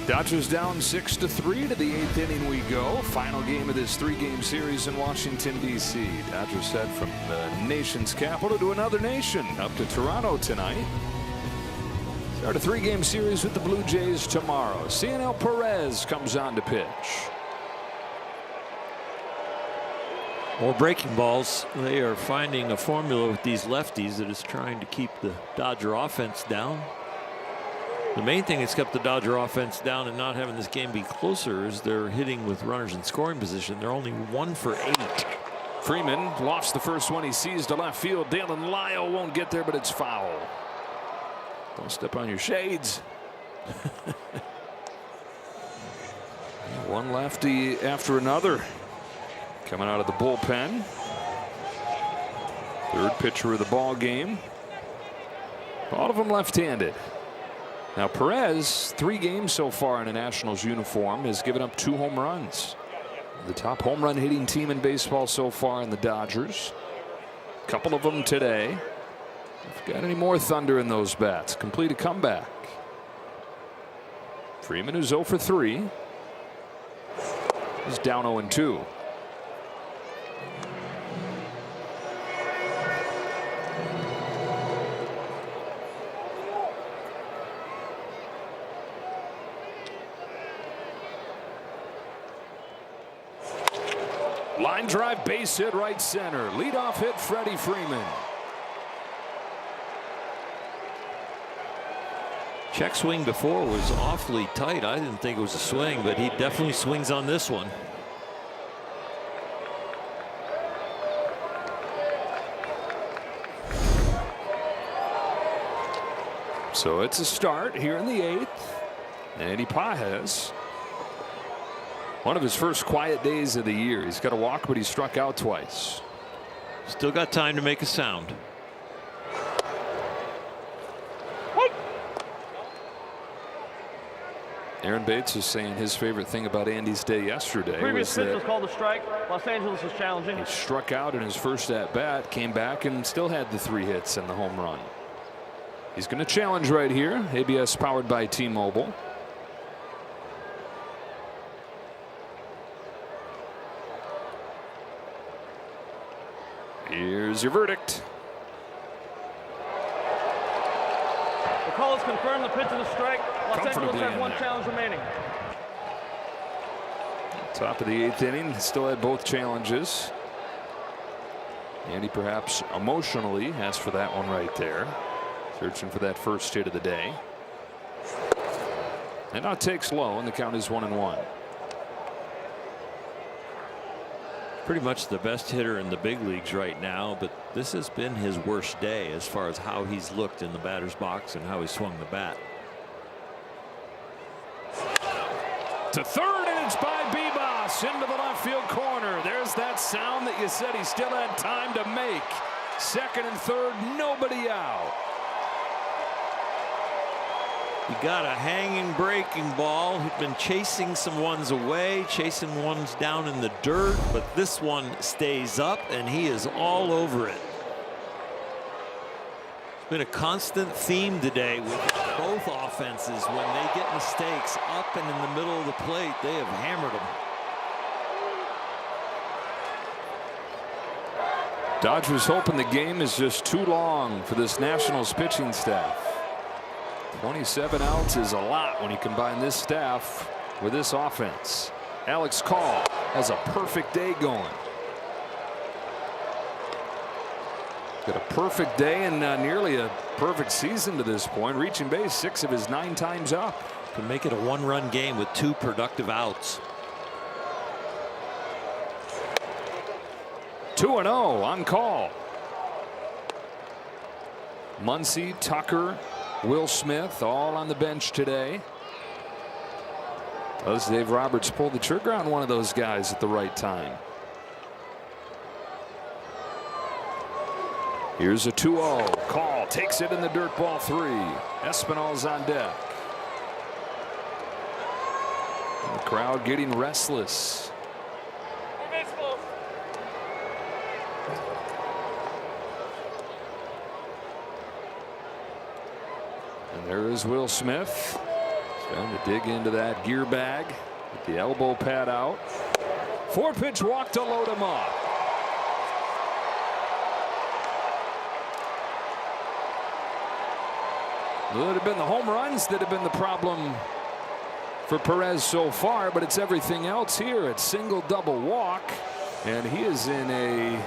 Dodgers down 6-3 to the 8th inning we go. Final game of this 3-game series in Washington, D.C. Dodgers head from the nation's capital to another nation up to Toronto tonight. Start a 3-game series with the Blue Jays tomorrow. Cionel Perez comes on to pitch. More breaking balls. They are finding a formula with these lefties that is trying to keep the Dodger offense down. The main thing that's kept the Dodger offense down and not having this game be closer is they're hitting with runners in scoring position. They're only 1 for 8. Freeman lofts the first one he sees to left field. Dalen Lyle won't get there, but it's foul. Don't step on your shades. One lefty after another coming out of the bullpen. Third pitcher of the ball game. All of them left-handed. Now Perez, 3 games so far in a Nationals uniform, has given up 2 home runs. The top home run hitting team in baseball so far in the Dodgers. A couple of them today. If you got any more thunder in those bats, complete a comeback. Freeman, who's 0 for 3, is down 0-2. Line drive, base hit, right center. Leadoff hit, Freddie Freeman. Check swing before was awfully tight. I didn't think it was a swing, but he definitely swings on this one. So it's a start here in the 8th. Andy Pages, one of his first quiet days of the year. He's got a walk, but he struck out twice. Still got time to make a sound. Aaron Bates is saying his favorite thing about Andy's day yesterday Previous was pitch was that called a strike. Los Angeles was challenging. he struck out in his first at bat, came back and still had the 3 hits and the home run. He's going to challenge right here. ABS powered by T-Mobile. Here's your verdict. The call has confirmed the pitch is a strike. Los Angeles Comfortably has in 1 there. challenge remaining. Top of the 8th inning, still had both challenges. And he perhaps emotionally has for that one right there. Searching for that first hit of the day. And now takes low, and the count is 1-1. Pretty much the best hitter in the big leagues right now, but this has been his worst day as far as how he's looked in the batter's box and how he swung the bat. To third, and it's by Bebas into the left field corner. There's that sound that you said he still had time to make. Second and third, nobody out. He got a hanging breaking ball. He'd been chasing some ones away, chasing ones down in the dirt, but this one stays up and he is all over it. It's been a constant theme today with both offenses. When they get mistakes up and in the middle of the plate, they have hammered them. Dodgers hoping the game is just too long for this Nationals pitching staff. 27 outs is a lot when you combine this staff with this offense. Alex Call has a perfect day going. Got a perfect day and nearly a perfect season to this point, reaching base 6 of his 9 times up. Can make it a 1-run game with 2 productive outs. 2-0 on Call. Muncy, Tucker, Will Smith all on the bench today. Does Dave Roberts pull the trigger on one of those guys at the right time? Here's a 2-0. Call takes it in the dirt, ball 3. Espinal's on deck. And the crowd getting restless. And there is Will Smith. He's trying to dig into that gear bag. Get the elbow pad out. 4-pitch walk to load him up. Well, it would have been the home runs that have been the problem for Perez so far, but it's everything else here. It's single, double walk, and he is in a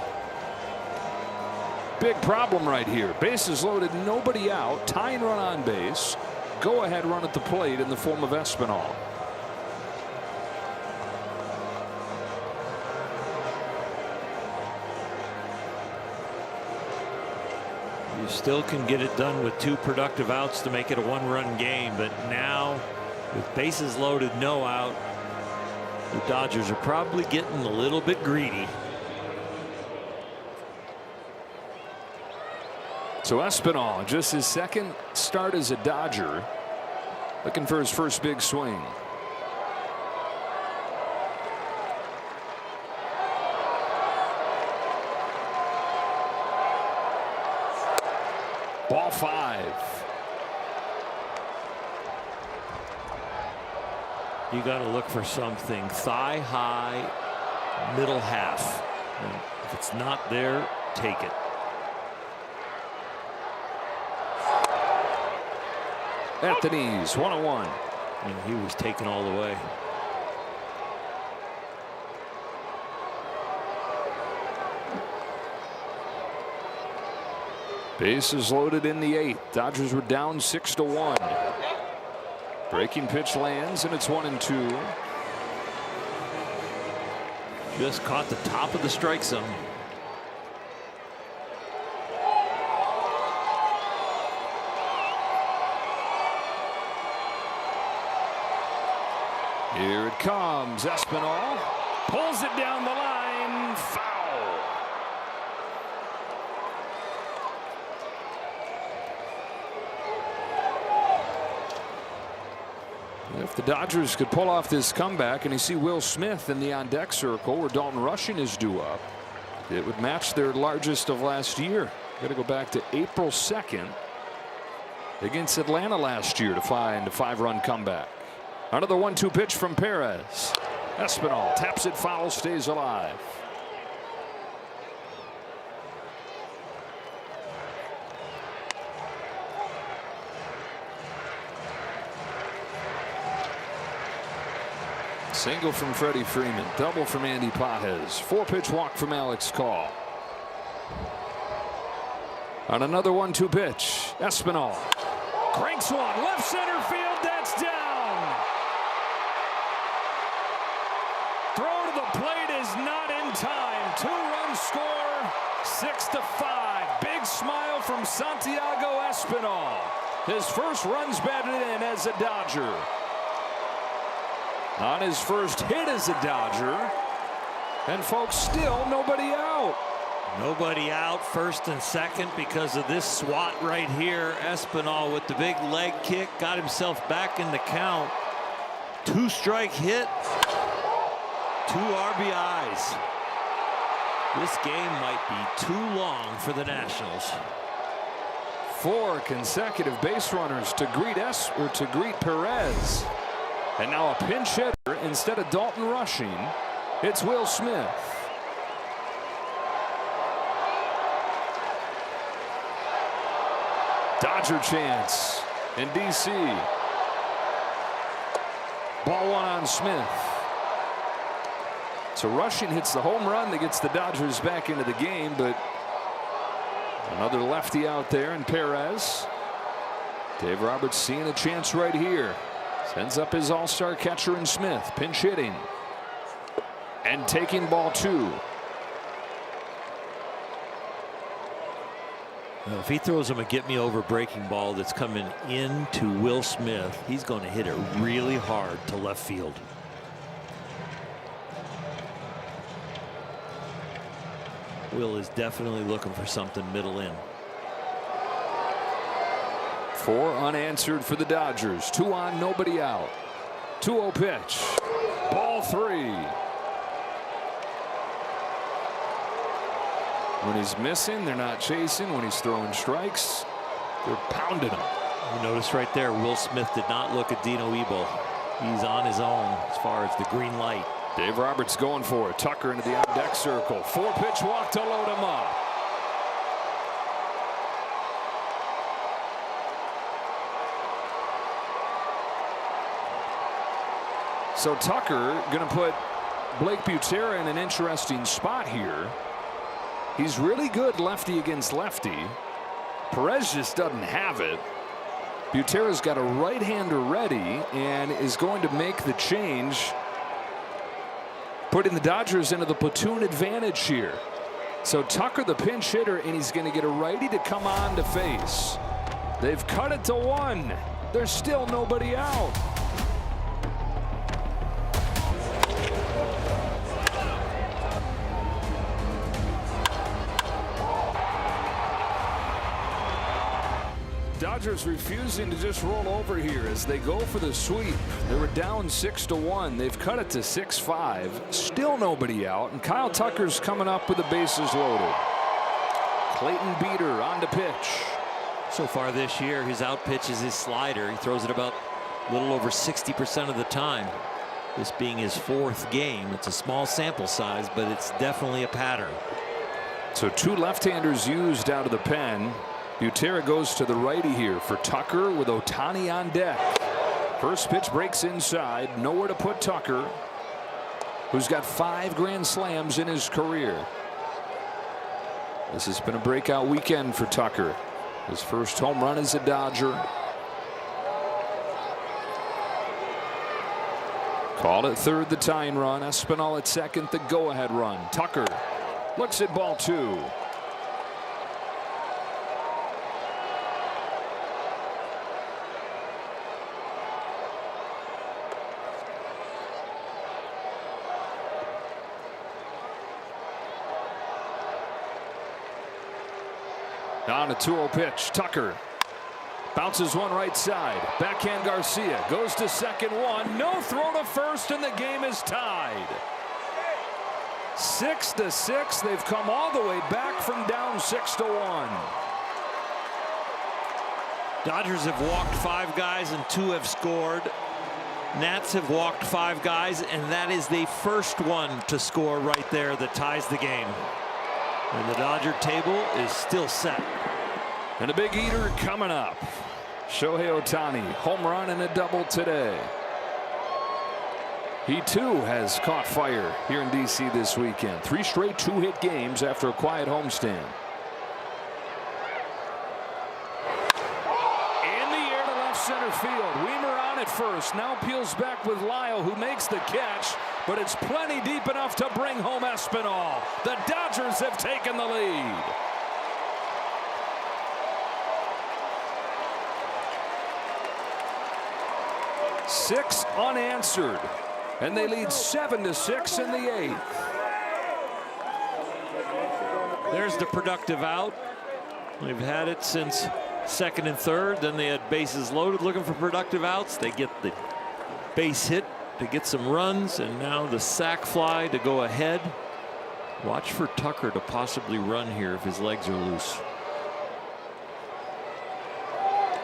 big problem right here. Bases loaded, nobody out, tying run on base, go ahead run at the plate in the form of Espinal. You still can get it done with 2 productive outs to make it a 1-run game, but now with bases loaded, no out, the Dodgers are probably getting a little bit greedy. So Espinal, just his second start as a Dodger, looking for his first big swing. Ball 5. You got to look for something thigh high, middle half. And if it's not there, take it. At the knees, 1-1. And he was taken all the way. Bases loaded in the 8th. Dodgers were down 6-1. Breaking pitch lands, and it's 1-2. Just caught the top of the strike zone. Here it comes. Espinal pulls it down the line. Foul. If the Dodgers could pull off this comeback, and you see Will Smith in the on-deck circle where Dalton Rushing is due up, it would match their largest of last year. Got to go back to April 2nd against Atlanta last year to find a 5-run comeback. Another 1-2 pitch from Perez. Espinal taps it foul, stays alive. Single from Freddie Freeman. Double from Andy Pages. 4-pitch walk from Alex Call. On another 1-2 pitch, Espinal cranks one left center field. That's down. Throw to the plate is not in time. 2-run score, 6-5. Big smile from Santiago Espinal. His first run's batted in as a Dodger. On his first hit as a Dodger. And folks, still nobody out. Nobody out, first and second, because of this swat right here. Espinal with the big leg kick got himself back in the count. 2-strike hit, 2 RBIs. This game might be too long for the Nationals. 4 consecutive base runners to greet Perez. And now a pinch hitter instead of Dalton rushing. It's Will Smith. Dodger chance in DC. Ball 1 on Smith. So rushing hits the home run that gets the Dodgers back into the game, but another lefty out there in Perez. Dave Roberts seeing a chance right here. Sends up his all-star catcher in Smith. Pinch hitting. And taking ball 2. Well, if he throws him a get-me-over breaking ball that's coming into Will Smith, he's going to hit it really hard to left field. Will is definitely looking for something middle in. 4 unanswered for the Dodgers. 2 on, nobody out. 2-0 pitch. Ball 3. When he's missing, they're not chasing. When he's throwing strikes, they're pounding him. You notice right there, Will Smith did not look at Dino Ebel. He's on his own as far as the green light. Dave Roberts going for it. Tucker into the on-deck circle. 4-pitch walk to load him up. So Tucker going to put Blake Butera in an interesting spot here. He's really good lefty against lefty. Perez just doesn't have it. Butera's got a right-hander ready and is going to make the change, putting the Dodgers into the platoon advantage here. So Tucker the pinch hitter, and he's going to get a righty to come on to face. They've cut it to 1. There's still nobody out. Dodgers refusing to just roll over here as they go for the sweep. They were down 6-1. They've cut it to 6-5. Still nobody out, and Kyle Tucker's coming up with the bases loaded. Clayton Beeter on to pitch. So far this year, his out pitch is his slider. He throws it about a little over 60% of the time. This being his 4th game, it's a small sample size, but it's definitely a pattern. So 2 left-handers used out of the pen. Butera goes to the righty here for Tucker with Ohtani on deck. First pitch breaks inside. Nowhere to put Tucker, who's got 5 grand slams in his career. This has been a breakout weekend for Tucker. His first home run as a Dodger. Called at third, the tying run. Espinal at second, the go-ahead run. Tucker looks at ball 2. On a 2-0 pitch. Tucker bounces one right side. Backhand Garcia goes to second. 1. No throw to first, and the game is tied. 6-6. They've come all the way back from down 6-1. Dodgers have walked 5 guys and 2 have scored. Nats have walked 5 guys, and that is the first one to score right there that ties the game. And the Dodger table is still set. And a big eater coming up. Shohei Ohtani, home run and a double today. He too has caught fire here in D.C. this weekend. 3 straight 2-hit games after a quiet homestand. In the air to left center field. Weimer on at first. Now peels back with Lyle, who makes the catch, but it's plenty deep enough to bring home Espinal. The Dodgers have taken the lead. Six unanswered, and they lead 7-6 in the 8th. There's the productive out. They've had it since 2nd and 3rd. Then they had bases loaded looking for productive outs. They get the base hit to get some runs, and now the sac fly to go ahead. Watch for Tucker to possibly run here if his legs are loose.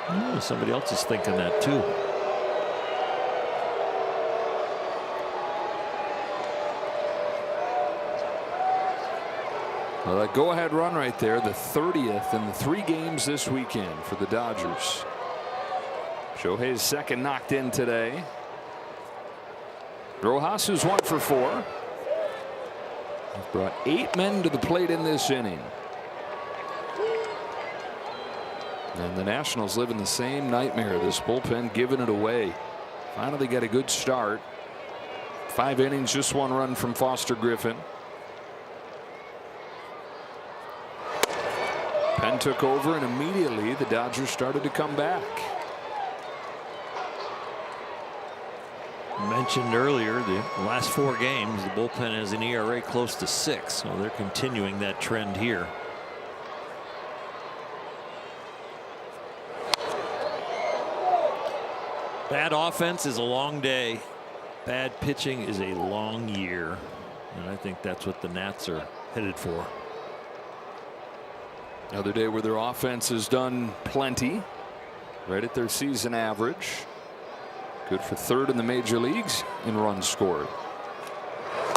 Oh, somebody else is thinking that too. Well, that go-ahead run right there, the 30th in the 3 games this weekend for the Dodgers. Shohei's second knocked in today. Rojas, who's 1 for 4. He's brought 8 men to the plate in this inning. And the Nationals live in the same nightmare. This bullpen giving it away. Finally got a good start. 5 innings, just 1 run from Foster Griffin. Penn took over, and immediately the Dodgers started to come back. Mentioned earlier, the last 4 games, the bullpen has an ERA close to 6, so they're continuing that trend here. Bad offense is a long day. Bad pitching is a long year, and I think that's what the Nats are headed for. Another day where their offense has done plenty, right at their season average. Good for 3rd in the major leagues in runs scored.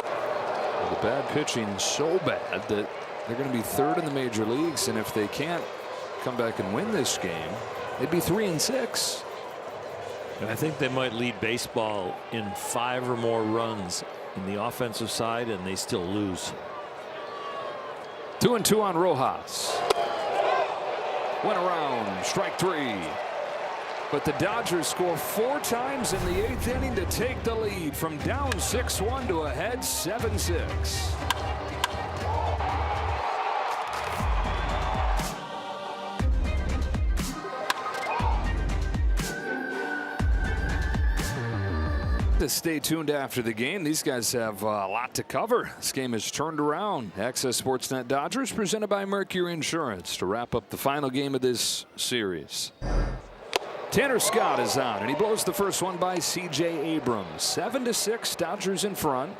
Well, the bad pitching so bad that they're going to be 3rd in the major leagues, and if they can't come back and win this game, they'd be 3-6. And I think they might lead baseball in 5 or more runs in the offensive side, and they still lose. 2-2 on Rojas. Went around, strike 3. But the Dodgers score 4 times in the 8th inning to take the lead from down 6-1 to ahead 7-6. To stay tuned after the game. These guys have a lot to cover. This game is turned around. Access Sportsnet Dodgers presented by Mercury Insurance to wrap up the final game of this series. Tanner Scott is on, and he blows the first one by C.J. Abrams. 7-6, Dodgers in front.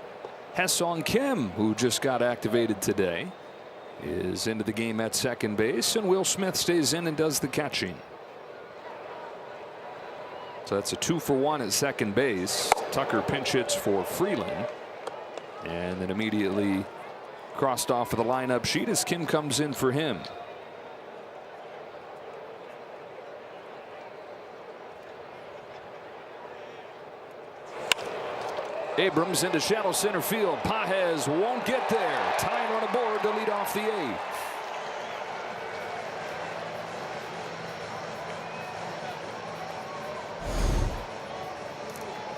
Ha-Seong Kim, who just got activated today, is into the game at second base, and Will Smith stays in and does the catching. So that's a 2-for-1 at second base. Tucker pinch hits for Freeland, and then immediately crossed off of the lineup sheet as Kim comes in for him. Abrams into shallow center field. Pages won't get there. Tying run aboard to lead off the 8th.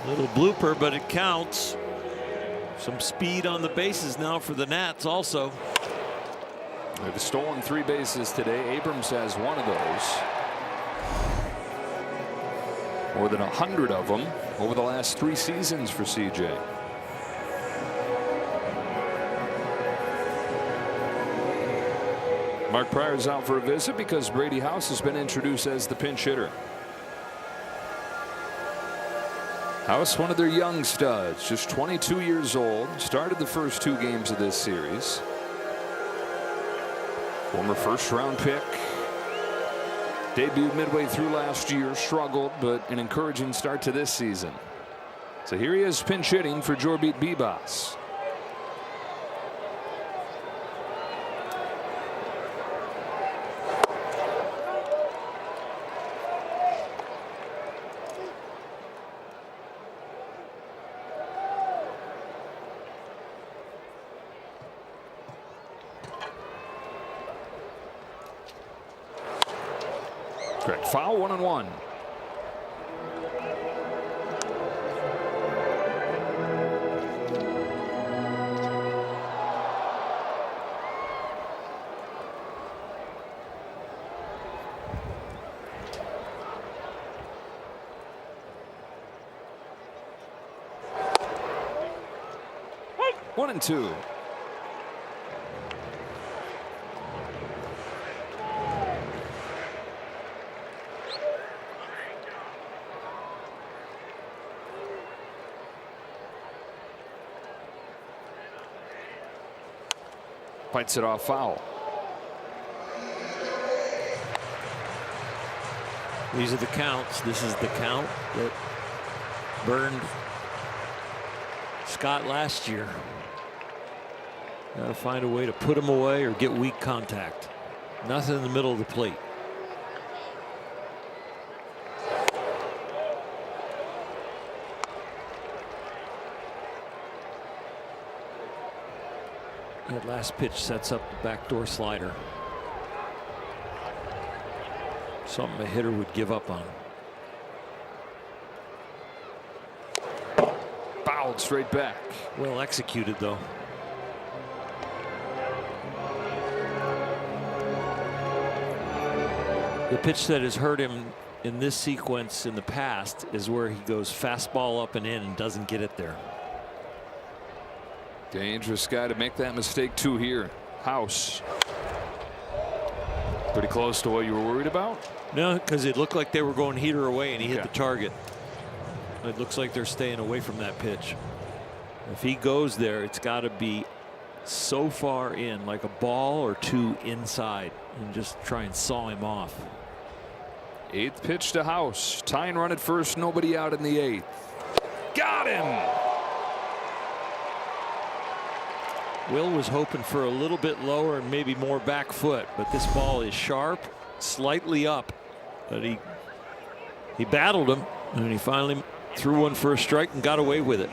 Little blooper, but it counts. Some speed on the bases now for the Nats also. They've stolen 3 bases today. Abrams has 1 of those. More than 100 of them over the last 3 seasons for CJ. Mark Pryor's out for a visit because Brady House has been introduced as the pinch hitter. House, one of their young studs, just 22 years old, started the first 2 games of this series. Former first-round pick. Debuted midway through last year, struggled, but an encouraging start to this season. So here he is pinch hitting for Jorbit Bibas. correct. Foul, 1-1. One and two. Fights it off, foul. These are the counts. This is the count that burned Scott last year. Got to find a way to put him away or get weak contact. Nothing in the middle of the plate. That last pitch sets up the backdoor slider. Something a hitter would give up on. Fouled straight back. Well executed, though. The pitch that has hurt him in this sequence in the past is where he goes fastball up and in and doesn't get it there. Dangerous guy to make that mistake too here. House. Pretty close to what you were worried about? No, because it looked like they were going heater away and he hit the target. It looks like they're staying away from that pitch. If he goes there, it's got to be so far in, like a ball or two inside, and just try and saw him off. 8th pitch to House. Tying run at first, nobody out in the 8th. Got him! Will was hoping for a little bit lower and maybe more back foot, but this ball is sharp, slightly up. But he battled him, and he finally threw one for a strike and got away with it.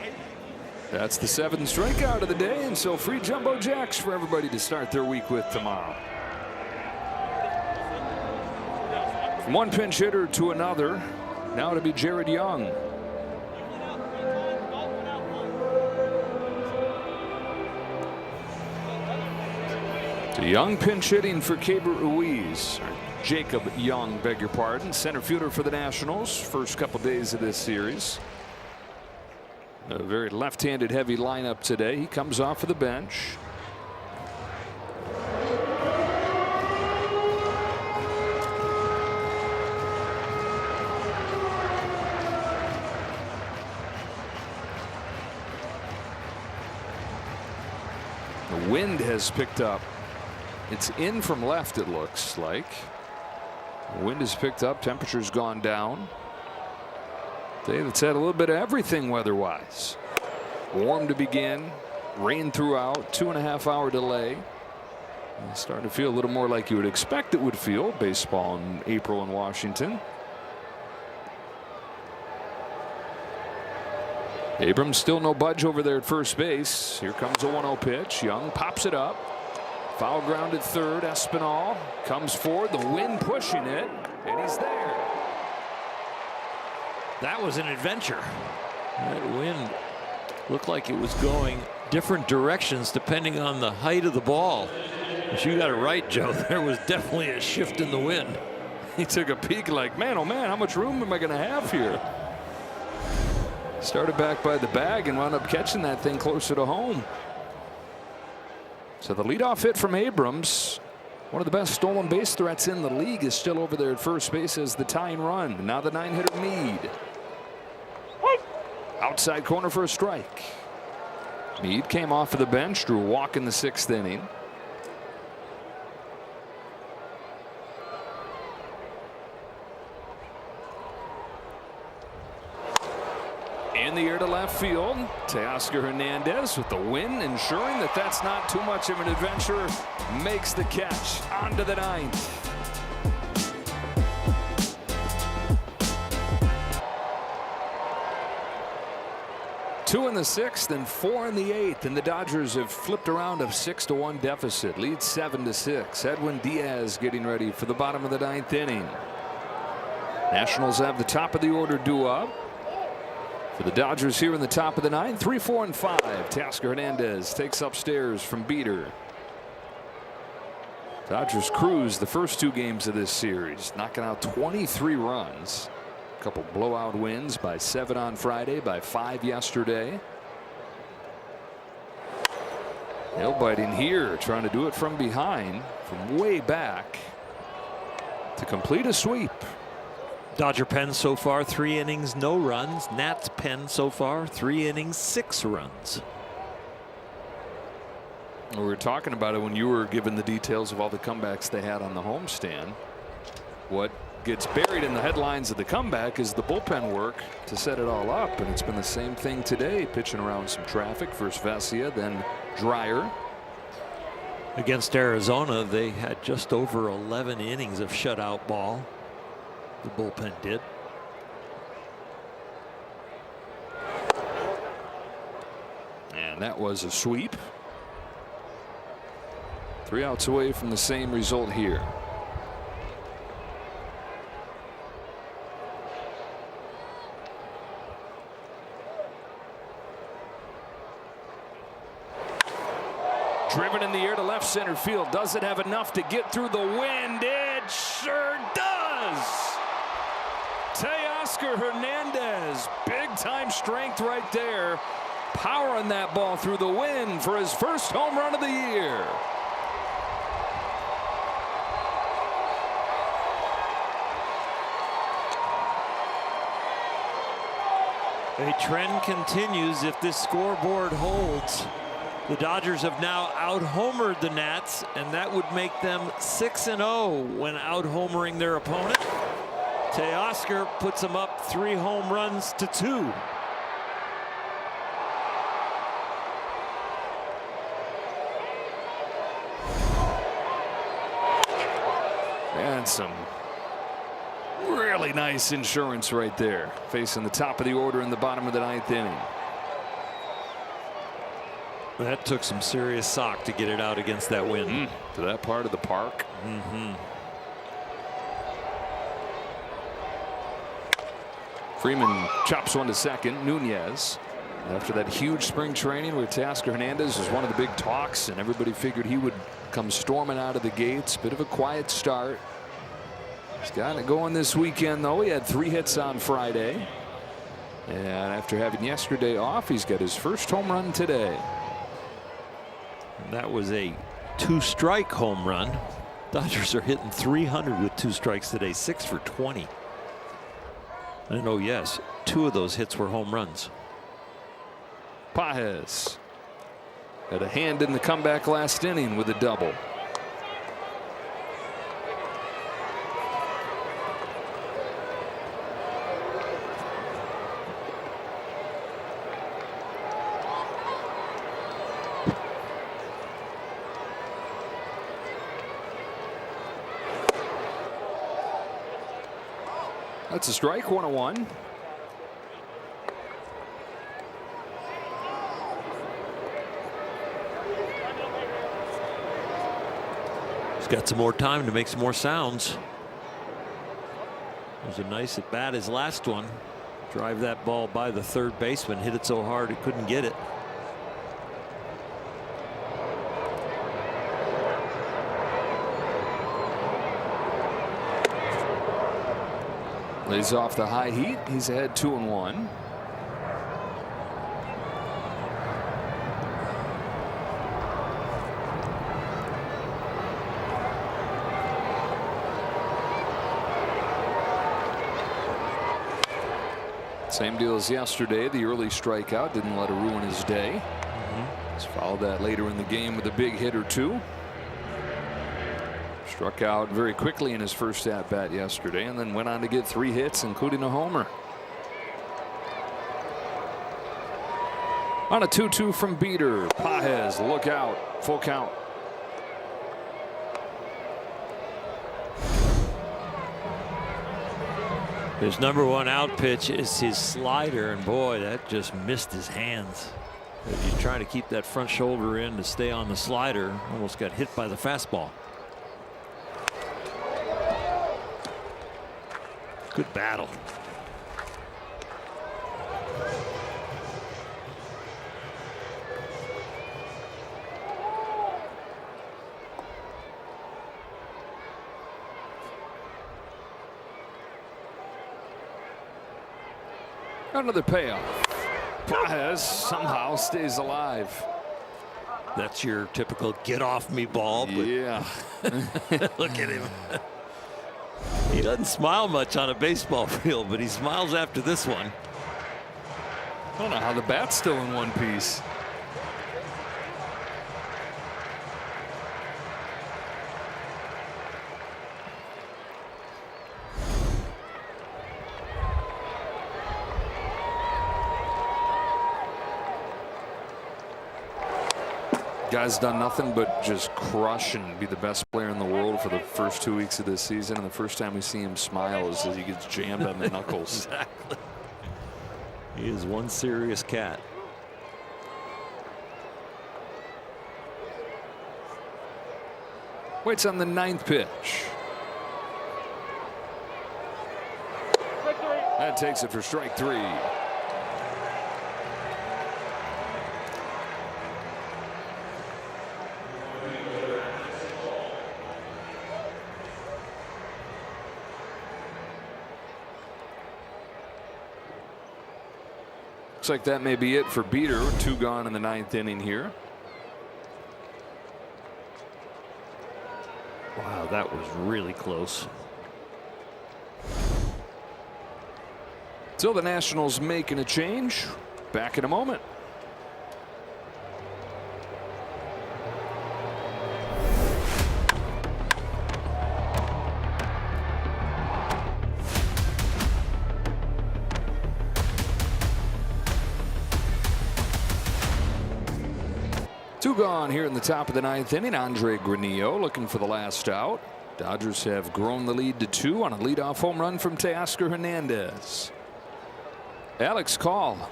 That's the 7th strikeout of the day, and so free jumbo jacks for everybody to start their week with tomorrow. From one pinch hitter to another, now to be Jared Young. The Young pinch hitting for Keibert Ruiz. Jacob Young, beg your pardon. Center fielder for the Nationals. First couple days of this series. A very left-handed heavy lineup today. He comes off of the bench. The wind has picked up. It's in from left, it looks like. The wind has picked up. Temperature's gone down. Day that's had a little bit of everything weather-wise. Warm to begin. Rain throughout. 2.5-hour delay. It's starting to feel a little more like you would expect it would feel. Baseball in April in Washington. Abrams still no budge over there at first base. Here comes a 1-0 pitch. Young pops it up. Foul ground at third. Espinal comes forward. The wind pushing it, and he's there. That was an adventure. That wind looked like it was going different directions depending on the height of the ball. But you got it right, Joe. There was definitely a shift in the wind. He took a peek like, man, oh man, how much room am I going to have here? Started back by the bag and wound up catching that thing closer to home. So the leadoff hit from Abrams, one of the best stolen base threats in the league, is still over there at first base as the tying run. Now the 9-hitter Meade. Outside corner for a strike. Meade came off of the bench, drew a walk in the 6th inning. In the air to left field. Teoscar Hernandez with the win, ensuring that that's not too much of an adventure. Makes the catch onto the 9th. Two in the 6th and 4 in the 8th, and the Dodgers have flipped around a 6-1 deficit. Lead 7-6. Edwin Diaz getting ready for the bottom of the 9th inning. Nationals have the top of the order due up. For the Dodgers here in the top of the 9th, 3, 4, and 5. Teoscar Hernandez takes upstairs from Beater. Dodgers cruised the first 2 games of this series, knocking out 23 runs. A couple blowout wins by 7 on Friday, by 5 yesterday. Nail biting here, trying to do it from behind, from way back to complete a sweep. Dodger pen so far 3 innings, no runs. Nats pen so far 3 innings, 6 runs. We were talking about it when you were given the details of all the comebacks they had on the homestand. What gets buried in the headlines of the comeback is the bullpen work to set it all up, and it's been the same thing today, pitching around some traffic. First Vesia, then Dreyer. Against Arizona, they had just over 11 innings of shutout ball. The bullpen did. And that was a sweep. 3 outs away from the same result here. Driven in the air to left center field. Does it have enough to get through the wind? It sure does. Teoscar Hernandez, big time strength right there, powering that ball through the wind for his first home run of the year. A trend continues if this scoreboard holds. The Dodgers have now out-homered the Nats, and that would make them 6-0 when out-homering their opponent. Teoscar puts them up 3 home runs to 2. And some really nice insurance right there, facing the top of the order in the bottom of the 9th inning. That took some serious sock to get it out against that wind. To that part of the park. Freeman chops one to second. Nunez, after that huge spring training with Teoscar Hernandez, was one of the big talks, and everybody figured he would come storming out of the gates. Bit of a quiet start. He's got it going this weekend, though. He had 3 hits on Friday, and after having yesterday off, he's got his first home run today. That was a 2-strike home run. Dodgers are hitting 300 with 2 strikes today, 6 for 20. And oh yes, 2 of those hits were home runs. Pages had a hand in the comeback last inning with a double. That's a strike, 1-1. He's got some more time to make some more sounds. It was a nice at bat, his last one. Drive that ball by the third baseman, hit it so hard he couldn't get it. Lays off the high heat. He's ahead 2-1. Same deal as yesterday. The early strikeout didn't let it ruin his day. He's followed that later in the game with a big hit or 2. Struck out very quickly in his first at bat yesterday, and then went on to get 3 hits, including a homer. On a 2-2 from Beater. Pages, look out, full count. His number 1 out pitch is his slider, and boy, that just missed his hands. He's trying to keep that front shoulder in to stay on the slider. Almost got hit by the fastball. Good battle. Another payoff. Paez somehow stays alive. That's your typical get off me ball. But yeah. look at him. He doesn't smile much on a baseball field, but he smiles after this one. I don't know how the bat's still in one piece. Guy's done nothing but just crush and be the best player in the world for the first 2 weeks of this season. And the first time we see him smile is as he gets jammed on the knuckles. Exactly. He is one serious cat. Waits on the 9th pitch. That takes it for strike 3. Looks like that may be it for Beater. 2 gone in the 9th inning here. Wow, that was really close. So the Nationals making a change. Back in a moment. Two gone here in the top of the 9th inning. Andre Granillo looking for the last out. Dodgers have grown the lead to 2 on a leadoff home run from Teoscar Hernandez. Alex Call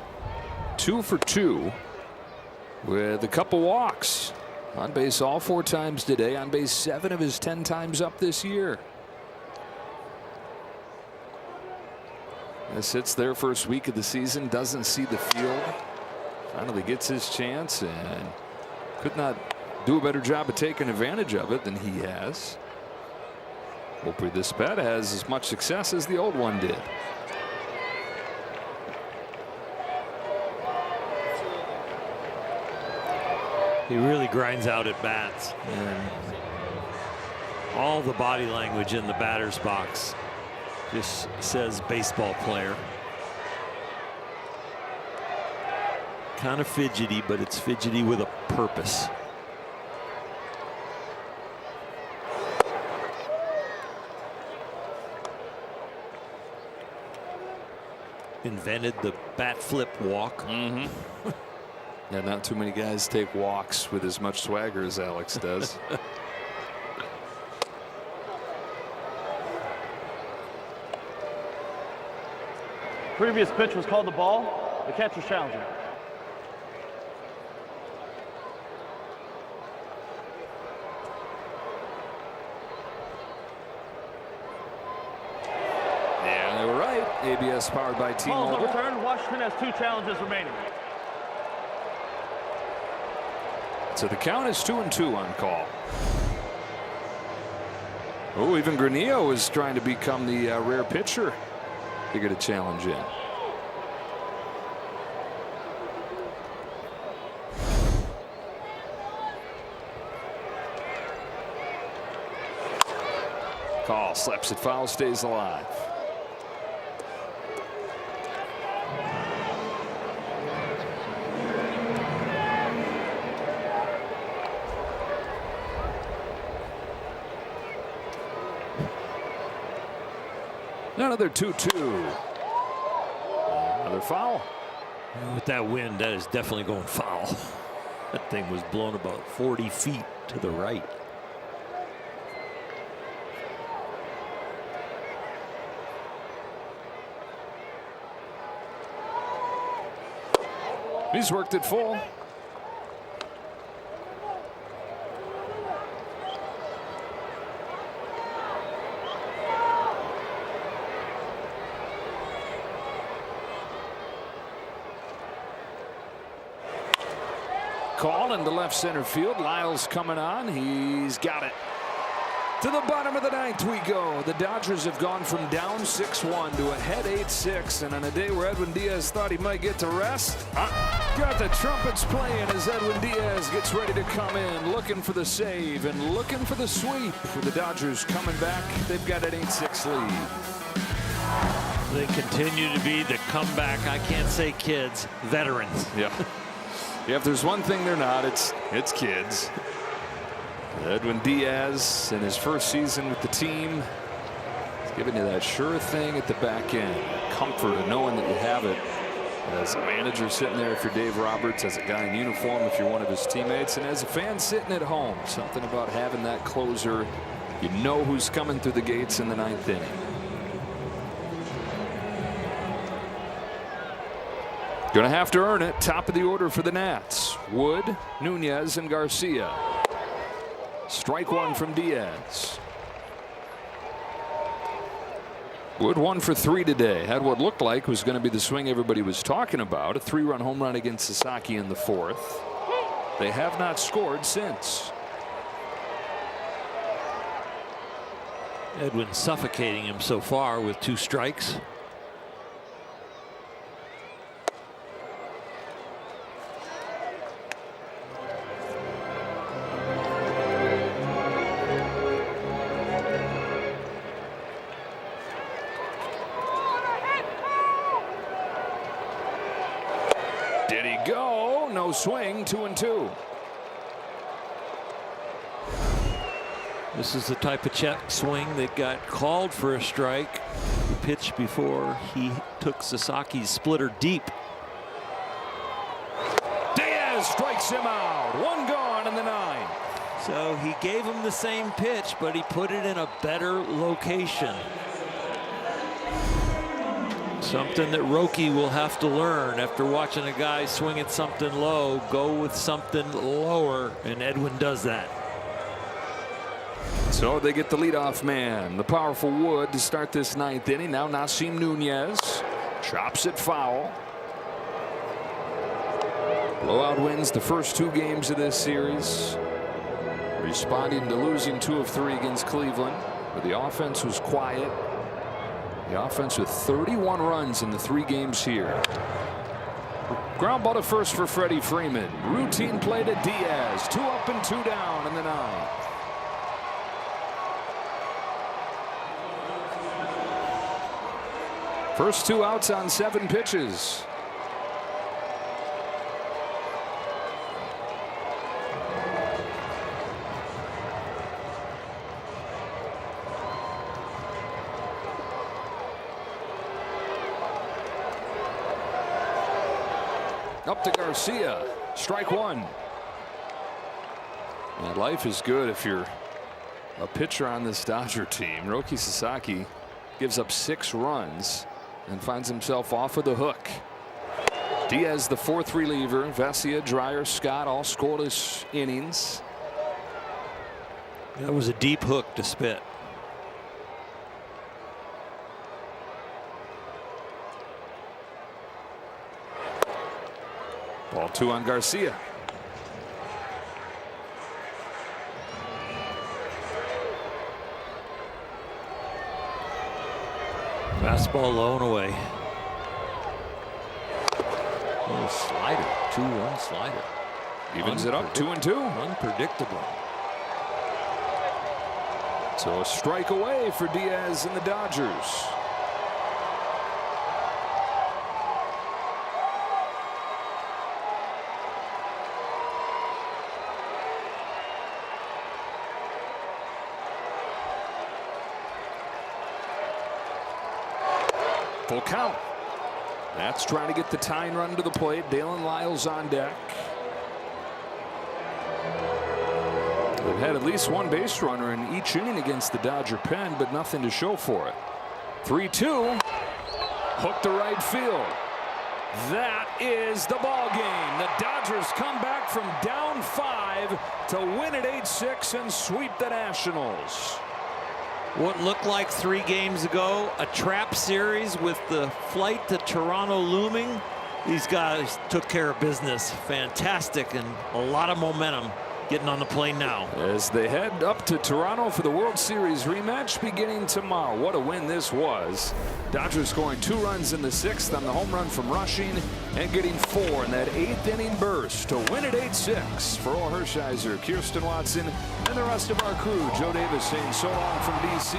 2 for 2 with a couple walks. On base all 4 times today. On base 7 of his 10 times up this year. This hits their first week of the season. Doesn't see the field. Finally gets his chance and could not do a better job of taking advantage of it than he has. Hopefully this bat has as much success as the old one did. He really grinds out at bats, and all the body language in the batter's box just says baseball player. Kind of fidgety, but it's fidgety with a purpose. Invented the bat flip walk. Yeah, not too many guys take walks with as much swagger as Alex does. Previous pitch was called the ball. The catcher's challenging. Yeah, they were right. ABS powered by Ball's T-Mobile. overturned. Washington has 2 challenges remaining. So the count is 2-2 on Call. Oh, even Granillo is trying to become the rare pitcher to get a challenge in. Call slaps it foul, stays alive. Another 2-2. Another foul. With that wind, that is definitely going foul. That thing was blown about 40 feet to the right. He's worked it full. call into left center field. Lyles coming on. He's got it. To the bottom of the ninth we go. The Dodgers have gone from down 6-1 to ahead 8-6. And on a day where Edwin Diaz thought he might get to rest, got the trumpets playing as Edwin Diaz gets ready to come in, looking for the save and looking for the sweep. With the Dodgers coming back, they've got an 8-6 lead. They continue to be the comeback, I can't say kids, veterans. Yeah. Yeah, if there's one thing they're not, it's kids. Edwin Diaz in his first season with the team, he's giving you that sure thing at the back end. Comfort of knowing that you have it. As a manager sitting there if you're Dave Roberts, as a guy in uniform if you're one of his teammates, and as a fan sitting at home. Something about having that closer. You know who's coming through the gates in the ninth inning. Going to have to earn it. Top of the order for the Nats. Wood, Nunez, and Garcia. Strike one from Diaz. Wood 1 for 3 today. Had what looked like was going to be the swing everybody was talking about. A 3-run home run against Sasaki in the 4th. They have not scored since. Edwin suffocating him so far with 2 strikes. Did he go? No swing. 2-2. This is the type of check swing that got called for a strike. The pitch before he took Sasaki's splitter deep. Diaz strikes him out. 1 gone in the 9th. So he gave him the same pitch, but he put it in a better location. Something that Roki will have to learn after watching a guy swing at something low, go with something lower, and Edwin does that. So they get the leadoff man, the powerful Wood, to start this 9th inning. Now Nasim Nunez chops it foul. Blowout wins the first 2 games of this series, responding to losing 2 of 3 against Cleveland, where the offense was quiet. The offense with 31 runs in the 3 games here. Ground ball to first for Freddie Freeman. Routine play to Diaz. 2 up and 2 down in the 9th. First 2 outs on 7 pitches. Up to Garcia. Strike 1. And life is good if you're a pitcher on this Dodger team. Roki Sasaki gives up 6 runs and finds himself off of the hook. Diaz, the 4th reliever. Vesia, Dreyer, Scott, all scoreless innings. That was a deep hook to spit. Ball 2 on Garcia. Fastball low and away. Little slider, 2-1 slider. Evens it up, 2-2. Unpredictable. So a strike away for Diaz and the Dodgers. Full count. That's trying to get the tying run to the plate. Dalen Lyles on deck. They've had at least 1 base runner in each inning against the Dodger pen, but nothing to show for it. 3-2. Hook to right field. That is the ball game. The Dodgers come back from down 5 to win at 8-6 and sweep the Nationals. What looked like 3 games ago, a trap series with the flight to Toronto looming. These guys took care of business. Fantastic, and a lot of momentum getting on the plane now. As they head up to Toronto for the World Series rematch beginning tomorrow. What a win this was. Dodgers scoring 2 runs in the 6th on the home run from Rushing and getting 4 in that 8th inning burst to win it 8-6. For Earl Hershiser, Kirsten Watson, and the rest of our crew, Joe Davis saying so long from D.C.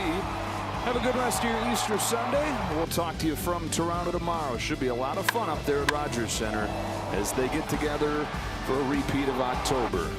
Have a good rest of your Easter Sunday. We'll talk to you from Toronto tomorrow. Should be a lot of fun up there at Rogers Center as they get together for a repeat of October.